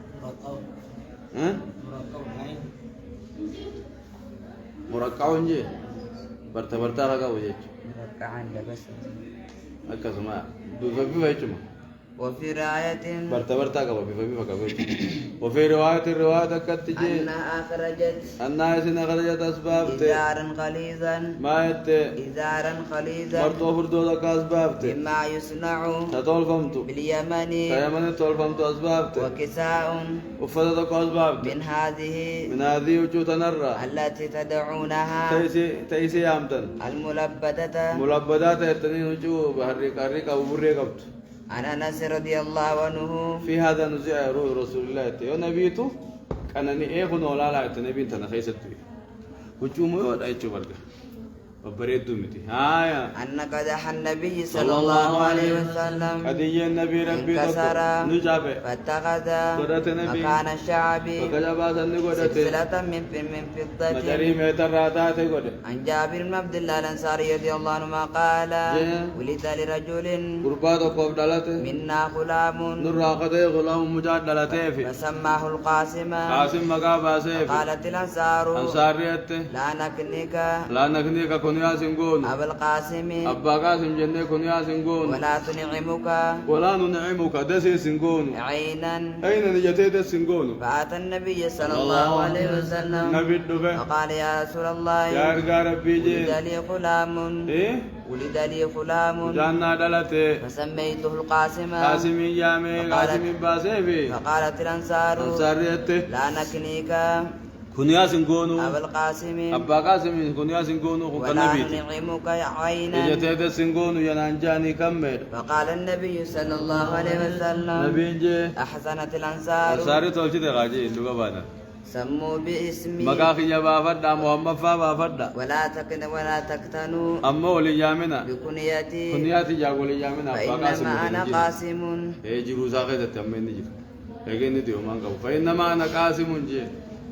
murakka'un je barta raga waje murakka'an da bas aka sama duba bi bai tuma وفي رواية برتا كبا بفبي فكبي وفي رواية كتجي أنها سنة خرجت أسباب إزارا غليظا ما يت إزارا غليظا مرتو فردو لك أسباب مما يصنع تطول فهمتو باليمن كيمن تطول فهمتو أسباب وكساء وفدتك أسباب من هذه وجوه تنرى التي تدعونها تيسي يامتن ملبدات يتنين وجوه بحريك أو بريك أبت عن أنس رضي الله عنه في هذا نزيع روح رسول الله يا نبيتو كان إيه ولا لا تنبي تنا خيستو وجوه ولا يجبرك وبريد متي هايا أن قدح النبي صلى الله عليه وسلم قدي النبي ربي انكسر نجابه فاتخذ نبي مكان الشعب سلسلة من فضة مجري متراتات قد عن جابر بن عبد الله الأنصاري رضي الله عنهما قال ولد لرجل قربات قبدلته منا غلام نراقته غلام مجادلته في فسماه القاسم قاسم مقابا سيف قالت الأنصار أنصاريته لا نكنيك كنيا سنقون أبا القاسم أبا قاسم جنة كنيا سنقون ولا تنعمك ولا ننعمك دسي سنقون عينا أين نجتي دس سنقون فأتى النبي صلى الله عليه وسلم نبي الدفع وقال يا رسول الله يا ربي جي ولد لي غلام إيه ولد لي غلام جانا دلته فسميته القاسم قاسم يامي قاسم باسيفي فقالت الأنصار أنصاريته لا نكنيك كنيا سنقونو أبا القاسم أبا قاسم كنيا سنقونو ولا ننعمك عينا يجتهد سنقونو ينانجاني كمل فقال النبي صلى الله عليه وسلم نبي جي أحسنت الأنصار أنصاري تولشي تغاجي اللغة بانا سموا باسمي مكاخي جبا فدا محمد فابا فدا ولا تكتنوا أما ولي جامنا بكنيتي كنياتي جاولي جامنا أبا قاسم فإنما أنا قاسم جروسا خيزة تمين نجي لكن نديو مانكو فإنما أنا قاسم جي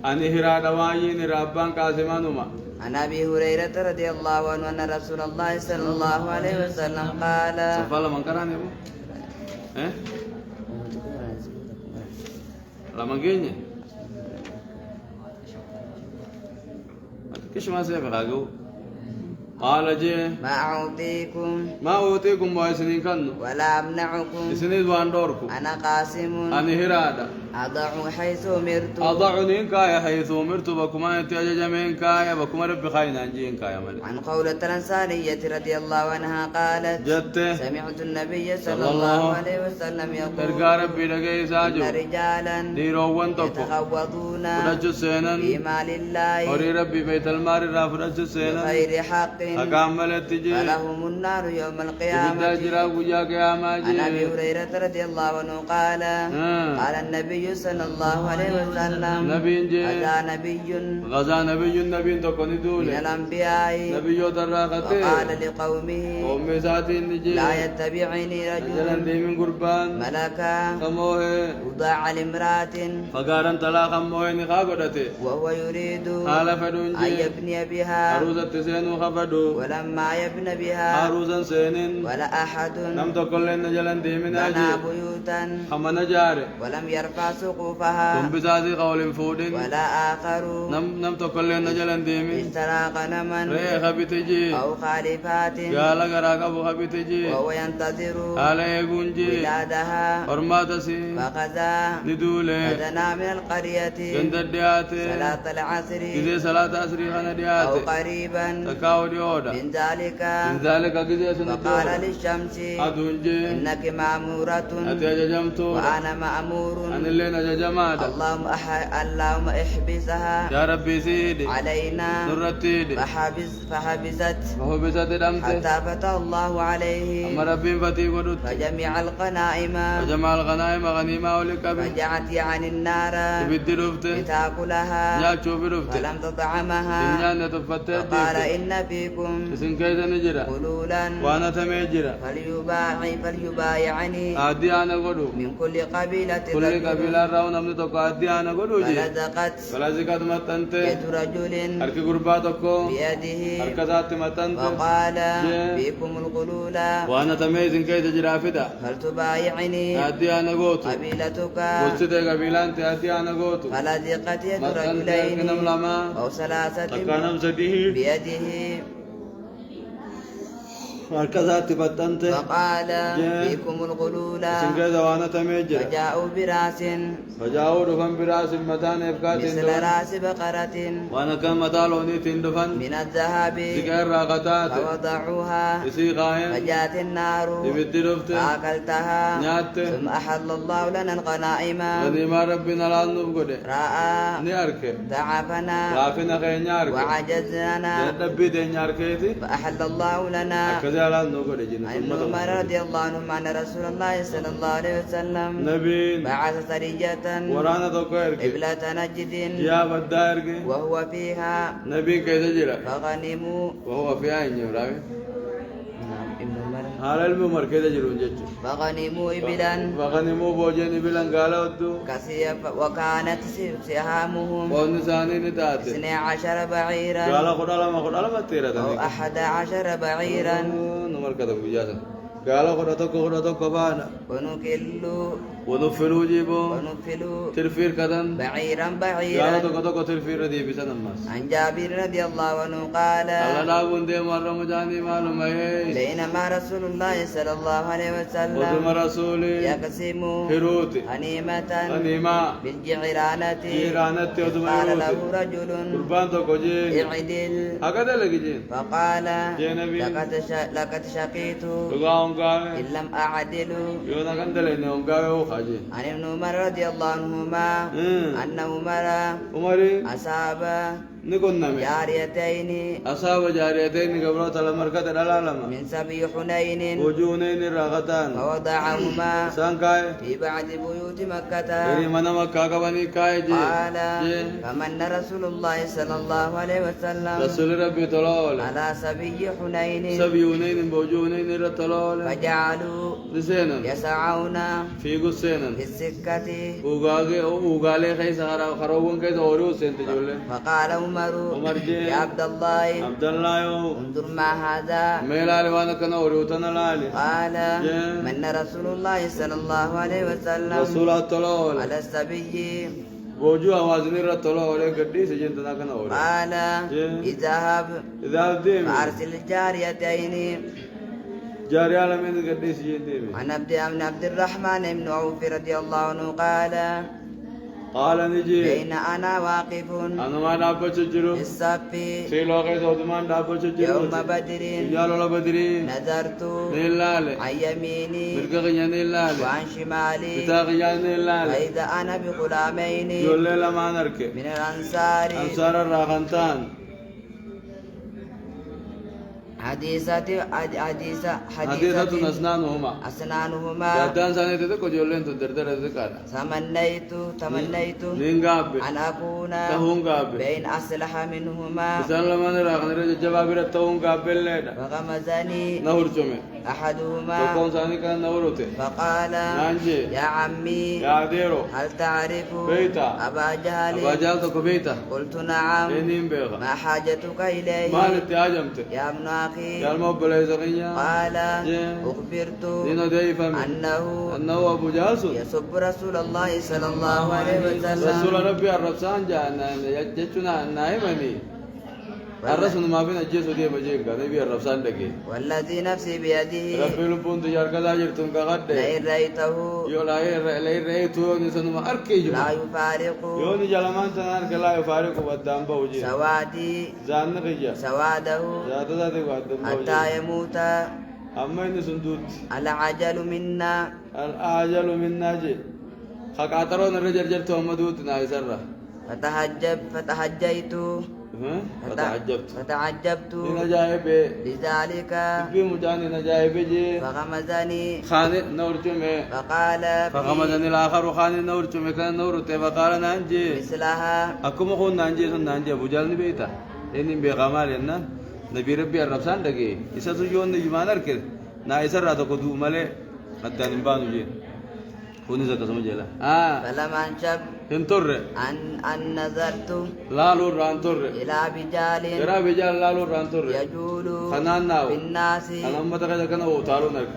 أني هرا دوايين ربان قاسمانوما عن أبي هريرة رضي الله عنه أن رسول الله صلى الله عليه وسلم قال سفالة من كراني بو لما جيني كيش ما سيفي خاقو قال جي ما أعطيكم ويسنين كنو ولا أمنعكم سنين واندوركم أنا قاسم أني هرادا أضع حيث أمرت أضعني كايا حيث أمرت بكما يتجمعين كايا بكما ربي خاينا نجين كايا ملك. عن قولة الأنصارية رضي الله عنها قالت جت سمعت النبي صلى الله عليه وسلم يقول ترقى ربي لقي ساجو إن رجالا ديرو وانتقو يتخوضون فرج سينا في مال الله وري ربي بيت المال را فرج سينا بغير حق أقامل التجي فلهم النار يوم القيامة. بدأ جرا وجا قيامة عن أبي هريرة رضي الله عنه قال قال النبي صلى الله عليه وسلم نبي جي أتى نبي غزا نبي تكوني من دولي الأنبياء نبي دراقته وقال لقومه أمي ساتي نجي لا يتبعني جلن رجل دي من قربان ملكا خموه وضاع لامرأة فقارن طلاق خموه نخاقدته وهو يريد حال أن فدونجي يبني بها عروزة تسينو خفدو ولما يبنى بها عروزا سينين ولا أحد نم تقول لنا جلن دي من بنى أجي بيوتا خمنا جاري ولم يرفع سقوفها ثم بساسي قول فودين ولا آخر نم تقول لنا جلن دي من اشترى غنما ريه خبتجي أو خالفات قال غراك أبو خبتجي وهو ينتظر حال يقونجي ولادها فرماتسي فغزا ندولي فدنا من القرية جند دياتي صلاة العصر كذي صلاة أسري خنا أو دياتي قريبا تكاو ديودا من ذلك من ذلك كذي فقال سنجودا للشمس أدونجي إنك مأمورة أتي أججمتو وأنا مأمور أن اللي نججمادا اللهم احبسها يا ربي سيدي علينا نرتيدي فحبست فهو بسات دمته حتى فتح الله عليه أما ربي فتي قدوت فجمع الغنائم وجمع الغنائم غنيمة ولكبي فجعت يعني النار تبدي رفته لتأكلها جاكشو برفته فلم تطعمها إنجان تفتت فقال إن فيكم اسم كيس نجرا قلولا وانا تميجرا فليبايعني آدي أنا قدو من كل قبيلة كل رجل. قبيلة راون أمني توقع آدي أنا قدو جي فلزقت فلا زكاة متنت يد رجل هركي قرباتكو بيده هركي ذات متنت وقال جي. فيكم القلولا وانا تميزن كيس جرا فدا فلتبايعني آدي أنا قوتو قبيلتك قلت قبيلة أنت آدي أنا قوتو فلزقت يد متنت رجلين كنم لما أو ثلاثة تكانم سديه بيده هركذا تبتنت فقال جي. فيكم الغلولا سنكيز وانا تميجر فجاءوا براس فجاءوا دفن براس متان افكات مثل راس بقرة وانا كان متالوني تندفن من الذهب ذكر راقتات فوضعوها يسي قاين فجاءت النار يبدي رفت فأكلتها نيات ثم أحل الله لنا الغنائم غنيما ربنا لا نبقد رأى نيارك ضعفنا رافنا خي نيارك وعجزنا يدبي دي نياركيتي فأحل الله لنا. كذا لا نبقد جن عن ابن عمر رضي الله عنهما أن رسول الله صلى الله عليه وسلم نبي بعث سرية ورانا توكيرك قبلة نجد يا بدارك وهو فيها نبي كيف جرى فغنموا وهو فيها إنجراوي ابن عمر حال الممر كيف جرون جتش فغنموا إبلا فغنموا بوجين بلان قالوا ودو كثير وكانت سهامهم ونساني نتاتي 12 بعيرا قال خد على ما تيرا أو 11 بعيرا نمر كذا بيجاسا قال خد تكو بانا ونكلوا ونفلوا جيبو ونفلوا ترفير كذا بعيرا قال بعيرا. تكو ترفير دي بسن الناس عن جابر رضي الله عنه قال الله لا بندي مرة مجاني معلومة هي بينما رسول الله صلى الله عليه وثم وسلم رسولي يقسم هروتي غنيمة غنيمة بالجعرانة جيرانة وثم قال له هروتي رجل قربان تكو جين اعدل هكذا لقي جين فقال يا نبي لقد شقيت لقاهم قاوي إن لم أعدل. يونا كندلين يوم قاوي وخاجي عن ابن عمر رضي الله عنهما أن عمر عمري أصاب نكون نمي جاريتين أصاب جاريتين قبل تلمركة الألالمة من سبي حنين وجونين الرغتان فوضعهما سانكاي في بعض بيوت مكة. يري منا مكة كبني كاي جي قال جي فمن رسول الله صلى الله عليه وسلم رسول ربي طلول على سبي حنين سبيونين بوجونين رتلول فجعلوا لسينا يسعون في قسينا في السكة. وغالي خيس خروون كيس أوريو سنت جولة فقال عمر جي يا عبد الله عبد الله يو انظر ما هذا. ميلالي وانا كنا أوريو تنالالي قال جي من رسول الله صلى الله عليه وسلم رسول الطلول على السبي بوجوها وازن الرتولو ولا قدي سجنت ناكنا ولا قال اذهب ديم فأرسل الجاريتين جاري على من قدي سجنت ديم عن عبد الرحمن بن عوف رضي الله عنه قال نجي بين أنا واقف أنا ما دابة شجرو في الصف سيلو قيس عثمان دابة شجرو يوم بدر يالو بدري نظرت نيلال عن يميني مرقا نيلال وعن شمالي بتاقي نيلال فإذا أنا بغلامين يقول لي لما نركب من الأنصار أنصار الراغنتان حديثة أسنانهما جدان ساني تدكو جولين تدردر ذكر تمنيت نينغاب أن أكون تهونغاب بين أصلح منهما سلمان راغن رجع جوابير تهونغاب الليلة فغمزني نهور جمع أحدهما تكون ساني كان نهورته فقال نانجي يا عمي يا ديرو هل تعرف بيتا أبا جهل تكو بيتا قلت نعم إنين بيغا ما حاجتك إليه ما نتهاجمت يا ابن أخي يا الموبل يزغيا قال أخبرت دينو ديفا أنه أبو جاسو يسب رسول الله صلى الله عليه وسلم رسول ربي الربسان جاءنا يجتنا نايمني الرسول ما بين الجيسو دي بجيك نبي الربسان لكي والذي نفسي بيده ربي لبون تجار كذا جرتم كغد لئن رأيته لئن رأيته نسنو ما أركي جمع لا يفارق يوني جلمان تنار كلا يفارق بدام بوجي سوادي زان نقيا سواده زادا زادا قدام بوجي حتى يموت أما إن سندوت العجل منا الأعجل من ناجي خاطرون الرجال جرتو مدوت نايسرة فتحجيت فتعجبت نجايب لذلك بمجاني نجايب جي فغمزني خاني نور جمع فغمزني الآخر خاني نور جمع كان نور فقال نانجي مثلها أكو مخون نانجي سن نانجي أبو جال نبيتا إني بغمال ينا نبي ربي الربسان دقي إسا سجون نجمان أركل نا إسا راتو قدو مالي حتى نبانو جي كوني زكا سمجيلا فلما انشب انطر أن نظرت لالو رانطر إلى بجال ترى بجال لالو رانطر يجول خناناو بالناس أنا أمة تكذا كنا وطالو نك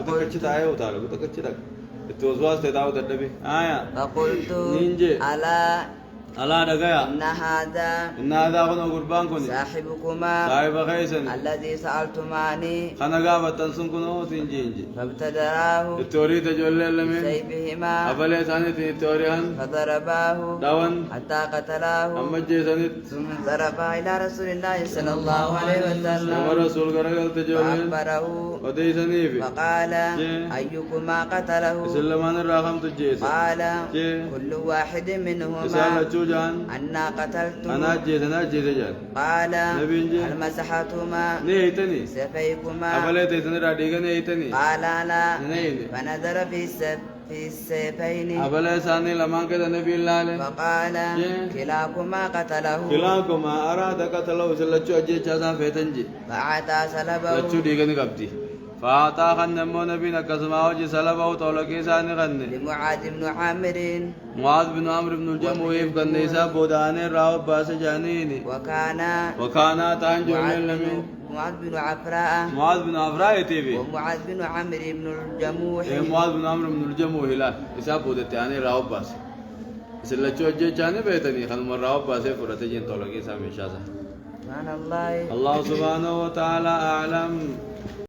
بتكتش تاعي وطالو بتكتش تك التوزواز تداو تدبي فقلت نينجي ألا دقيا إن هذا هو قربان كوني صاحبكما صاحب خيسن الذي سألتماني خنا قابة تنسون كنو تنجي فابتدراه التوري تجول لمن سيفهما أبلي ثاني التوريهن فضرباه داون حتى قتلاه أما جيسانيت ثم ضرب إلى رسول الله صلى الله عليه وسلم ورسول قرقل تجول فأخبره وديساني في فقال أيكما قتله سلمان الرقم تجيس قال كل واحد منهما أنا قتلت أنا جيت جان قال المسحتما نيتني سيفيكما أبليت تني راديغا نيتني قال لا نيني فنظر في السيفين أبلي ساني لما كذا نبي الله فقال كلاكما قتله كلاكما أراد قتله سلچو أجي چاسا فيتنجي فعطى سلبه لچو ديغني قبدي فاتا خنمو نبي نكسما وجي سلبه طولكي ساني غني لمعاذ بن عامر معاذ بن عمرو بن الجموح كان نيسا بوداني راو باس جانيني وكان تانجو لمن معاذ بن عفراء تيبي ومعاذ بن عمرو بن الجموح معاذ بن عمرو بن الجموح لا إساب بودتاني راو باس سلچو أجي چاني بيتني خنم راو باس فرته جين طولكي سامي شاسا سبحان الله الله سبحانه وتعالى أعلم.